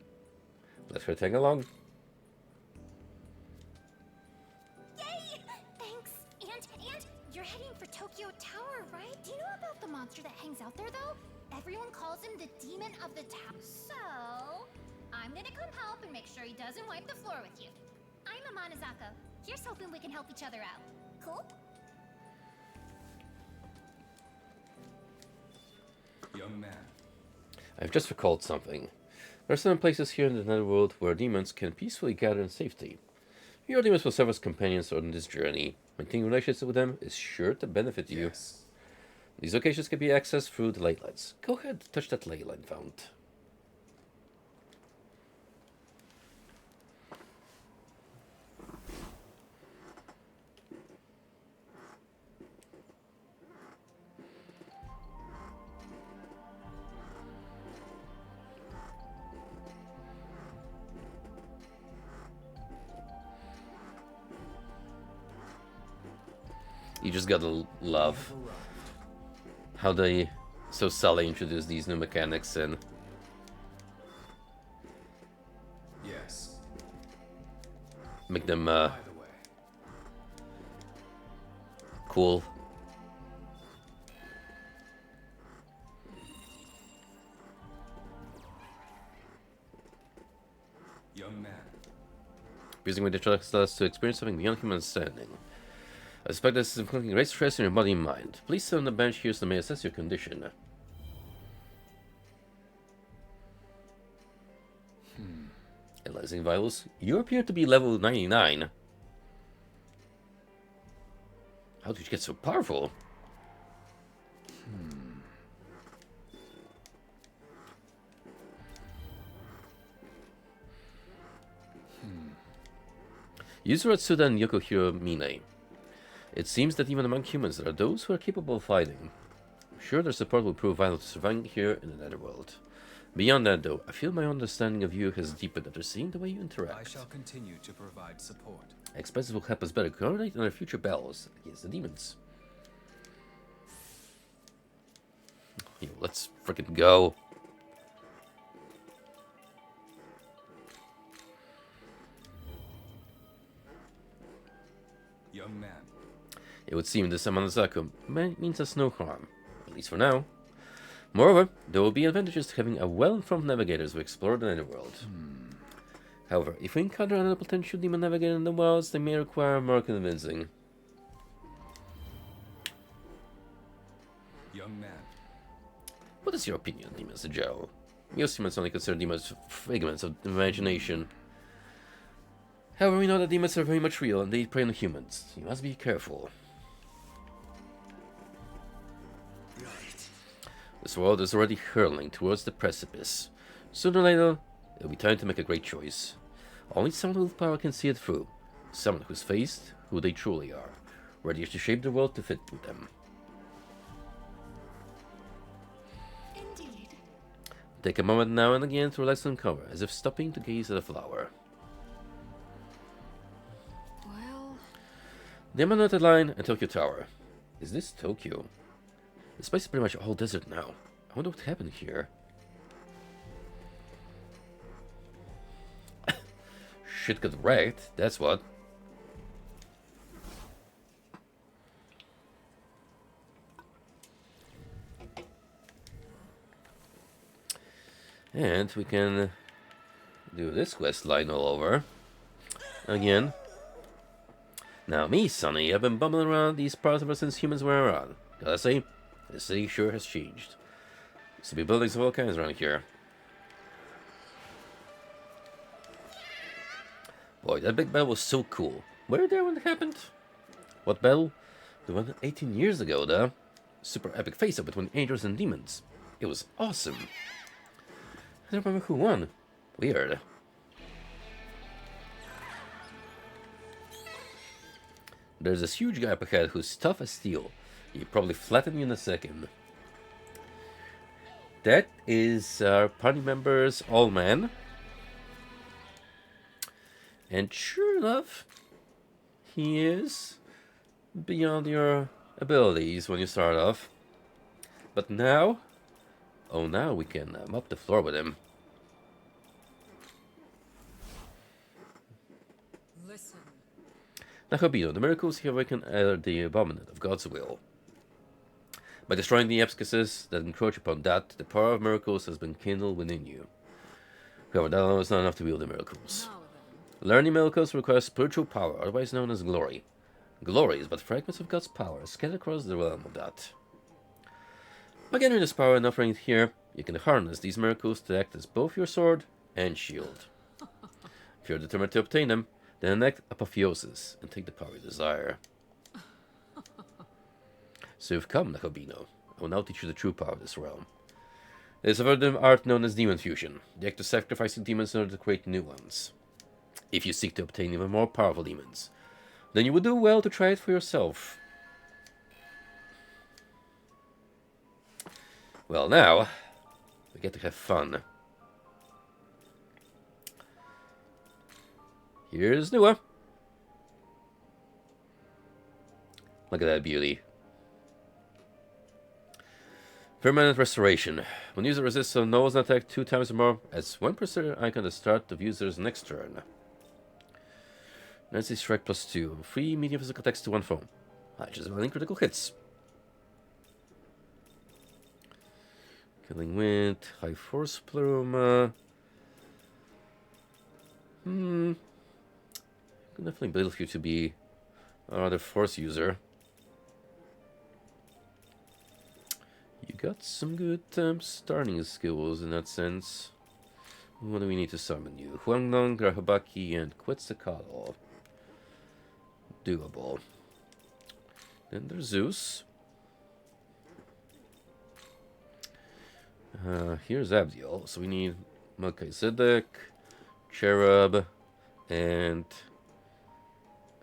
Let her tag along. Yay! Thanks. And you're heading for Tokyo Tower, right? Do you know about the monster that hangs out there, though? Everyone calls him the Demon of the Tower. So, I'm gonna come help and make sure he doesn't wipe the floor with you. I'm Amanazako. Here's hoping we can help each other out. Cool? Young man. I've just recalled something. There are certain places here in the netherworld where demons can peacefully gather in safety. Your demons will serve as companions on this journey. Maintaining relationships with them is sure to benefit you. Yes. These locations can be accessed through the ley lines. Go ahead, touch that ley line found. You just gotta love how they so subtly introduce these new mechanics and Yes. make them By the way, cool. young man, Using the trust us to experience something beyond human understanding. I suspect this is inflicting great stress on your body and mind. Please sit on the bench here so I may assess your condition. Analyzing vitals. You appear to be level 99. How did you get so powerful? User Atsuda and Yokohiro Mine. It seems that even among humans there are those who are capable of fighting. I'm sure their support will prove vital to surviving here in the Netherworld. Beyond that, though, I feel my understanding of you has deepened after seeing the way you interact. I shall continue to provide support. I expect this will help us better coordinate in our future battles against the demons. Yo, let's frickin' go. Young man, It would seem this Amanazaku means us no harm, at least for now. Moreover, there will be advantages to having a well-informed navigator as we explore the Netherworld. However, if we encounter another potential demon navigator in the wilds, they may require more convincing. young man, What is your opinion on demons in general? Most humans only consider demons figments of imagination. However, we know that demons are very much real and they prey on humans. You must be careful. Right. This world is already hurtling towards the precipice. Sooner or later, it'll be time to make a great choice. Only someone with power can see it through. Someone who's faced who they truly are, ready to shape the world to fit with them. Indeed. Take a moment now and again to relax and cover, as if stopping to gaze at a flower. Well, The Yamanote Line and Tokyo Tower. Is this Tokyo? This place is pretty much all desert now. I wonder what happened here. Shit got wrecked, that's what. And we can do this quest line all over again. Now me, Sonny, I've been bumbling around these parts ever since humans were around. Gotta say, the city sure has changed. Used to be buildings of all kinds around here. Boy, that big battle was so cool. Were you there when it happened? What battle? The one 18 years ago, the super epic face-off between angels and demons. It was awesome. I don't remember who won. Weird. There's this huge guy up ahead who's tough as steel. He'll probably flatten you in a second. That is our party member's All Man. And sure enough, he is beyond your abilities when you start off. But now, oh now we can mop the floor with him. listen. Now, Hobino, the miracles here awaken are the abominant of God's will. By destroying the abscesses that encroach upon that, the power of miracles has been kindled within you. However, that alone is not enough to wield the miracles. Now then. Learning miracles requires spiritual power, otherwise known as glory. Glory is but fragments of God's power scattered across the realm of that. By gathering this power and offering it here, you can harness these miracles to act as both your sword and shield. If you're determined to obtain them, then enact apotheosis and take the power you desire. So you've come, Nakobino. I will now teach you the true power of this realm. It is a verdant art known as demon fusion, the act of sacrificing demons in order to create new ones. If you seek to obtain even more powerful demons, then you would do well to try it for yourself. Well, now, we get to have fun. Here's Nua. Look at that beauty. Permanent restoration. When user resists a nose attack 2 times or more, adds 1% icon at the start of user's next turn. Nancy strike +2. 3 medium physical attacks to 1 foe. Just running critical hits. Killing Wind, High Force Plume. Can definitely build you to be another Force user. You got some good starting skills in that sense. What do we need to summon you? Huanglong, Grahabaki, and Quetzalcoatl. Doable. Then there's Zeus. Here's Abdiel. So we need Melchizedek, Cherub, and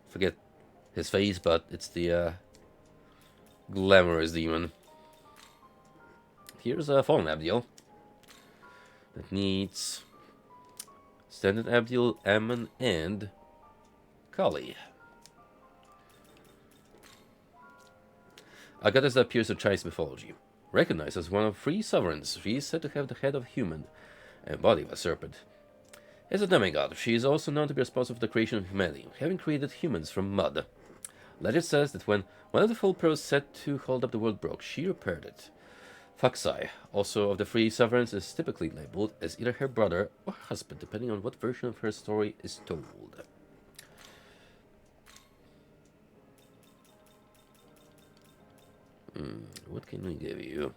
forget his face, but it's the glamorous demon. Here's a fallen Abdiel that needs standard Abdiel, Ammon, and Kali. A goddess that appears in Chinese mythology. Recognized as one of 3 sovereigns, she is said to have the head of a human and body of a serpent. As a demigod, she is also known to be responsible for the creation of humanity, having created humans from mud. Legend says that when one of the full pros set to hold up the world broke, she repaired it. Faxai, also of the 3 sovereigns, is typically labeled as either her brother or husband, depending on what version of her story is told. What can we give you?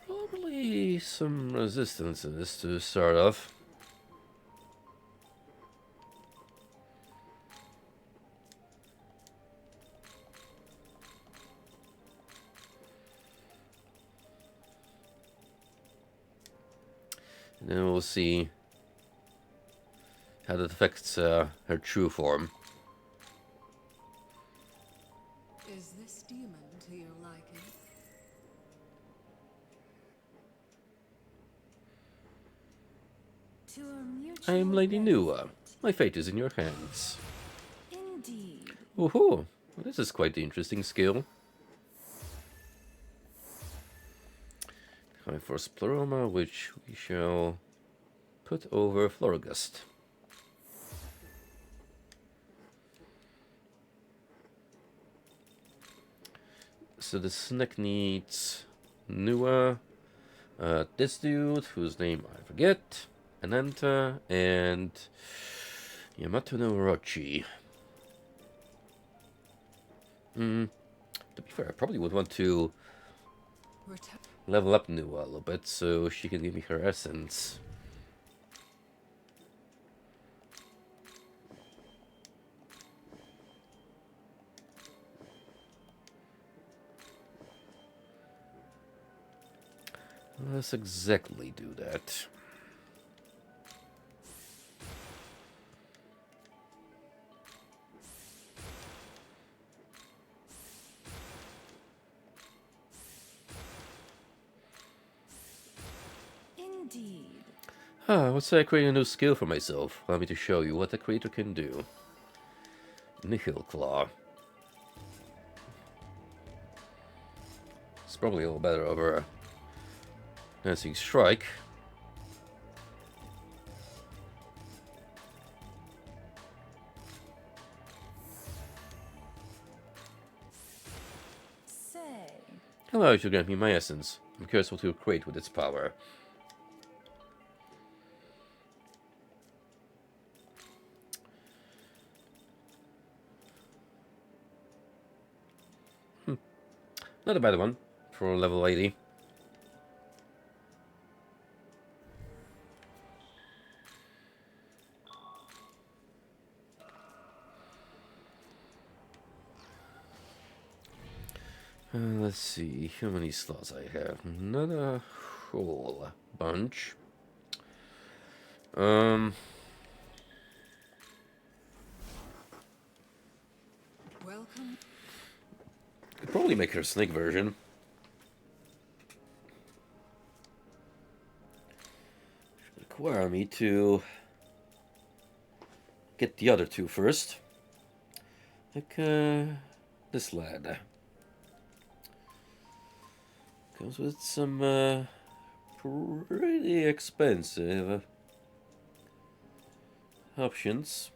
Probably some resistances to start off. And then we'll see how that affects her true form. Is this demon to your liking? To a mutual I am Lady benefit. Nua. My fate is in your hands. Indeed. Woohoo! Well, this is quite the interesting skill. High Force Pleroma, which we shall put over Floragust. So the snack needs Nua, this dude, whose name I forget, Ananta, and Yamato no Orochi. To be fair, I probably would want to level up Nua a little bit so she can give me her essence. Let's exactly do that. Indeed. Let's say I create a new skill for myself. Allow me to show you what the creator can do. Nihil Claw. It's probably a little better over Dancing Strike. Say. Allow you to grant me my essence. I'm curious what you'll create with its power. Not a bad one for level 80. Let's see how many slots I have. Not a whole bunch. Welcome. Could probably make her a snake version. Should require me to get the other two first. Like this lad. Comes with some pretty expensive options.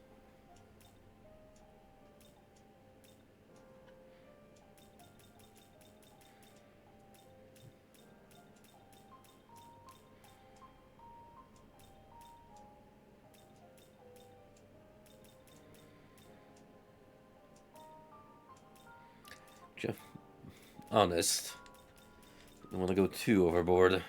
Honest. I don't want to go too overboard.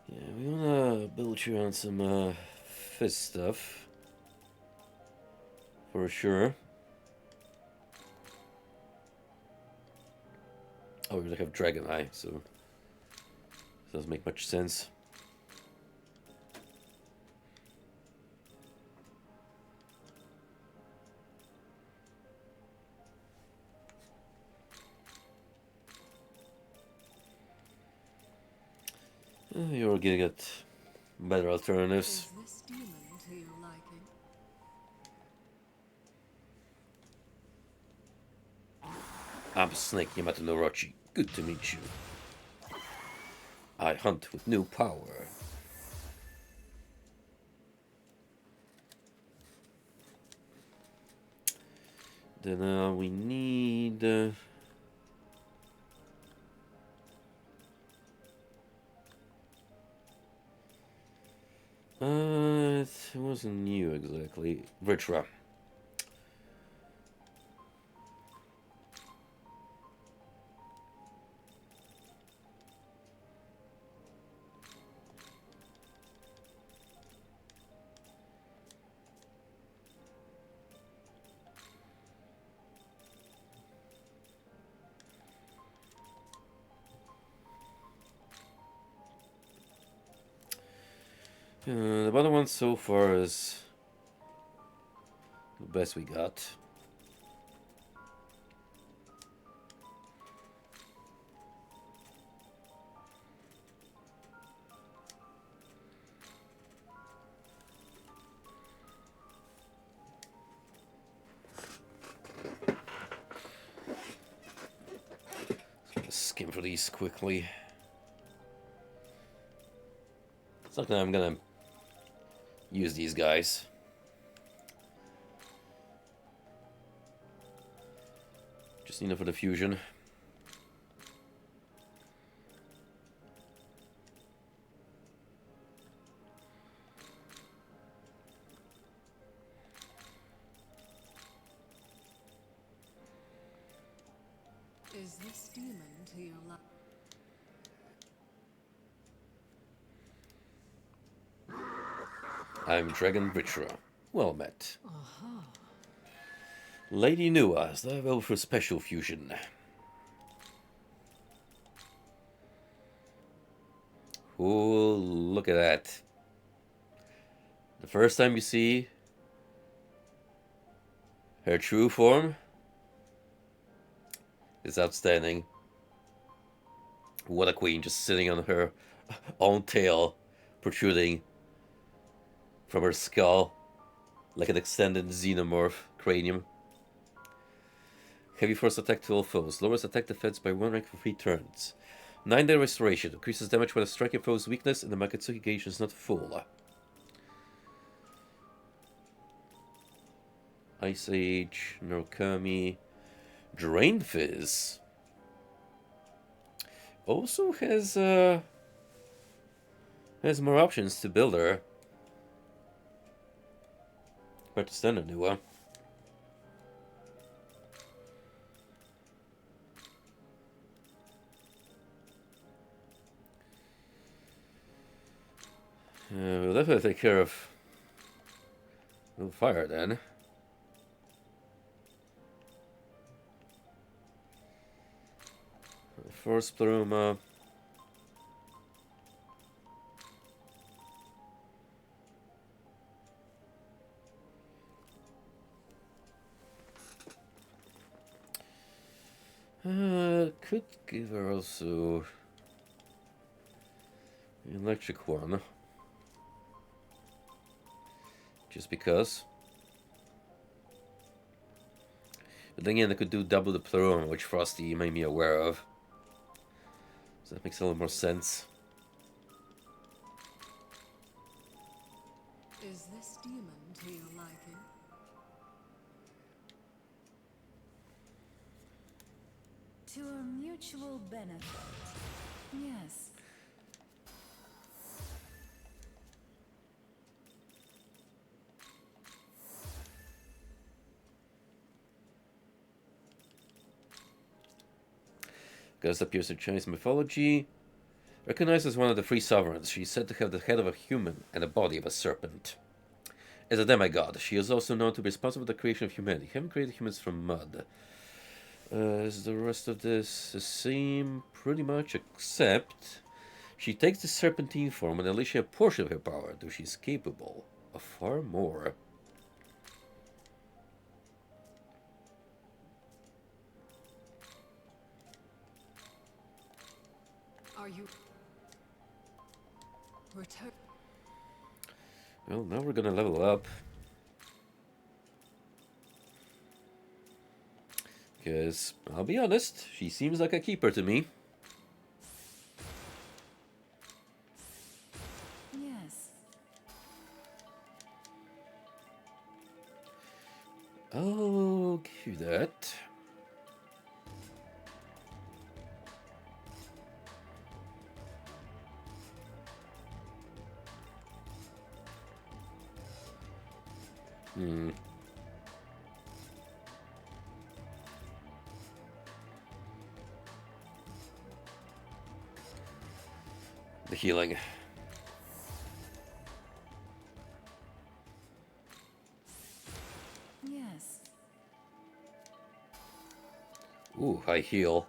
Yeah, we wanna build you on some fist stuff. For sure. Oh, we have Dragon Eye, so it doesn't make much sense. You're getting at better alternatives. Is this demon to your liking? I'm Snake Yamato no Orochi. Good to meet you. I hunt with no power. Then we need... it wasn't new exactly. Vitra. The bottom one so far is the best we got. Skim for these quickly. It's not that I'm gonna use these guys. Just need them for the fusion. Is this demon to your liking? I'm Dragon Vitra. Well met. Lady Nua, is that over for special fusion? Oh, look at that. The first time you see her true form is outstanding. What a queen, just sitting on her own tail, protruding from her skull like an extended xenomorph cranium. Heavy force attack to all foes. Lowers attack defense by 1 rank for 3 turns. 9-day restoration. Increases damage when a striking foe's weakness and the Makatsuki gauge is not full. Ice Age, Narukami, Drain Fizz. Also has more options to build her. Compared to standard Nua. We'll definitely take care of fire then. Force Plume. could give her also an electric one. Just because. But then again, I could do double the Pleroma, which Frosty made me aware of. So that makes a little more sense. Is this demon to your liking? To a mutual benefit. Yes. Goddess appears in Chinese mythology. Recognized as one of the three sovereigns, she is said to have the head of a human and the body of a serpent. As a demigod, she is also known to be responsible for the creation of humanity, having created humans from mud. Is the rest of this the same? Pretty much, except she takes the serpentine form and unleashes a portion of her power, though she is capable of far more. Are you... Return... Well, now we're gonna level up. Because, I'll be honest, she seems like a keeper to me. Yes. I'll give you that. The healing. Yes. Ooh, I heal.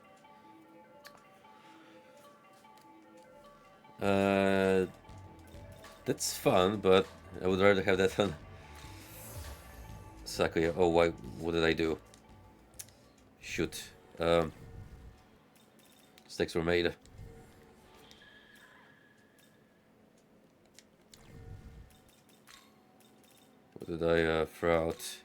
That's fun, but I would rather have that on Sakuya. Oh, why? What did I do? Shoot. Mistakes were made. What did I throw out?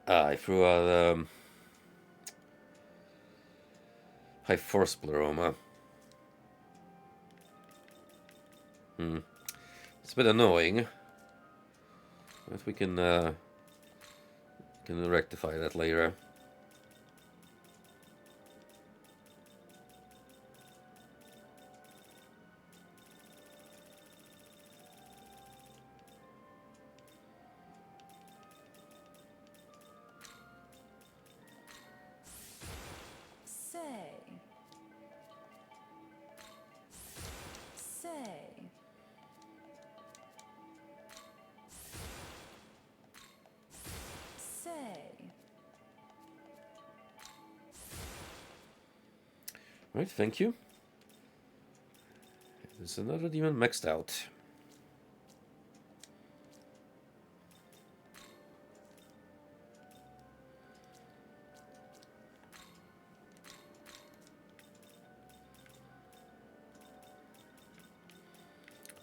I threw out high force Pleroma. It's a bit annoying, but we can rectify that later. Right, thank you. There's another demon maxed out.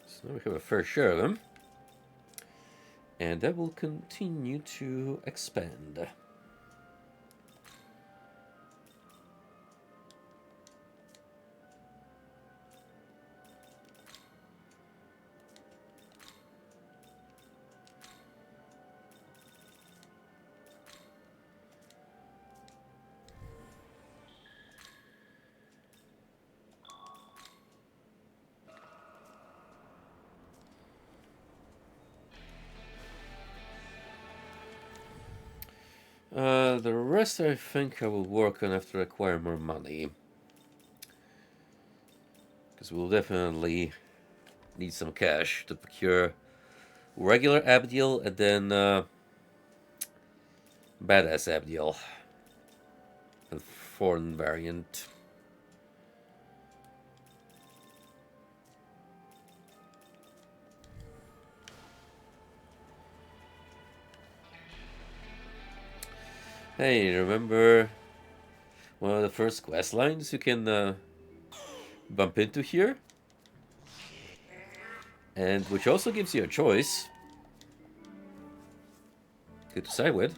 So now we have a fair share of them. And that will continue to expand. The rest I think I will work on after I acquire more money. Because we'll definitely need some cash to procure regular Abdiel and then badass Abdiel. And foreign variant. Hey, remember one of the first quest lines you can bump into here? And which also gives you a choice. Good to decide with.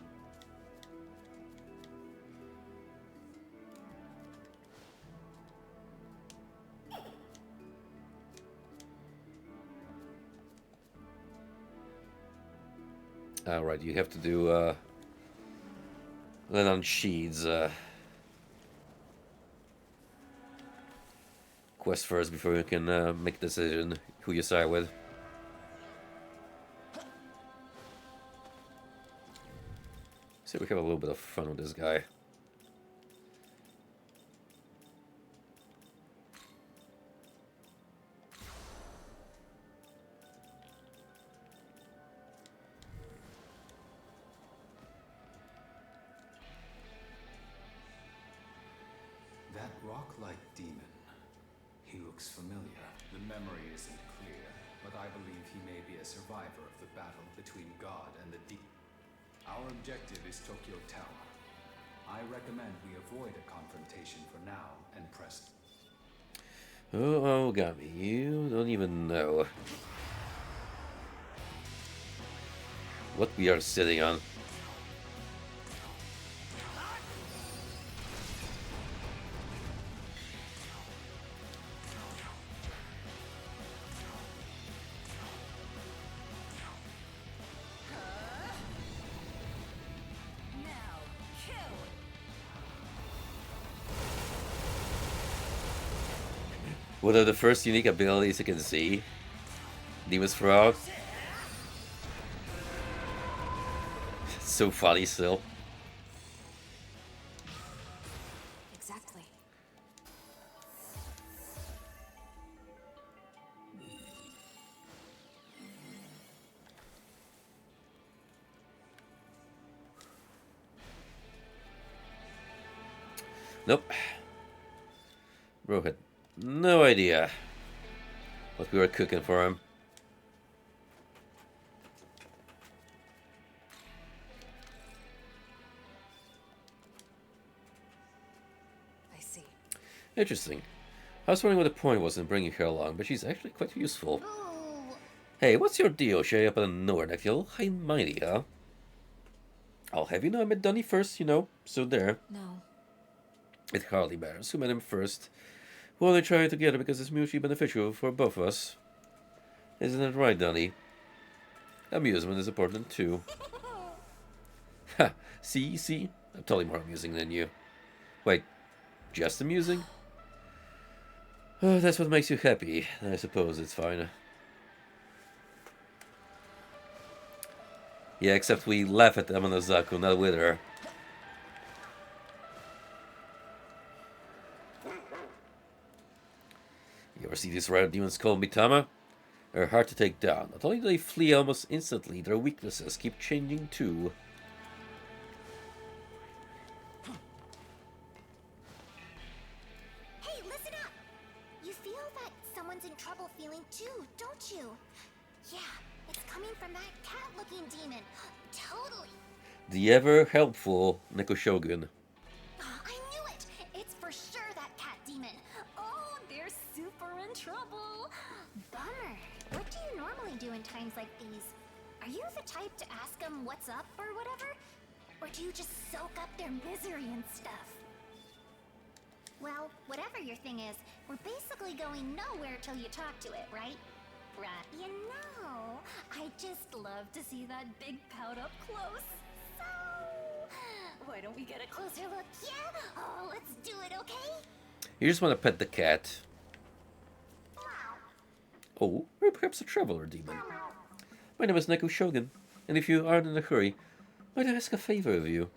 Alright, you have to do Lennon Sheed's quest first before you can make a decision who you side with. So we have a little bit of fun with this guy. That rock-like demon. He looks familiar. The memory isn't clear, but I believe he may be a survivor of the battle between God and the demon. Our objective is Tokyo Tower. I recommend we avoid a confrontation for now and press. Oh, Megami, you don't even know what we are sitting on. One of the first unique abilities you can see. Demon's Frog. It's so funny still. Exactly. Nope. Bro had no idea what we were cooking for him. I see. Interesting. I was wondering what the point was in bringing her along, but she's actually quite useful. Hey, what's your deal? Showing up out of nowhere like you're high and mighty, huh? I'll have you know I met Dunny first, you know, so there. No. It hardly matters who met him first. We're only trying together because it's mutually beneficial for both of us. Isn't that right, Dunny? Amusement is important too. Ha! See? I'm totally more amusing than you. Wait, just amusing? Oh, that's what makes you happy. I suppose it's fine. Yeah, except we laugh at Amanazaku, not with her. You ever see these rare demons called Mitama? They're hard to take down. Not only do they flee almost instantly, their weaknesses keep changing too. Hey, listen up! You feel that someone's in trouble feeling too, don't you? Yeah, it's coming from that cat-looking demon. Totally. The ever helpful Neko Shogun. I knew it! It's for sure that cat demon. Oh, they're super in trouble. Bummer. What do you normally do in times like these? Are you the type to ask them what's up or whatever? Or do you just soak up their misery and stuff? Well, whatever your thing is, we're basically going nowhere till you talk to it, right? Right. You know, I just love to see that big pout up close. So, why don't we get a closer look? Yeah? Oh, let's do it, okay? You just want to pet the cat. Oh, or perhaps a traveler demon. My name is Neko Shogun, and if you aren't in a hurry, might I ask a favor of you?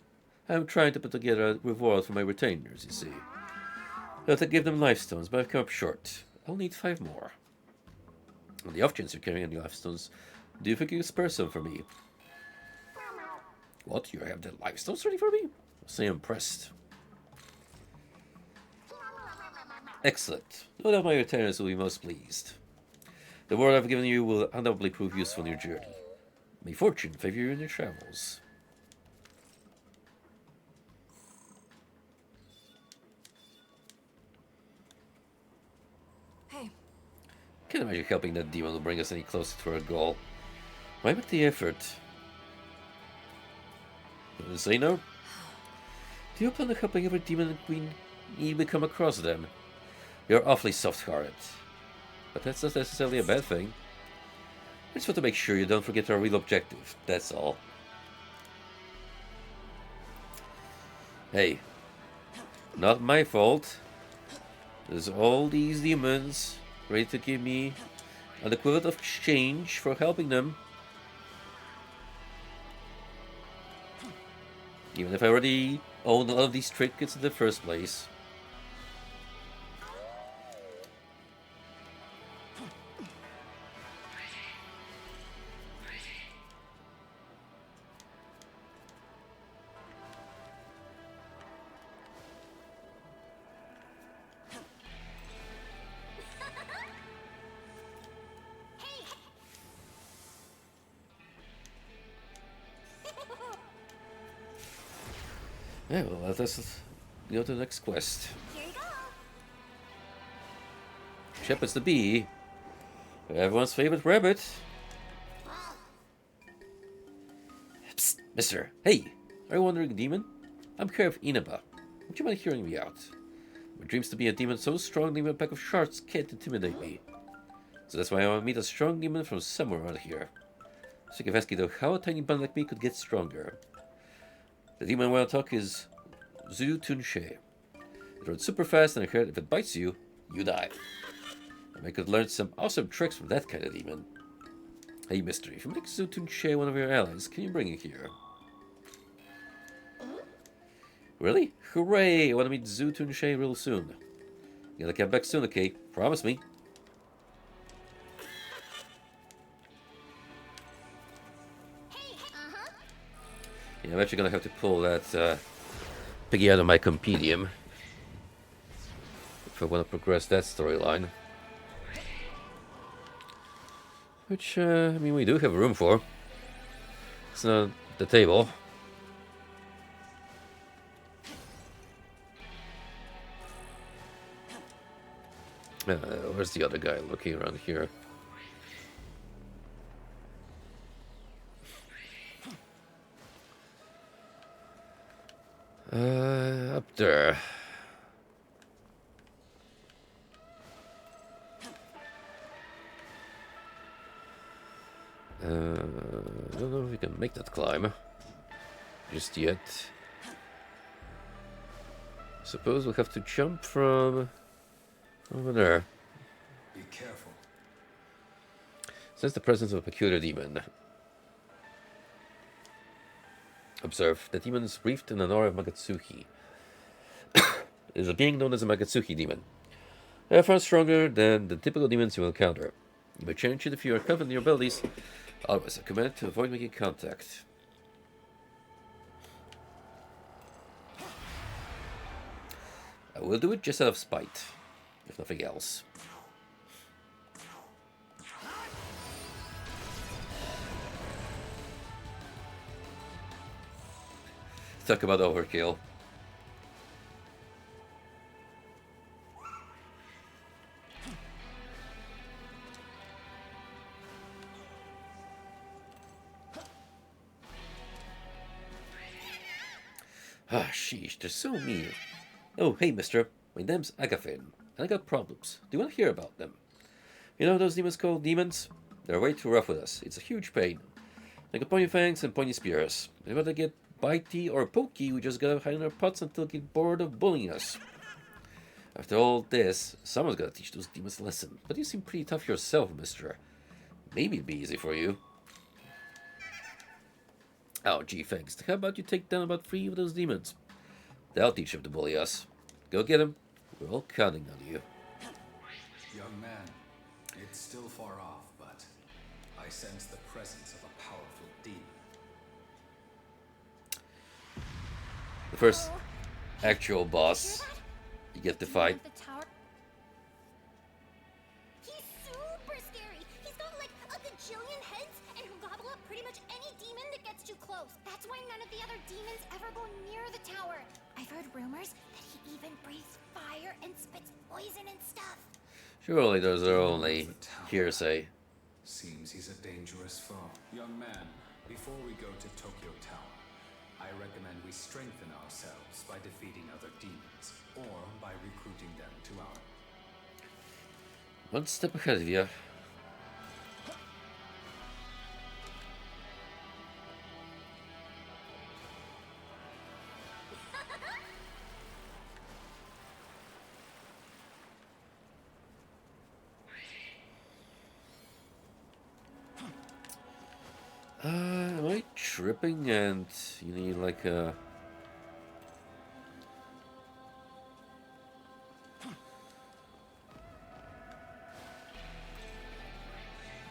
I'm trying to put together a reward for my retainers, you see. I have to give them life stones, but I've come up short. I'll need 5 more. On the off chance you're carrying any life stones, do you think you can spare some for me? What? You have the life stones ready for me? I'll say impressed. Excellent. No doubt my retainers will be most pleased. The word I've given you will undoubtedly prove useful in your journey. May fortune favor you in your travels. Can't imagine helping that demon will bring us any closer to our goal. Why make the effort? Say no? Do you plan on helping every demon and queen you come across then? You're awfully soft-hearted. But that's not necessarily a bad thing. I just want to make sure you don't forget our real objective, that's all. Hey, not my fault. There's all these demons ready to give me an equivalent of exchange for helping them. Even if I already own a lot of these trinkets in the first place. Yeah, well, let us go to the next quest. Here you go. Shepherd's the bee. Everyone's favorite rabbit. Psst, mister. Hey, are you wandering demon? I'm care of Inaba. Would you mind hearing me out? My dream's to be a demon so strong even a pack of sharks can't intimidate me. So that's why I want to meet a strong demon from somewhere around here. Sick of asking though how a tiny bun like me could get stronger. The demon I want to talk is Zhu Tunshe. It runs super fast, and I heard if it bites you, you die. And I could learn some awesome tricks from that kind of demon. Hey, mister, if you make Zhu Tunshe one of your allies, can you bring it here? Really? Hooray! I want to meet Zhu Tunshe real soon. You gotta come back soon, okay? Promise me. Yeah, I'm actually gonna have to pull that piggy out of my compendium if I want to progress that storyline. Which, I mean, we do have room for. It's not the table. Where's the other guy looking around here? Up there. I don't know if we can make that climb just yet. Suppose we'll have to jump from over there. Be careful. Sense the presence of a peculiar demon. Observe, the demon is wreathed in an aura of Magatsuki. It is a being known as a Magatsuki demon. They are far stronger than the typical demons you will encounter. You may change it if you are confident in your abilities. Otherwise, I command to avoid making contact. I will do it just out of spite, if nothing else. Talk about overkill. Ah, sheesh, they're so mean. Oh, hey, mister. My name's Agafin, and I got problems. Do you want to hear about them? You know those demons called demons? They're way too rough with us. It's a huge pain. They got pointy fangs and pointy spears. And when they get bitey or pokey, we just gotta hide in our pots until they get bored of bullying us. After all this, someone's gotta teach those demons a lesson. But you seem pretty tough yourself, mister. Maybe it'd be easy for you. Oh, gee, thanks. How about you take down about 3 of those demons? They'll teach them to bully us. Go get them. We're all counting on you. Young man, it's still far off, but I sense the presence of a powerful demon. The first actual boss you get to fight. He's super scary. He's got like a gajillion heads and he'll gobble up pretty much any demon that gets too close. That's why none of the other demons ever go near the tower. I've heard rumors that he even breathes fire and spits poison and stuff. Surely those are only hearsay. Seems he's a dangerous foe. Young man, before we go to Tokyo Tower, I recommend we strengthen ourselves by defeating other demons, or by recruiting them to our... One step ahead of you. Am I tripping and you need like a...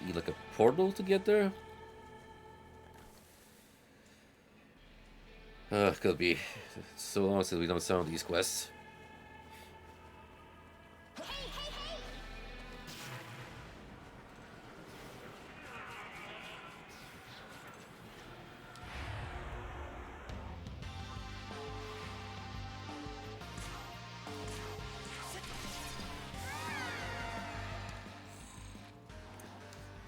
Need like a portal to get there? Could be. It's so long since we don't sound these quests.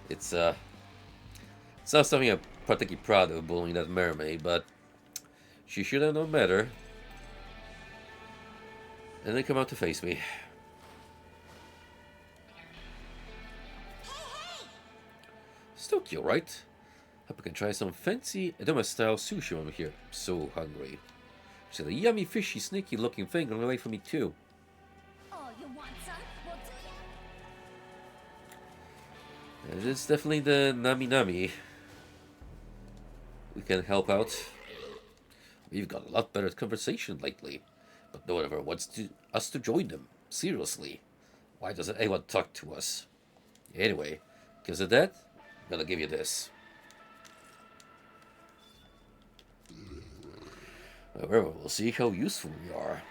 It's not something I'm particularly proud of, bullying that mermaid, but she should have known better. And then come out to face me. It's Tokyo, right? Hope I can try some fancy Edoma-style sushi over here. I'm so hungry. She's a yummy, fishy, sneaky looking thing on the way for me too. Oh, you want some? We'll do It is definitely the Nami Nami. We can help out. We've got a lot better conversation lately, but no one ever wants us to join them. Seriously, why doesn't anyone talk to us? Anyway, because of that, I'm gonna give you this. However, we'll see how useful we are.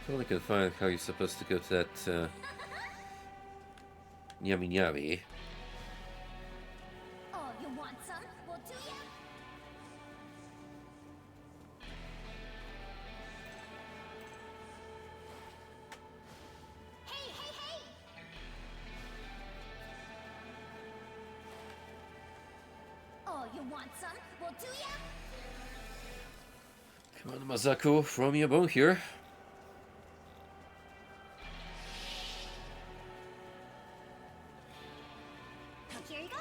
I only can find how you're supposed to go to that Nyami Nyami. Oh, you want some? We'll do ya. Hey! Oh, you want some? We'll do ya. Come on, Masako, throw me a bone here. Here you go.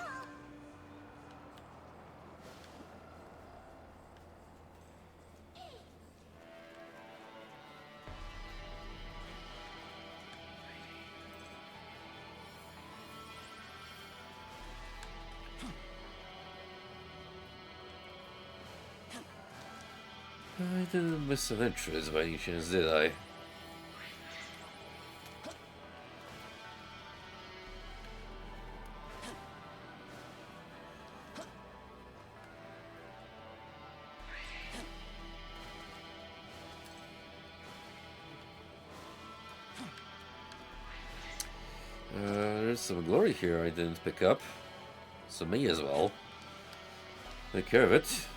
I didn't miss an entrance by any chance, did I? There's some glory here I didn't pick up. So me as well. Take care of it.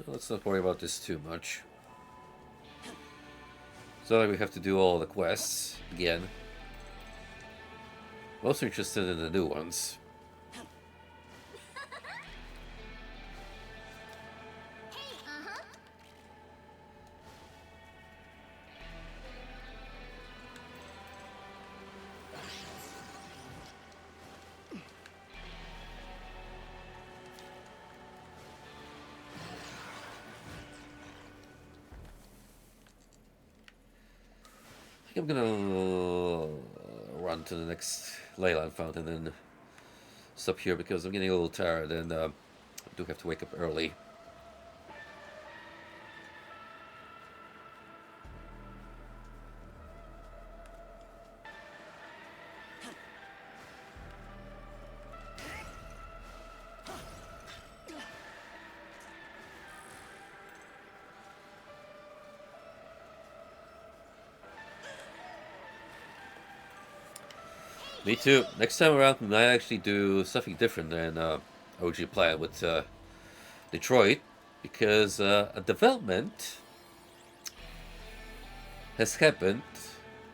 Let's not worry about this too much. It's not like we have to do all the quests again. Mostly interested in the new ones. I think I'm gonna run to the next Leyland fountain and stop here because I'm getting a little tired and I do have to wake up early. Me too. Next time around, we might actually do something different than OG plan with Detroit, because a development has happened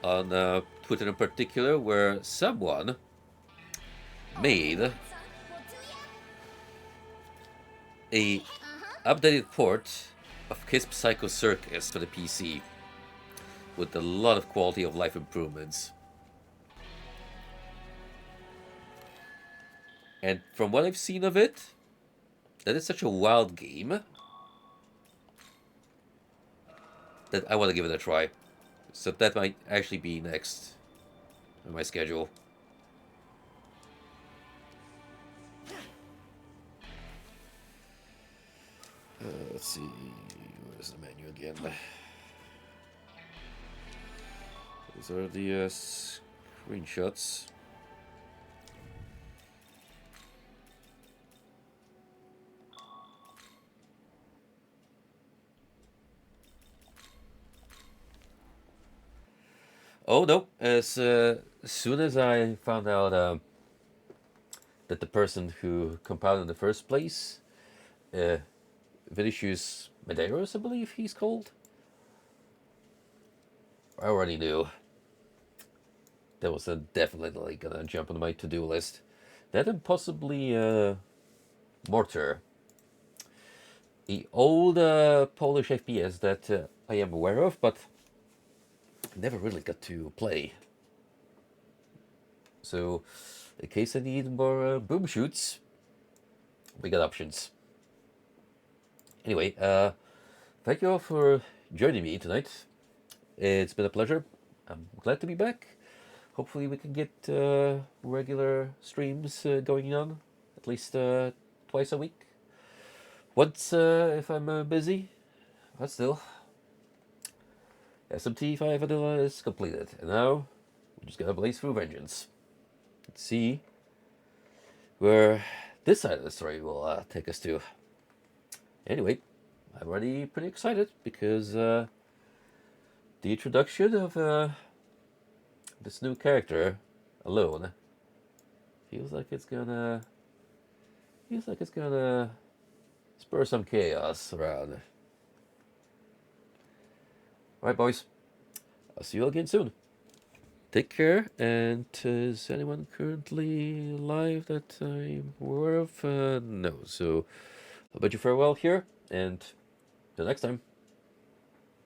on Twitter in particular, where someone made a updated port of Kiss Psycho Circus for the PC with a lot of quality of life improvements. And from what I've seen of it, that is such a wild game that I want to give it a try. So that might actually be next on my schedule. Let's see, where's the menu again? These are the screenshots. Oh no! As soon as I found out that the person who compiled in the first place, Vinicius Medeiros, I believe he's called, I already knew that was definitely gonna jump on my to-do list. That and possibly Mortar, the old Polish FPS that I am aware of, but never really got to play. So, in case I need more boom shoots, we got options. Anyway, thank you all for joining me tonight. It's been a pleasure. I'm glad to be back. Hopefully we can get regular streams going on, at least twice a week. Once if I'm busy, but still. SMT5 vanilla is completed, and now we just gotta blaze through vengeance. Let's see where this side of the story will take us to. Anyway, I'm already pretty excited because the introduction of this new character alone feels like it's gonna spur some chaos around. Alright, boys, I'll see you again soon. Take care, and is anyone currently live that I'm aware of? No, so I'll bid you farewell here, and till next time.